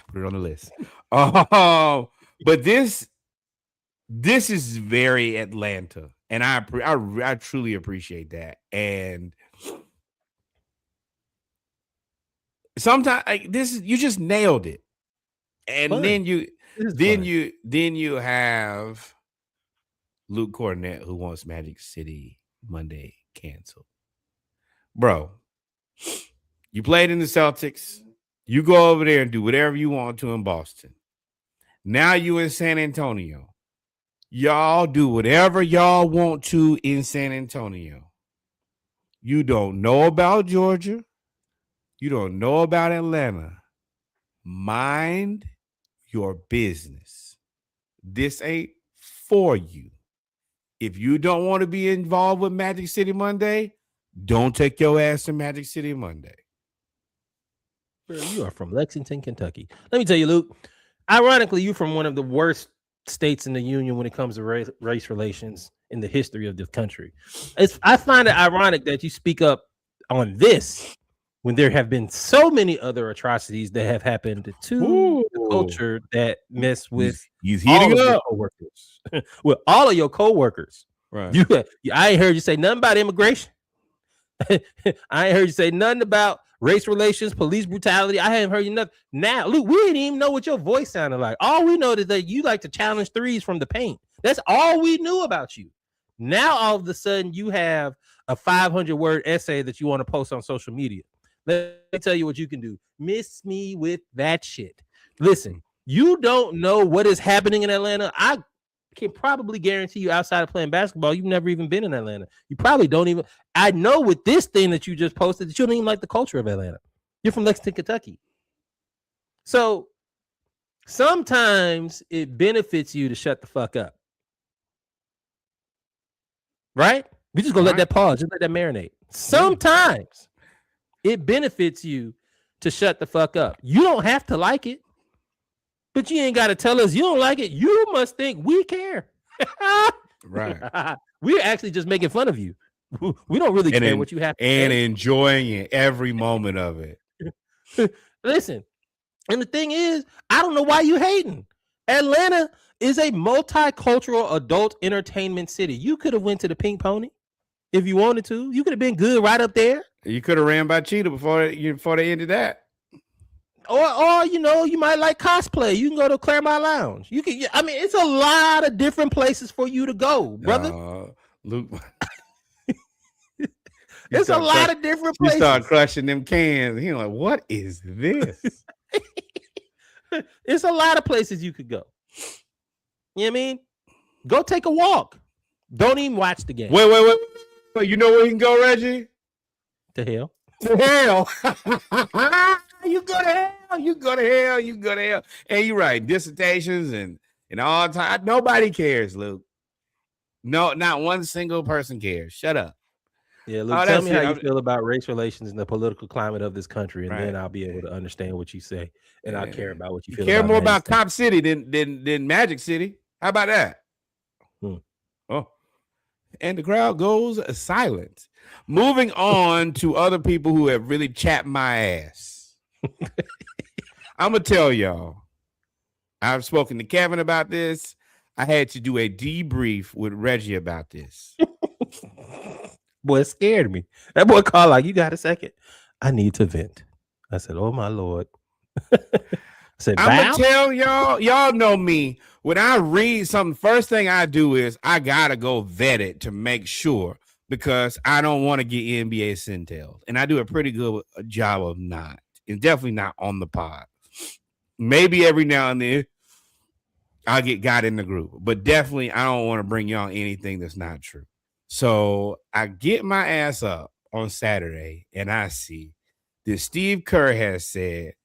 Put it on the list. But this is very Atlanta, and I truly appreciate that. And sometimes you just nailed it. And fun. then you have Luke Cornett who wants Magic City Monday canceled. Bro, you played in the Celtics. You go over there and do whatever you want to in Boston. Now you in San Antonio. Y'all do whatever y'all want to in San Antonio. You don't know about Georgia. You don't know about Atlanta. Mind your business. This ain't for you. If you don't want to be involved with Magic City Monday, don't take your ass to Magic City Monday. You are from Lexington, Kentucky. Let me tell you, Luke, ironically, you're from one of the worst states in the union when it comes to race relations in the history of this country. I find it ironic that you speak up on this when there have been so many other atrocities that have happened to the culture that mess with he's heating up. Co-workers. With all of your co-workers. Right. I ain't heard you say nothing about immigration. I ain't heard you say nothing about race relations, police brutality. I haven't heard you nothing. Now, Luke, we didn't even know what your voice sounded like. All we know is that you like to challenge threes from the paint. That's all we knew about you. Now, all of a sudden, you have a 500-word essay that you want to post on social media. Let me tell you what you can do. Miss me with that shit. Listen, you don't know what is happening in Atlanta. I can probably guarantee you outside of playing basketball, you've never even been in Atlanta. You probably don't even. I know with this thing that you just posted that you don't even like the culture of Atlanta. You're from Lexington, Kentucky. So sometimes it benefits you to shut the fuck up. Right? We just gonna let that pause, just let that marinate. Sometimes it benefits you to shut the fuck up. You don't have to like it. But you ain't got to tell us you don't like it. You must think we care. Right. We're actually just making fun of you. We don't really care what you have to say. And enjoying it, every moment of it. Listen, And the thing is, I don't know why you hating. Atlanta is a multicultural adult entertainment city. You could have went to the Pink Pony if you wanted to. You could have been good right up there. You could have ran by Cheetah before they ended that. Or you might like cosplay. You can go to Claremont Lounge. You can. I mean, it's a lot of different places for you to go, brother. Luke, it's a lot of different places. You start crushing them cans. You're like, what is this? It's a lot of places you could go. You know what I mean? Go take a walk. Don't even watch the game. Wait. You know where you can go, Reggie? To hell. To hell. You go to hell. You go to hell. You go to hell. And you're right. Dissertations and all time. Nobody cares, Luke. No, not one single person cares. Shut up. Yeah, Luke, tell me how you feel about race relations and the political climate of this country, and then I'll be able to understand what you say, and I'll care about what you feel. Care more about Cop City than Magic City. How about that? Oh, and the crowd goes silent. Moving on to other people who have really chapped my ass. I'm gonna tell y'all. I've spoken to Kevin about this. I had to do a debrief with Reggie about this. Boy, it scared me. That boy called like, you got a second? I need to vent. I said, oh my Lord. I said, I'm gonna tell y'all know me. When I read something, first thing I do is I gotta go vet it to make sure, because I don't want to get NBA Centels. And I do a pretty good job of not. And definitely not on the pod. Maybe every now and then I'll get got in the group. But definitely I don't want to bring y'all anything that's not true. So I get my ass up on Saturday and I see that Steve Kerr has said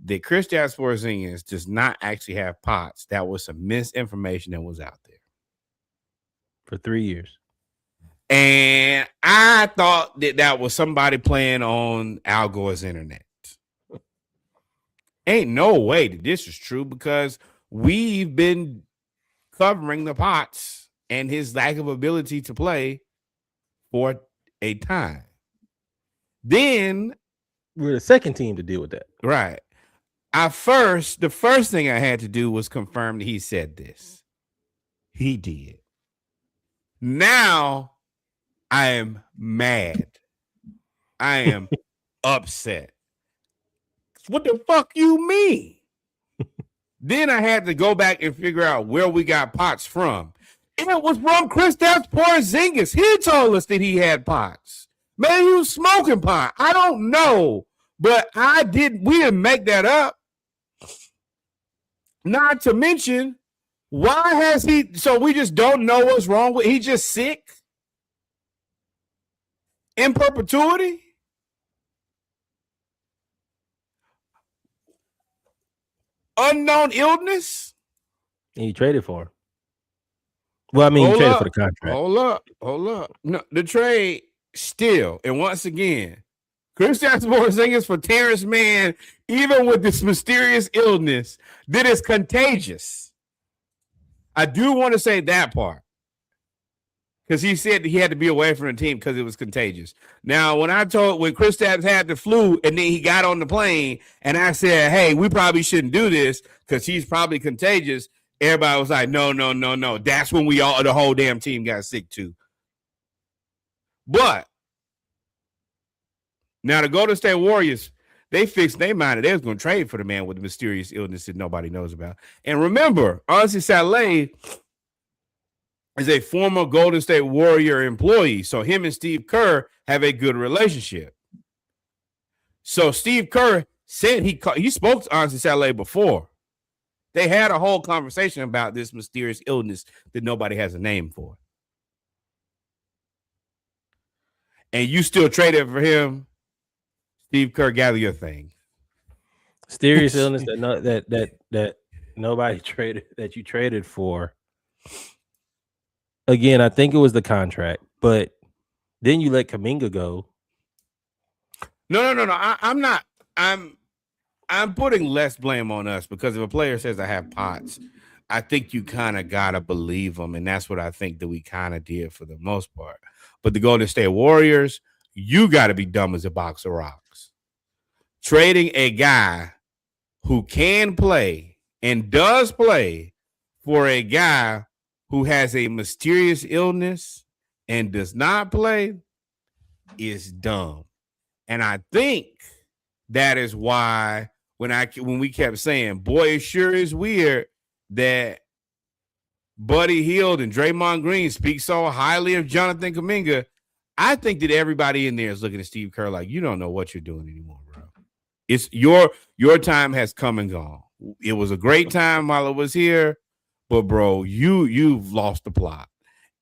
that Kristaps Porzingis does not actually have POTS. That was some misinformation that was out there. For 3 years. And I thought that was somebody playing on Al Gore's internet. Ain't no way that this is true, because we've been covering the POTS and his lack of ability to play for a time. Then we're the second team to deal with that. Right. The first thing I had to do was confirm that he said this. He did. Now I am mad. I am upset. What the fuck you mean? Then I had to go back and figure out where we got POTS from. And it was from Kristaps Porzingis. He told us that he had POTS. Maybe he was smoking pot. I don't know. But we didn't make that up. Not to mention, why has he, so we just don't know what's wrong with, he just sick? In perpetuity? Unknown illness? And you traded for him. Well, I mean, you traded for the contract. Hold up. No, the trade still, and once again, Kristaps Porzingis for Terrence Mann, even with this mysterious illness that is contagious. I do want to say that part, because he said he had to be away from the team because it was contagious. Now, when Kristaps had the flu and then he got on the plane and I said, hey, we probably shouldn't do this because he's probably contagious, everybody was like, no. That's when the whole damn team got sick too. But now the Golden State Warriors, they fixed their mind that they was going to trade for the man with the mysterious illness that nobody knows about. And remember, Ansi Saleh is a former Golden State Warrior employee. So him and Steve Kerr have a good relationship. So Steve Kerr said he spoke to Ansi Saleh before. They had a whole conversation about this mysterious illness that nobody has a name for. And you still traded for him. Steve Kerr, gather your thing. Mysterious illness that nobody traded, that you traded for. Again, I think it was the contract, but then you let Kuminga go. No. I'm not. I'm putting less blame on us, because if a player says I have POTS, I think you kind of gotta believe them, and that's what I think that we kind of did for the most part. But the Golden State Warriors, you got to be dumb as a box of rocks. Trading a guy who can play and does play for a guy who has a mysterious illness and does not play is dumb. And I think that is why when we kept saying, boy, it sure is weird that Buddy Hield and Draymond Green speak so highly of Jonathan Kuminga. I think that everybody in there is looking at Steve Kerr like, you don't know what you're doing anymore, bro. It's your time has come and gone. It was a great time while it was here, but bro, you've lost the plot.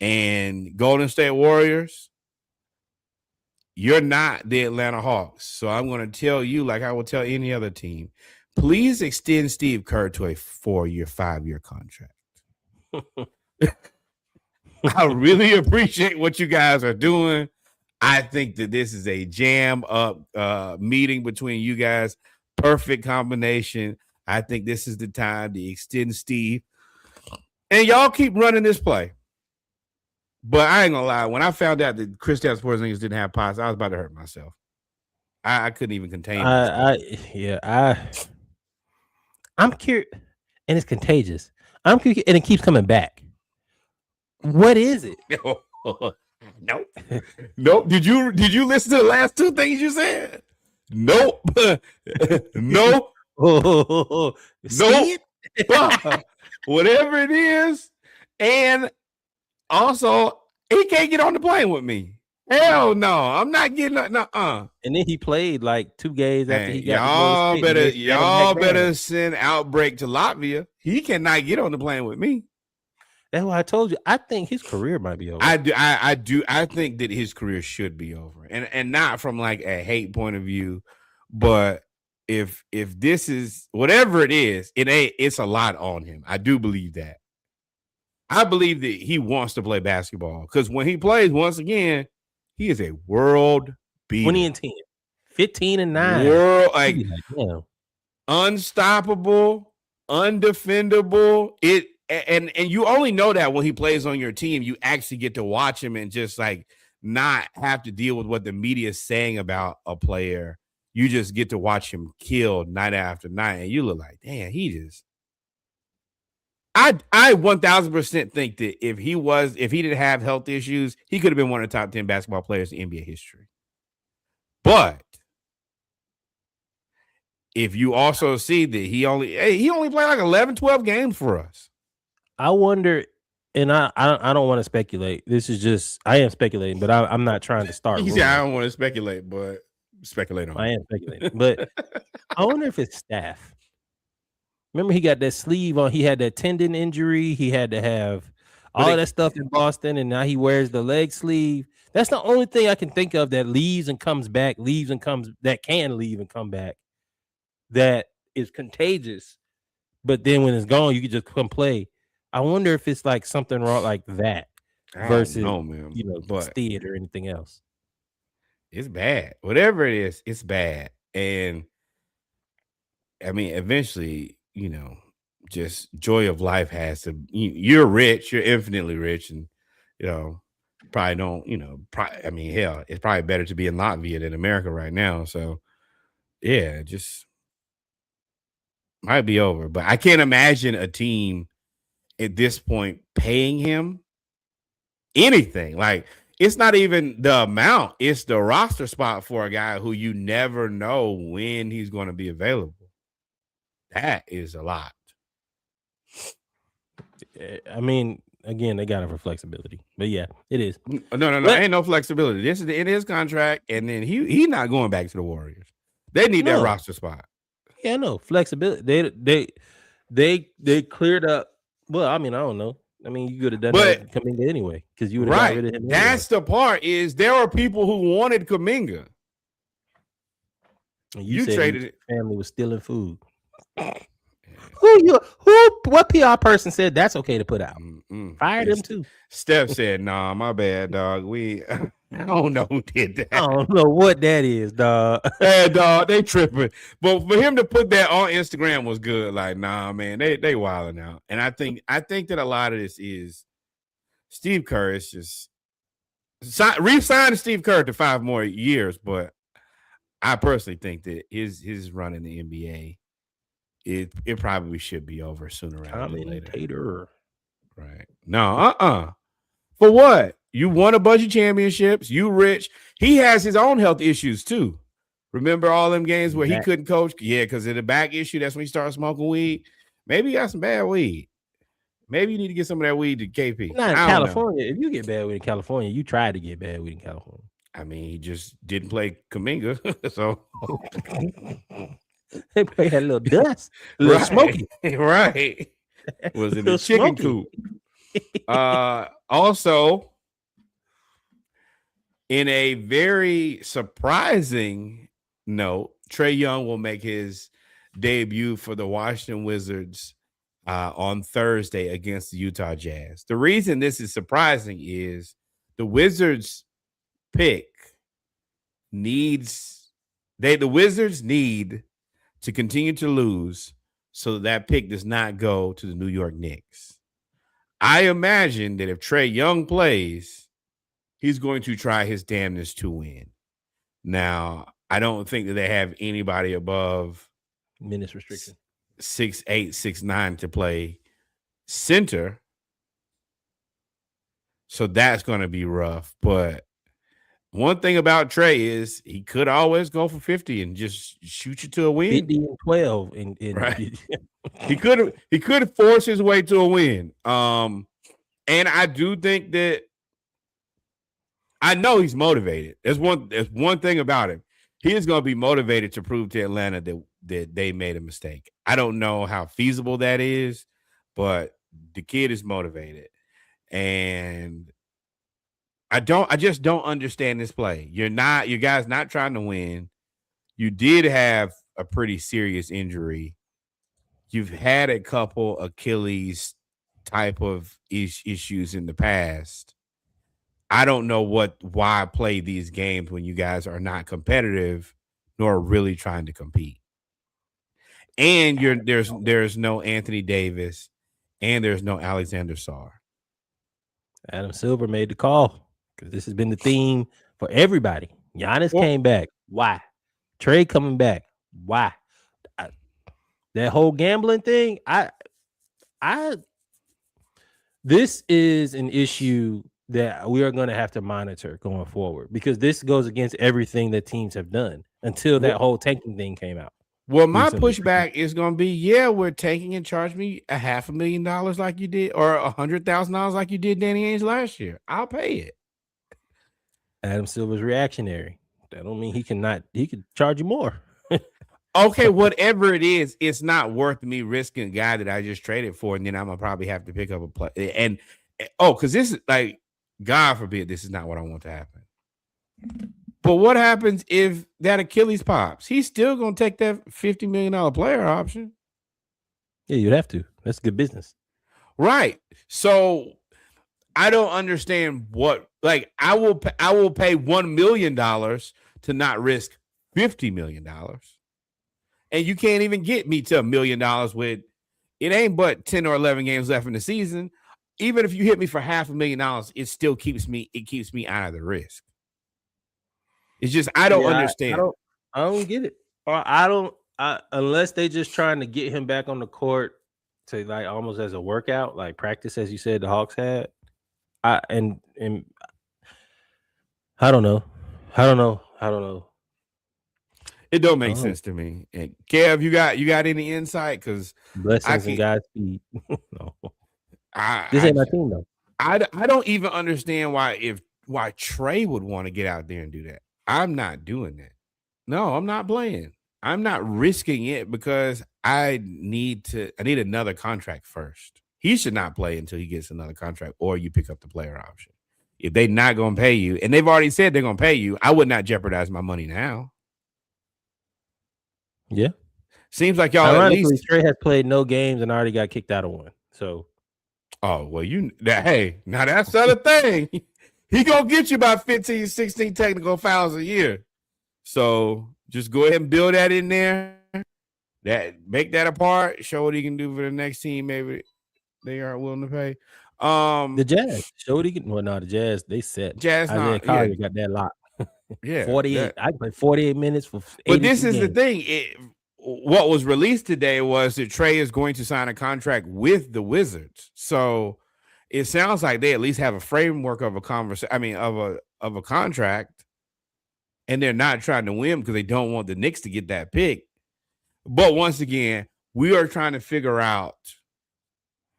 And Golden State Warriors, you're not the Atlanta Hawks. So I'm going to tell you, like I will tell any other team, please extend Steve Kerr to a 4-year, 5-year contract. I really appreciate what you guys are doing. I think that this is a jam up meeting between you guys. Perfect combination. I think this is the time to extend Steve. And y'all keep running this play. But I ain't gonna lie. When I found out that Kristaps Porzingis didn't have pots, I was about to hurt myself. I couldn't even contain myself. I'm curious, and it's contagious. I'm curious, and it keeps coming back. What is it? Nope. Nope. Did you listen to the last two things you said? Nope. Nope. Nope. Whatever it is. And also, he can't get on the plane with me. Hell no. I'm not getting And then he played like 2 games after he got y'all better send Outbreak to Latvia. He cannot get on the plane with me. That's why I told you. I think his career might be over. I do. I think that his career should be over, and not from like a hate point of view, but if this is whatever it is, it's a lot on him. I do believe that. I believe that he wants to play basketball because when he plays, once again, he is a world beater. 20-10, 15-9, world unstoppable, undefendable. And you only know that when he plays on your team, you actually get to watch him and just like not have to deal with what the media is saying about a player. You just get to watch him kill night after night, and you look like, damn, he just. I 1000% think that if he didn't have health issues, he could have been one of the top 10 basketball players in NBA history. But if you also see that he only played like 11, 12 games for us. I wonder, and I don't want to speculate. This is just I am speculating, but I'm not trying to start. Yeah, I don't want to speculate, but speculate on. I am speculating, but I wonder if it's staff. Remember, he got that sleeve on. He had that tendon injury. He had to have all that stuff in Boston, and now he wears the leg sleeve. That's the only thing I can think of that leaves and comes back, that can leave and come back. That is contagious, but then when it's gone, you can just come play. I wonder if it's like something wrong like that versus stead or anything else. It's bad. Whatever it is, it's bad. And I mean, eventually, just joy of life has to. You're rich. You're infinitely rich, and probably don't. Hell, it's probably better to be in Latvia than America right now. So, yeah, just might be over. But I can't imagine a team at this point paying him anything. Like, it's not even the amount, it's the roster spot for a guy who you never know when he's going to be available. That is a lot. I mean, again, they got it for flexibility, but yeah, it is. No, ain't no flexibility. This is in his contract, and then he not going back to the Warriors. They need that roster spot. Yeah, no flexibility. They cleared up. Well, I mean, I don't know. I mean, you could have done that Kuminga anyway because you would have got rid of him. That's the part is there are people who wanted Kuminga. You said traded it. Family was stealing food. What PR person said that's okay to put out? Fired him too. Steph said, "Nah, my bad, dog. I don't know who did that. I don't know what that is, dog. Yeah, dog, they tripping. But for him to put that on Instagram was good. Like, nah, man, they wilding out. And I think that a lot of this is Steve Kerr is just re-signed Steve Kerr to 5 more years. But I personally think that his run in the NBA it probably should be over sooner rather than later. Commentator. Right. No, For what? You won a bunch of championships. You rich. He has his own health issues too. Remember all them games where he couldn't coach? Yeah, because of the back issue. That's when he started smoking weed. Maybe he got some bad weed. Maybe you need to get some of that weed to KP. Not in California. If you get bad weed in California, you tried to get bad weed in California. I mean, he just didn't play Kaminga. So they play that little dust. A little smoky. Right. Was in the chicken coop. Also, in a very surprising note, Trae Young will make his debut for the Washington Wizards on Thursday against the Utah Jazz. The reason this is surprising is the Wizards pick the Wizards need to continue to lose so that pick does not go to the New York Knicks. I imagine that if Trae Young plays, he's going to try his damnedest to win. Now, I don't think that they have anybody above minutes restriction 6'8", 6'9" to play center. So that's going to be rough. But one thing about Trae is he could always go for 50 and just shoot you to a win. 50 and 12. Right. He could force his way to a win. And I do think that I know he's motivated. There's one thing about him. He is going to be motivated to prove to Atlanta that they made a mistake. I don't know how feasible that is, but the kid is motivated. And I just don't understand this play. You guys not trying to win. You did have a pretty serious injury. You've had a couple Achilles type of issues in the past. I don't know why play these games when you guys are not competitive nor really trying to compete. And there's no Anthony Davis and there's no Alexander Sarr. Adam Silver made the call because this has been the theme for everybody. Giannis came back. Why? Trae coming back. Why? That whole gambling thing. This is an issue that we are going to have to monitor going forward because this goes against everything that teams have done until that whole tanking thing came out. Well, my pushback is going to be, we're taking and charge me $500,000 like you did, or $100,000 like you did Danny Ainge last year. I'll pay it. Adam Silver's reactionary. That don't mean he could charge you more. Okay, whatever it is, it's not worth me risking a guy that I just traded for, and then I'm gonna probably have to pick up a play. And because this is like, God forbid, this is not what I want to happen. But what happens if that Achilles pops? He's still gonna take that $50 million player option. Yeah, you'd have to. That's good business, right? So I don't understand what. Like, I will pay $1 million to not risk $50 million. And you can't even get me to $1 million with it ain't but 10 or 11 games left in the season. Even if you hit me for $500,000, it still keeps me out of the risk. It's just I don't understand. I don't get it. Or unless they just trying to get him back on the court to like almost as a workout, like practice, as you said the Hawks had. And I don't know. It don't make sense to me. And Kev, you got any insight? Because blessings and Godspeed. No, this ain't my team though. I don't even understand why Trae would want to get out there and do that. I'm not doing that. No, I'm not playing. I'm not risking it because I need another contract first. He should not play until he gets another contract, or you pick up the player option. If they're not going to pay you, and they've already said they're going to pay you, I would not jeopardize my money now. Yeah. Seems like y'all ironically, at least Trae has played no games and already got kicked out of one. So, oh, well, hey, now that's the other thing. He going to get you about 15, 16 technical fouls a year. So just go ahead and build that in there. Make that apart. Show what he can do for the next team. Maybe they aren't willing to pay. The Jazz. Show what he can. Well, no, the Jazz, they set. Jazz Isaiah Collier got that lock. Yeah. 48. I played 48 minutes for 80 But this is games. the thing. what was released today was that Trey is going to sign a contract with the Wizards. So it sounds like they at least have a framework of a conversation. I mean, of a contract, and they're not trying to win because they don't want the Knicks to get that pick. But once again, we are trying to figure out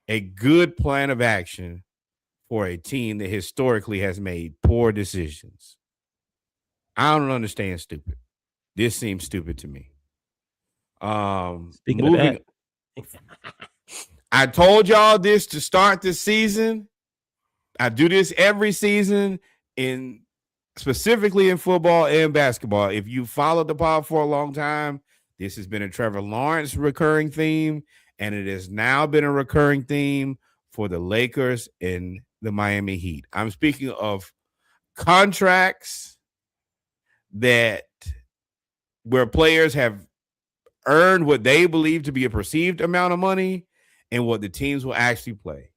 a good plan of action for a team that historically has made poor decisions. I don't understand stupid. This seems stupid to me. Speaking of that, I told y'all this to start this season. I do this every season, specifically in football and basketball. If you followed the pod for a long time, this has been a Trevor Lawrence recurring theme, and it has now been a recurring theme for the Lakers and the Miami Heat. I'm speaking of contracts where players have earned what they believe to be a perceived amount of money and what the teams will actually play.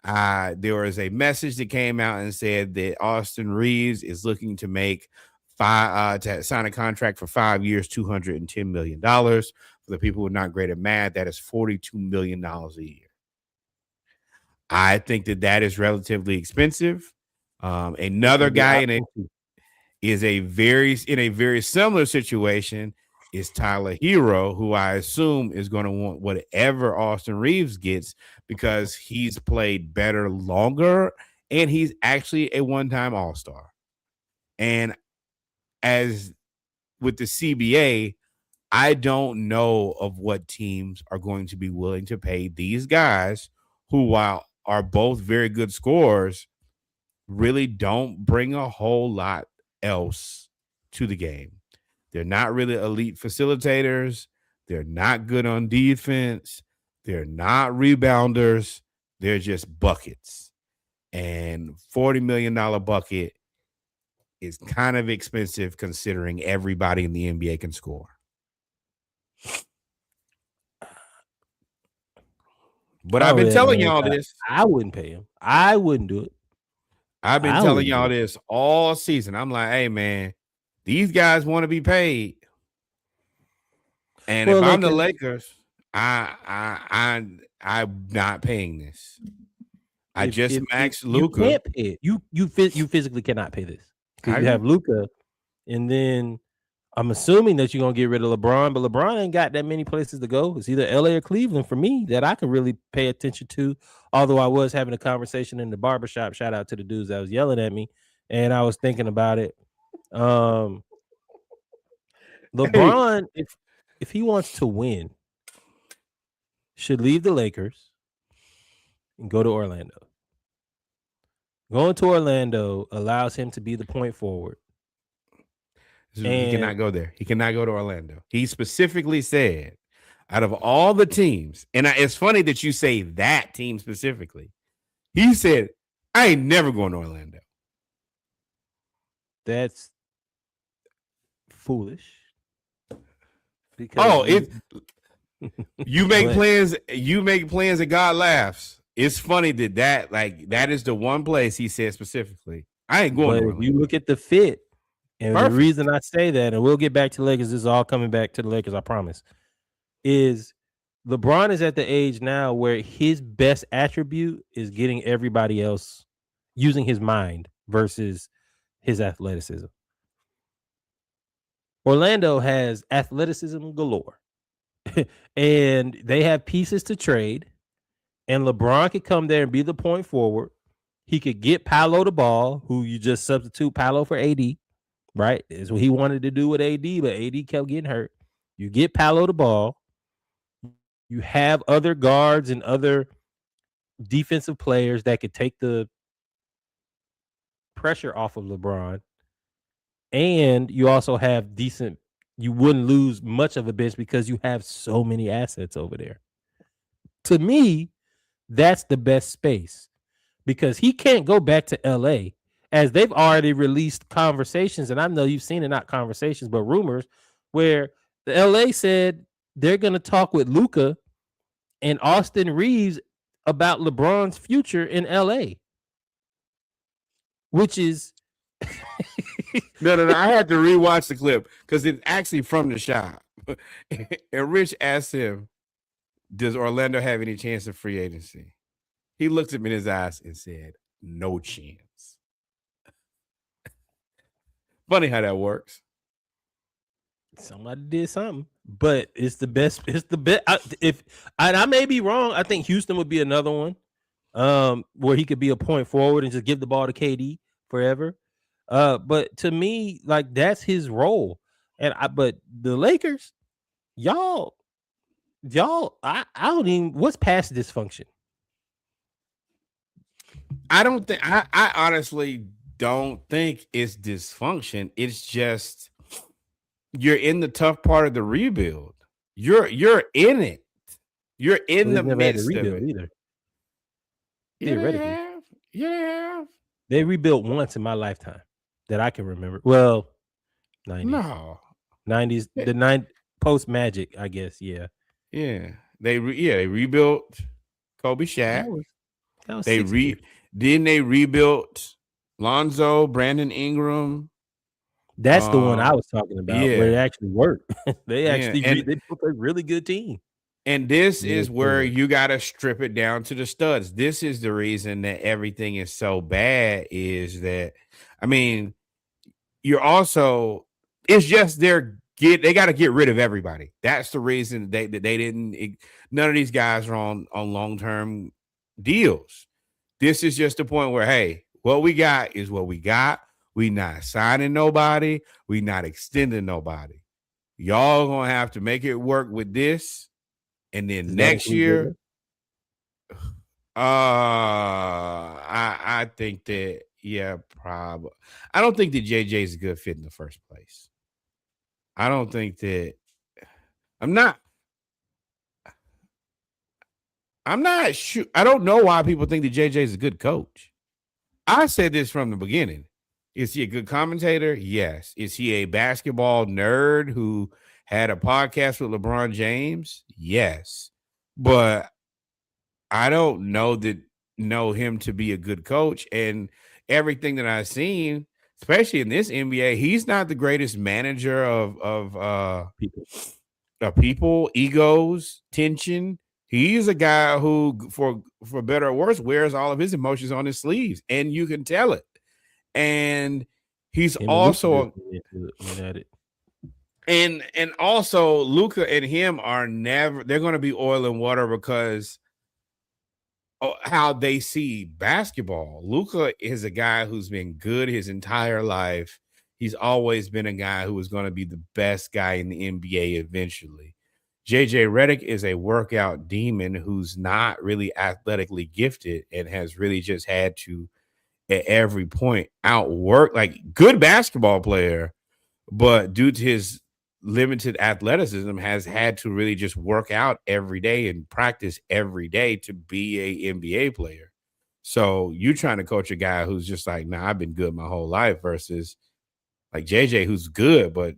There was a message that came out and said that Austin Reeves is looking to make to sign a contract for 5 years, $210 million. For the people who are not great at math, that is $42 million a year. I think that is relatively expensive. Another guy in a very similar situation is Tyler Hero, who I assume is going to want whatever Austin Reeves gets because he's played better longer and he's actually a one-time All-Star. And as with the CBA, I don't know of what teams are going to be willing to pay these guys who, while are both very good scorers, really don't bring a whole lot else to the game. They're not really elite facilitators. They're not good on defense. They're not rebounders. They're just buckets. And $40 million bucket is kind of expensive considering everybody in the NBA can score. But I've been telling y'all this. I wouldn't pay him. I wouldn't do it. I've been telling y'all this all season. I'm like, hey, man, these guys want to be paid. And if I'm the Lakers, I'm not paying this. I just maxed Luka. You can't pay it. You physically cannot pay this. Because you have Luka, and then I'm assuming that you're gonna get rid of LeBron, but LeBron ain't got that many places to go. It's either LA or Cleveland for me that I can really pay attention to. Although I was having a conversation in the barbershop, shout out to the dudes that was yelling at me, and I was thinking about it. LeBron, if he wants to win, should leave the Lakers and go to Orlando. Going to Orlando allows him to be the point forward. He cannot go there. He cannot go to Orlando. He specifically said, out of all the teams, and it's funny that you say that team specifically, he said, I ain't never going to Orlando. That's foolish. Because you make plans and God laughs. It's funny that is the one place he said specifically, I ain't going to Orlando. If you look at the fit, and the reason I say that, and we'll get back to the Lakers, this is all coming back to the Lakers, I promise, is LeBron is at the age now where his best attribute is getting everybody else using his mind versus his athleticism. Orlando has athleticism galore, and they have pieces to trade, and LeBron could come there and be the point forward. He could get Paolo the ball, who you just substitute Paolo for AD. Right? Is what he wanted to do with AD, but AD kept getting hurt. You get Paolo the ball. You have other guards and other defensive players that could take the pressure off of LeBron. And you also have you wouldn't lose much of a bench because you have so many assets over there. To me, that's the best space because he can't go back to LA. As they've already released conversations, and I know you've seen it, not conversations, but rumors, where the LA said they're going to talk with Luka and Austin Reeves about LeBron's future in LA, which is no. I had to rewatch the clip because it's actually from the shop. And Rich asked him, "Does Orlando have any chance of free agency?" He looked him in his eyes and said, "No chance." Funny how that works. Somebody did something, but it's the best. It's the best. I may be wrong, I think Houston would be another one, where he could be a point forward and just give the ball to KD forever. But to me, like that's his role. But the Lakers, y'all, I don't even. What's past dysfunction? I honestly don't think it's dysfunction. It's just you're in the tough part of the rebuild. You're in it. You're in the They've never had to midst of rebuild it. either. Yeah, they Theoretically, have. Yeah, they have. they rebuilt once in my lifetime that I can remember. Well, 90s, No. 90s, Yeah. the nine post Magic, I guess. Yeah, They rebuilt Kobe Shaq. that was They 6 years. they rebuilt Lonzo, Brandon Ingram. That's the one I was talking about where it Yeah. actually worked. They Yeah. actually And they built a really good team. And this Yeah, is where you got to strip it down to the studs. This is the reason that everything is so bad is that, I mean, you're also, it's just they got to get rid of everybody. That's the reason they didn't, none of these guys are on long-term deals. This is just the point where, hey, what we got is what we got. We not signing nobody. We not extending nobody. Y'all going to have to make it work with this. And then Does that next include year, Jalen? I think that probably. I don't think that JJ is a good fit in the first place. I don't think that I'm not. I'm not sure. I don't know why people think that JJ is a good coach. I said this from the beginning. Is he a good commentator? Yes. Is he a basketball nerd who had a podcast with LeBron James? Yes. But I don't know him to be a good coach. And everything that I've seen, especially in this NBA, he's not the greatest manager of people, egos, tension. He's a guy who, for better or worse, wears all of his emotions on his sleeves, and you can tell it. And he's also and also Luka and him are never. They're going to be oil and water because how they see basketball. Luka is a guy who's been good his entire life. He's always been a guy who was going to be the best guy in the NBA eventually. JJ Redick is a workout demon who's not really athletically gifted and has really just had to, at every point, outwork, like, good basketball player, but due to his limited athleticism has had to really just work out every day and practice every day to be a NBA player. So you trying to coach a guy who's just like, nah, I've been good my whole life versus like JJ, who's good, but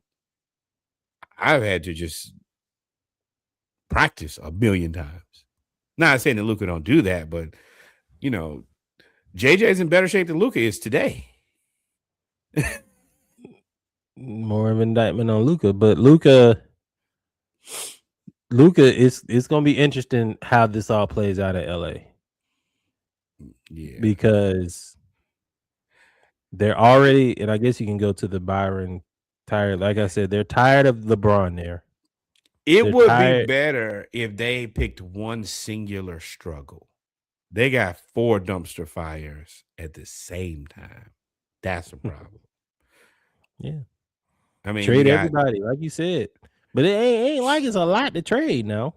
I've had to just practice a million times. Not saying that Luka don't do that, but you know, JJ's in better shape than Luka is today. More of an indictment on Luka, but Luka it's gonna be interesting how this all plays out at LA. Yeah. Because they're already, and I guess you can go to the Byron tired. Like I said, they're tired of LeBron there. It would be better if they picked one singular struggle. They got 4 dumpster fires at the same time. That's a problem. Yeah. I mean, trade everybody, like you said. But it ain't like it's a lot to trade now.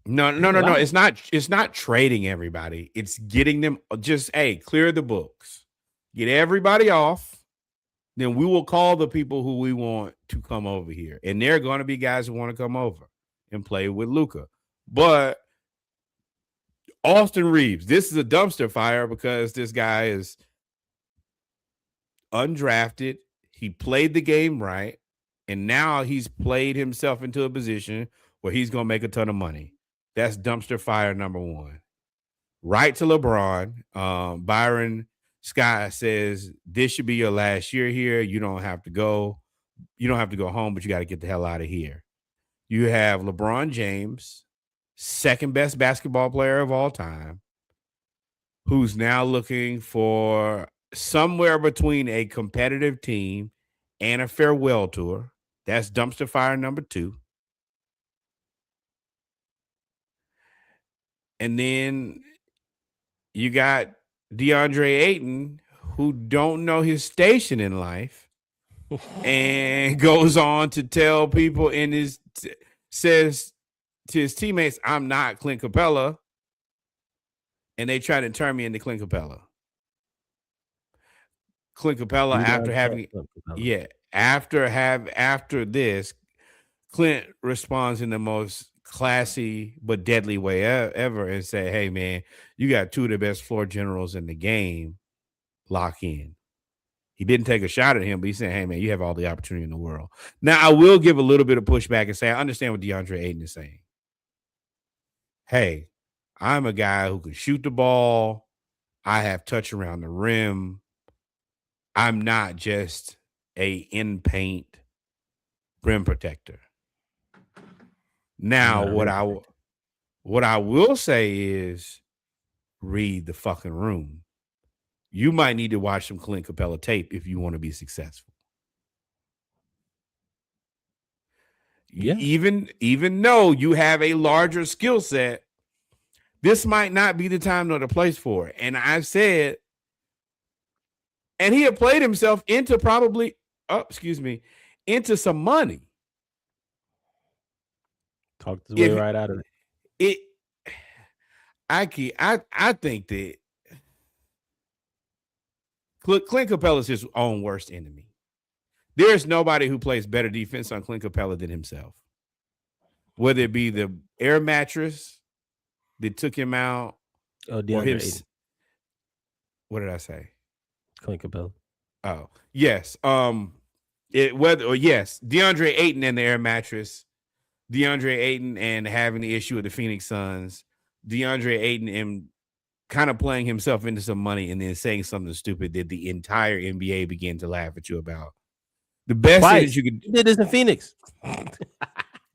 No. It's not trading everybody. It's getting them just, hey, clear the books. Get everybody off. Then we will call the people who we want to come over here. And there are going to be guys who want to come over and play with Luka. But Austin Reeves, this is a dumpster fire because this guy is undrafted. He played the game right. And now he's played himself into a position where he's going to make a ton of money. That's dumpster fire number 1. Right to LeBron. Byron Scott says, this should be your last year here. You don't have to go. You don't have to go home, but you got to get the hell out of here. You have LeBron James, second best basketball player of all time, who's now looking for somewhere between a competitive team and a farewell tour. That's dumpster fire number 2. And then you got DeAndre Ayton, who don't know his station in life and goes on to tell people says to his teammates, I'm not Clint Capella. And they try to turn me into Clint Capella. Clint Capella, after this, Clint responds in the most classy but deadly way ever and say, hey man, you got 2 of the best floor generals in the game. Lock in. He didn't take a shot at him, but he said, hey man, you have all the opportunity in the world. Now I will give a little bit of pushback and say, I understand what DeAndre Ayton is saying. Hey, I'm a guy who can shoot the ball. I have touch around the rim. I'm not just a in-paint rim protector. Now, what I will say is read the fucking room. You might need to watch some Clint Capella tape if you want to be successful. Yeah. Even though you have a larger skill set, this might not be the time nor the place for it. And I've said, and he had played himself into into some money. Talked his way right out of it. I think that Clint Capella is his own worst enemy. There's nobody who plays better defense on Clint Capella than himself. Whether it be the air mattress that took him out, or him. What did I say? Clint Capella. Oh, yes. DeAndre Ayton and the air mattress, DeAndre Ayton and having the issue with the Phoenix Suns, DeAndre Ayton and kind of playing himself into some money and then saying something stupid that the entire NBA began to laugh at you about. The best thing that you could do this in Phoenix.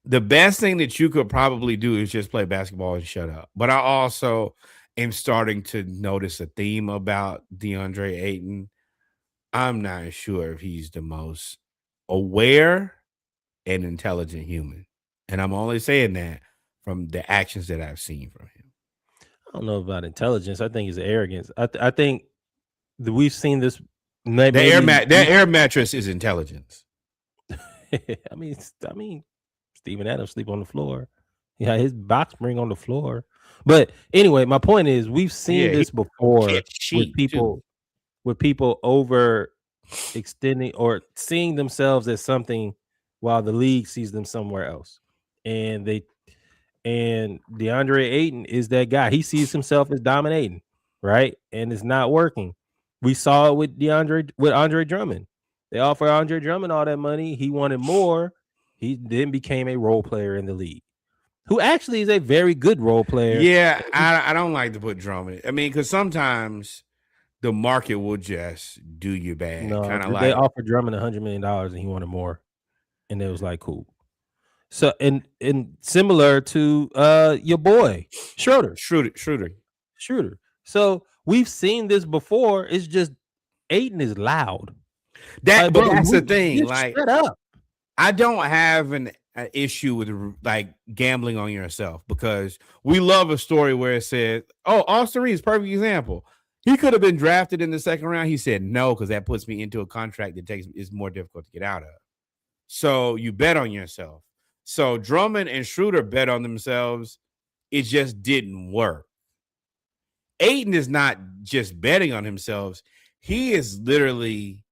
The best thing that you could probably do is just play basketball and shut up. But I also am starting to notice a theme about DeAndre Ayton. I'm not sure if he's the most aware and intelligent human. And I'm only saying that from the actions that I've seen from him. I don't know about intelligence. I think it's arrogance. I think that we've seen this. That air mattress is intelligence. I mean, Steven Adams sleep on the floor. Yeah, his box spring on the floor. But anyway, my point is, we've seen this before with people over extending or seeing themselves as something while the league sees them somewhere else. And DeAndre Ayton is that guy. He sees himself as dominating, right? And it's not working. We saw it with Andre Drummond. They offered Andre Drummond all that money. He wanted more. He then became a role player in the league, who actually is a very good role player. Yeah, I don't like to put Drummond. I mean, because sometimes the market will just do you bad. No, they offered Drummond $100 million and he wanted more, and it was like, cool. So and similar to your boy Schroeder. So we've seen this before. It's just Ayton is loud. But that's the thing. Like, shut up. I don't have an issue with like gambling on yourself, because we love a story where it says, "Oh, Austin Reeves, perfect example. He could have been drafted in the second round." He said no, because that puts me into a contract that is more difficult to get out of. So you bet on yourself. So Drummond and Schroeder bet on themselves. It just didn't work. Ayton is not just betting on himself. He is literally,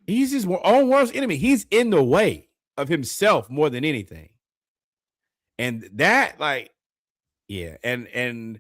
he's his own worst enemy. He's in the way of himself more than anything. And that, like, yeah. And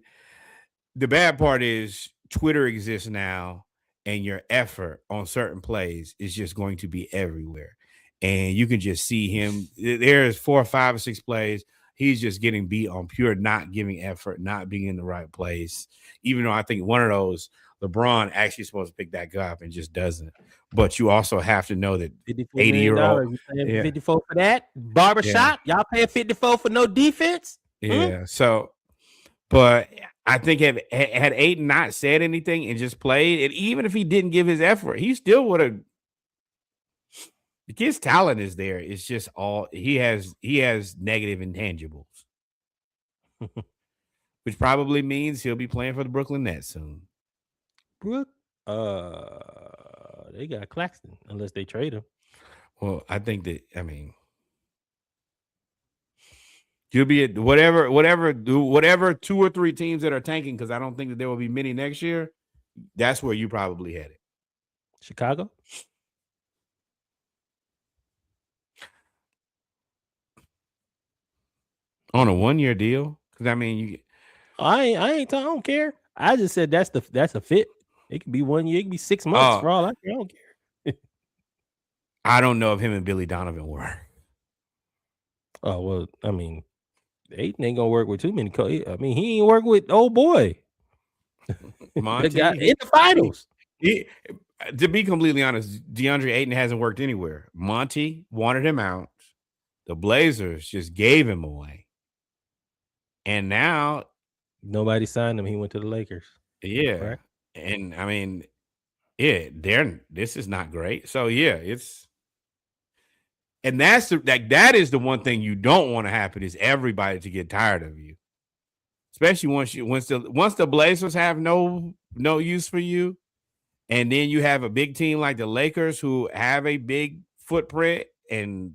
the bad part is Twitter exists now, and your effort on certain plays is just going to be everywhere. And you can just see him. There's 4, 5, or 6 plays. He's just getting beat on pure not giving effort, not being in the right place. Even though I think one of those LeBron actually supposed to pick that guy up and just doesn't. But you also have to know that $54 80-year-old, million. You paying 54 for that? Barbershop? Y'all paying 54 for no defense? Yeah. So, but I think had Aiden not said anything and just played, and even if he didn't give his effort, he still would have. The kid's talent is there. It's just all he has negative intangibles, which probably means he'll be playing for the Brooklyn Nets soon. Brook, they got Claxton unless they trade him. Well, I think that you'll be at whatever 2 or 3 teams that are tanking, because I don't think that there will be many next year. That's where you probably headed. Chicago. On a 1-year deal, because I don't care. I just said that's a fit. It could be 1 year, it could be 6 months for all I care. I don't care. I don't know if him and Billy Donovan were. Oh well, Aiden ain't gonna work with too many. He ain't work with old boy. Monty the guy in the finals. To be completely honest, DeAndre Ayton hasn't worked anywhere. Monty wanted him out. The Blazers just gave him away. And now nobody signed him. He went to the Lakers. Yeah. Right? And this is not great. So yeah, that is the one thing you don't want to happen, is everybody to get tired of you. Especially once the Blazers have no use for you, and then you have a big team like the Lakers who have a big footprint, and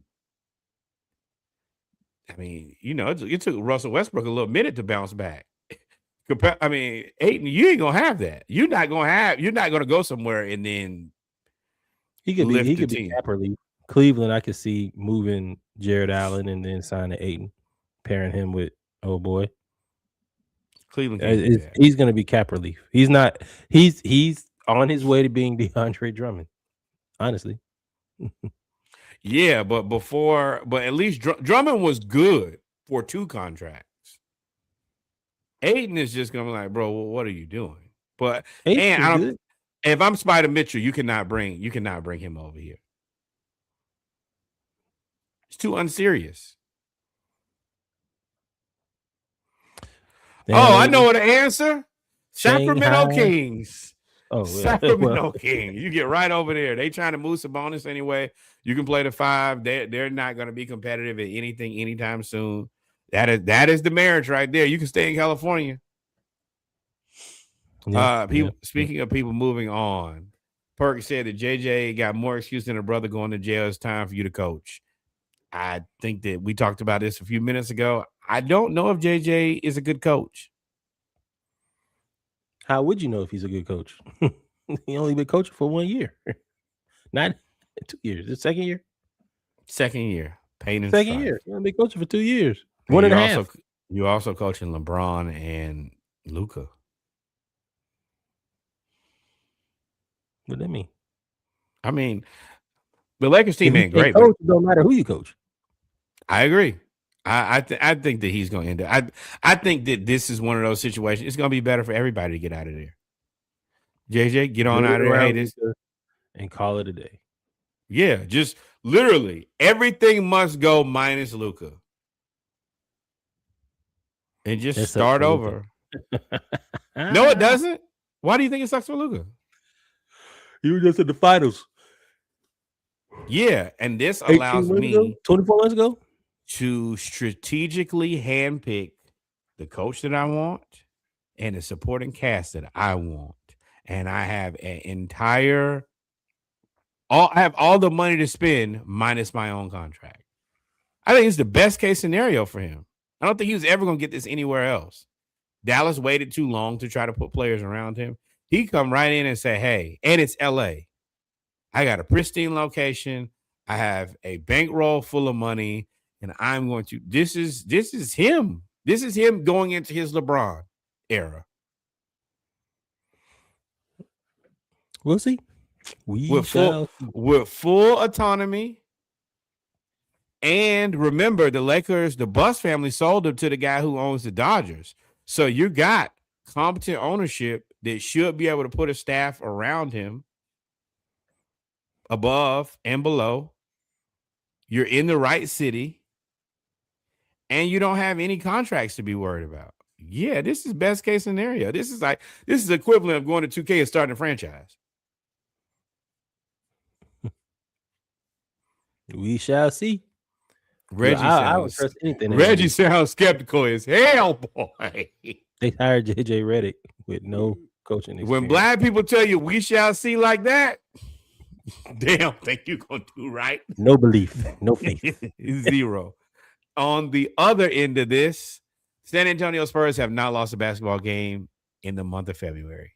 it took Russell Westbrook a little minute to bounce back. Ayton, you ain't gonna have that. You're not gonna go somewhere and then he could be cap relief. Cleveland, I could see moving Jared Allen and then signing Ayton, pairing him with old boy. Cleveland, he's gonna be cap relief. He's not. He's on his way to being DeAndre Drummond. Honestly. Yeah, but at least Drummond was good for 2 contracts. Ayton is just gonna be like, bro, what are you doing? But if I'm Spider Mitchell, you cannot bring him over here. It's too unserious. I know what the answer. Sacramento Kings. Oh, Sacramento Kings. You get right over there. They trying to move Sabonis anyway. You can play the 5. They're not going to be competitive at anything anytime soon. That is the marriage right there. You can stay in California. Speaking of people moving on, Perk said that JJ got more excuse than a brother going to jail. It's time for you to coach. I think that we talked about this a few minutes ago. I don't know if JJ is a good coach. How would you know if he's a good coach? He only been coaching for 1 year, not 2 years. The second year. Second year. Pain and second strife. year. He only been coaching for 2 years. One and a half. You also coaching LeBron and Luka. What do that mean? The Lakers team ain't great. Coach, it don't matter who you coach. I agree. I think that he's going to end up. I think that this is one of those situations. It's going to be better for everybody to get out of there. JJ, get on out of there. And call it a day. Yeah, just literally everything must go minus Luka. And just start over. No, it doesn't. Why do you think it sucks for Luka? You were just in the finals. Yeah, and this allows me 24 months ago to strategically handpick the coach that I want and the supporting cast that I want. And I have I have all the money to spend minus my own contract. I think it's the best case scenario for him. I don't think he was ever going to get this anywhere else. Dallas waited too long to try to put players around him. He come right in and say, hey, and it's LA. I got a pristine location. I have a bankroll full of money, and I'm going to. This is him. This is him going into his LeBron era. We'll see. With full autonomy. And remember, the Lakers, the Buss family sold him to the guy who owns the Dodgers. So you got competent ownership that should be able to put a staff around him above and below. You're in the right city, and you don't have any contracts to be worried about. Yeah, this is best case scenario. This is equivalent of going to 2K and starting a franchise. We shall see. I don't trust anything. Reggie sounds skeptical as hell, boy. They hired JJ Redick with no coaching experience. When black people tell you we shall see like that, they don't think you're gonna do right. No belief, no faith. Zero. On the other end of this, San Antonio Spurs have not lost a basketball game in the month of February.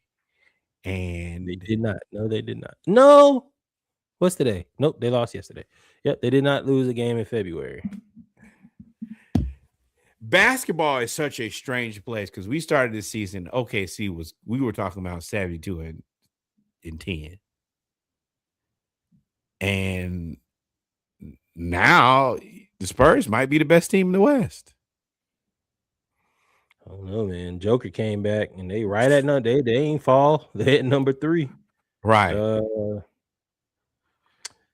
And they did not. No, they did not. No. What's today? Nope, they lost yesterday. Yep, they did not lose a game in February. Basketball is such a strange place because we started this season. OKC we were talking about 72 and 10. And now the Spurs might be the best team in the West. I don't know, man. Joker came back and they right at they ain't fall. They at number 3. Right.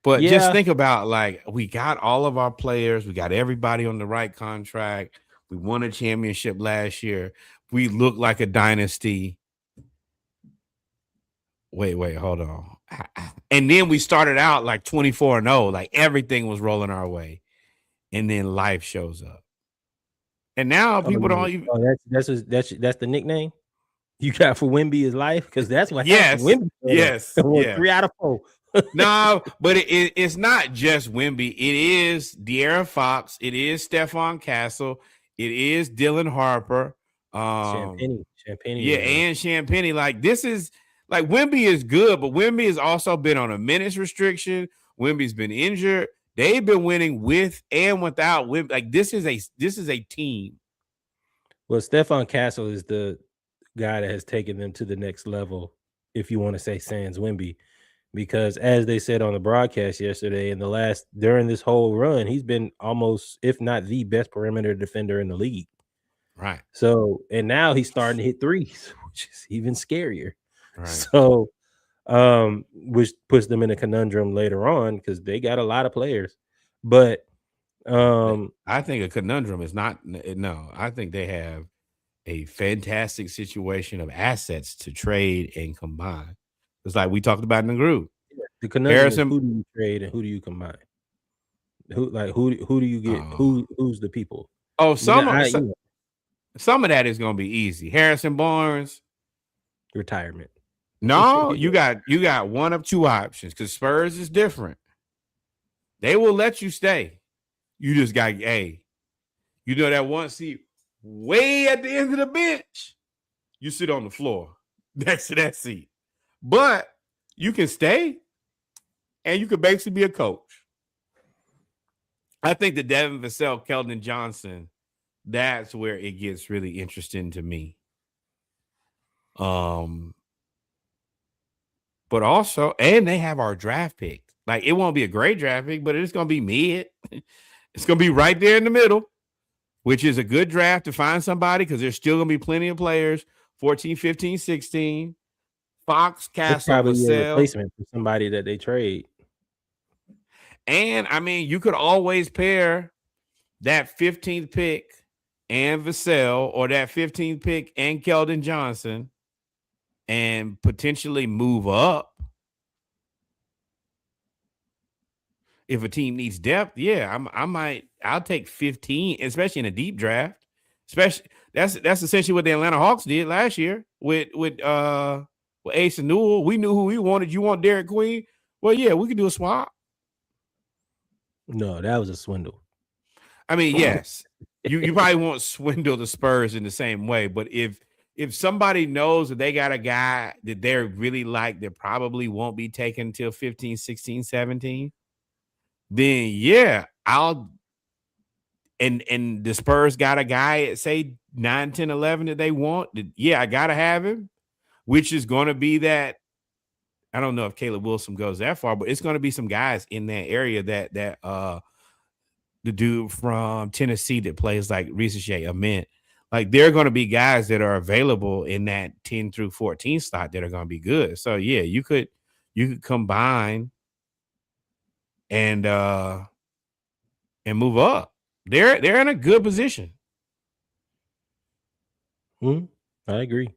But just think about, like, we got all of our players. We got everybody on the right contract. We won a championship last year. We look like a dynasty. Wait, hold on. And then we started out like 24-0, like everything was rolling our way. And then life shows up. And now people don't even. Oh, that's the nickname you got for Wemby is life, because that's what yes, happened. Yes, 3 out of 4. No, but it's not just Wemby. It is De'Aaron Fox. It is Stephon Castle. It is Dylan Harper. Champagne. Yeah, and Champagne. Like, this is like Wemby is good, but Wemby has also been on a minutes restriction. Wemby's been injured. They've been winning with and without Wemby. Like, this is a team. Well, Stephon Castle is the guy that has taken them to the next level, if you want to say sans Wemby. Because as they said on the broadcast yesterday, during this whole run, he's been almost, if not the best perimeter defender in the league. Right. So, and now he's starting to hit threes, which is even scarier. Right. So, which puts them in a conundrum later on because they got a lot of players. But I think a conundrum is not. No, I think they have a fantastic situation of assets to trade and combine. It's like we talked about in the group. The conundrum is, who do you trade and who do you combine? Who do you get? Who's the people? Oh, some of that is going to be easy. Harrison Barnes, retirement. No, you got one of two options because Spurs is different. They will let you stay. You just got that one seat way at the end of the bench. You sit on the floor next to that seat. But you can stay, and you could basically be a coach. I think the Devin Vassell, Keldon Johnson, that's where it gets really interesting to me. But also, and they have our draft pick. Like, it won't be a great draft pick, but it's going to be mid. It's going to be right there in the middle, which is a good draft to find somebody because there's still going to be plenty of players, 14, 15, 16. Fox, Castle, probably a replacement for somebody that they trade. And I mean, you could always pair that 15th pick and Vassell, or that 15th pick and Keldon Johnson, and potentially move up if a team needs depth. Yeah, I'll take 15, especially in a deep draft. Especially that's essentially what the Atlanta Hawks did last year with Ace and Newell. We knew who we wanted. You want Derek Queen? Well, yeah, we could do a swap. No, that was a swindle. I mean, yes, you probably won't swindle the Spurs in the same way, but if somebody knows that they got a guy that they're really like that probably won't be taken until 15, 16, 17, then yeah, and the Spurs got a guy at say 9, 10, 11 that they want. Yeah, I got to have him. Which is going to be that, I don't know if Caleb Wilson goes that far, but it's going to be some guys in that area that the dude from Tennessee that plays like Ricochet, Ament, Like there are going to be guys that are available in that 10 through 14 slot that are going to be good. So yeah, you could combine and move up. They're in a good position. I agree.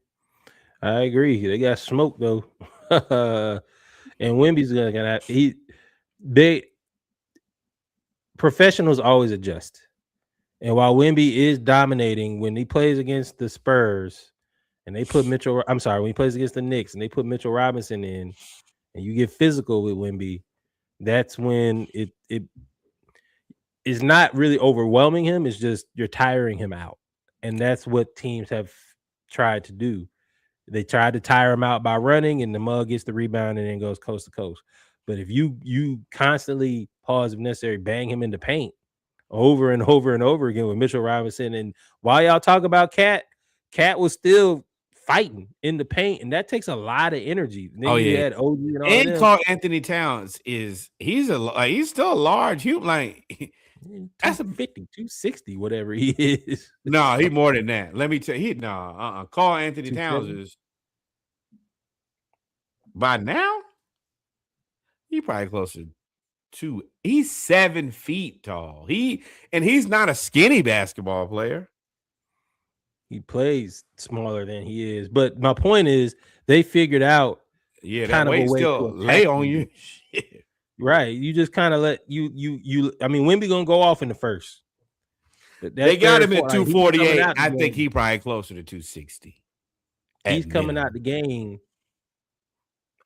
They got smoked though. And Wemby's gonna they professionals always adjust. And while Wemby is dominating when he plays against the Spurs and they put when he plays against the Knicks and they put Mitchell Robinson in and you get physical with Wemby, that's when it is not really overwhelming him. It's just you're tiring him out. And that's what teams have tried to do. They tried to tire him out by running, and the mug gets the rebound and then goes coast to coast. But if you constantly pause if necessary, bang him in the paint over and over and over again with Mitchell Robinson, and while y'all talk about Cat was still fighting in the paint, and that takes a lot of energy. And then you had OG and all and them. Carl Anthony Towns he's still a large human. Like that's a 50, 260, whatever he is. No, he more than that. Let me tell you, Carl Anthony Towns is by now. He probably closer to. He's 7 feet tall. He's not a skinny basketball player. He plays smaller than he is, but my point is they figured out that weight still lay on you. Shit. Right. You just kind of let you. I mean, Wemby gonna go off in the first. They got him at 248. I think he probably closer to 260. He's coming out the game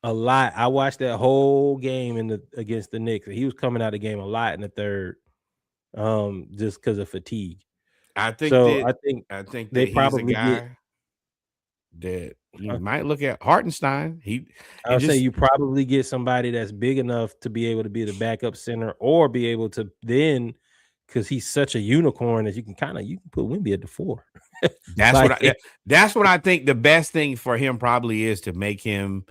a lot. I watched that whole game against the Knicks. He was coming out the game a lot in the third, just because of fatigue. I think they probably get that you might look at Hartenstein. I would say you probably get somebody that's big enough to be able to be the backup center or be able to then, because he's such a unicorn that you can put Wemby at the 4. That's what I think the best thing for him probably is to make him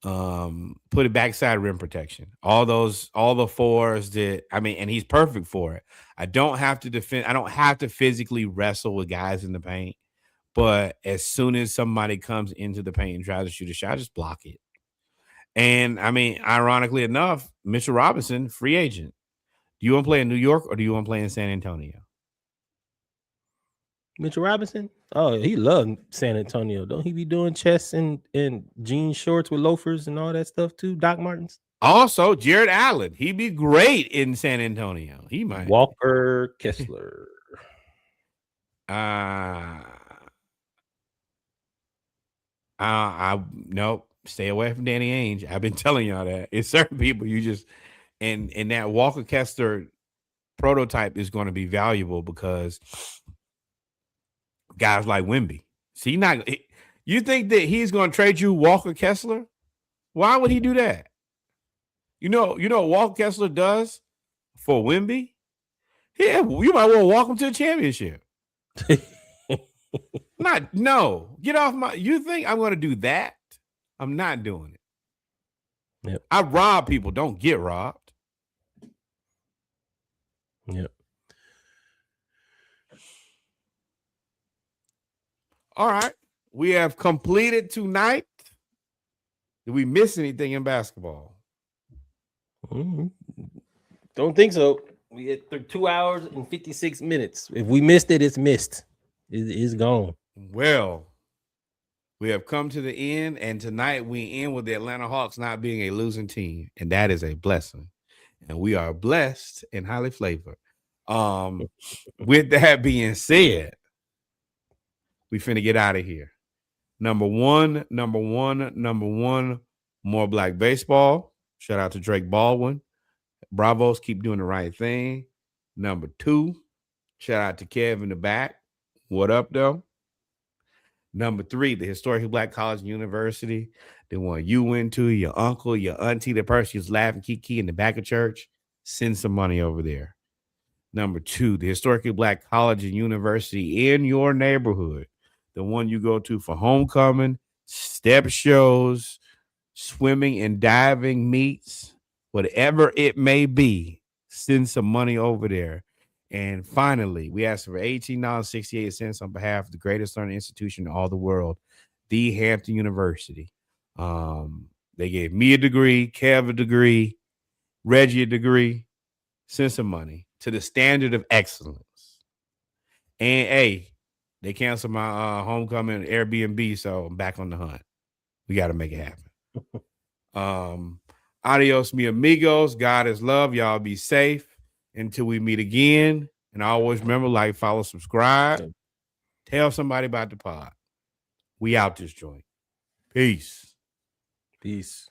put it backside rim protection. All the 4s that and he's perfect for it. I don't have to defend. I don't have to physically wrestle with guys in the paint. But as soon as somebody comes into the paint and tries to shoot a shot, just block it. And ironically enough, Mitchell Robinson, free agent. Do you want to play in New York or do you want to play in San Antonio? Mitchell Robinson? Oh, he loved San Antonio. Don't he be doing chess and jean shorts with loafers and all that stuff too? Doc Martens. Also, Jared Allen. He'd be great in San Antonio. He might. Walker Kessler. Nope. Stay away from Danny Ainge. I've been telling y'all that. It's certain people you just and that Walker Kessler prototype is going to be valuable because guys like Wemby. See, you think that he's going to trade you Walker Kessler? Why would he do that? You know what Walker Kessler does for Wemby? Yeah, you might want to walk him to the championship. Get off my. You think I'm going to do that? I'm not doing it. Yep. I rob people. Don't get robbed. Yep. All right. We have completed tonight. Did we miss anything in basketball? Don't think so. We get 2 hours and 56 minutes. If we missed it, it's missed. It's gone. Well, we have come to the end, and tonight we end with the Atlanta Hawks not being a losing team, and that is a blessing. And we are blessed and highly flavored. With that being said, we finna get out of here. Number one, more black baseball. Shout out to Drake Baldwin. Bravos, keep doing the right thing. Number 2, shout out to Kev in the back. What up, though? Number 3, the historically black college and university, the one you went to, your uncle, your auntie, the person who's laughing kiki in the back of church, send some money over there. Number 2, the historically black college and university in your neighborhood, the one you go to for homecoming, step shows, swimming and diving meets, whatever it may be, send some money over there. And finally, we asked for $18.68 on behalf of the greatest learning institution in all the world, the Hampton University. They gave me a degree, Kev a degree, Reggie a degree, send some money to the standard of excellence. And hey, they canceled my homecoming Airbnb, so I'm back on the hunt. We got to make it happen. Adios, mi amigos. God is love. Y'all be safe until we meet again. And always remember, like, follow, subscribe. Tell somebody about the pod. We out this joint. Peace. Peace.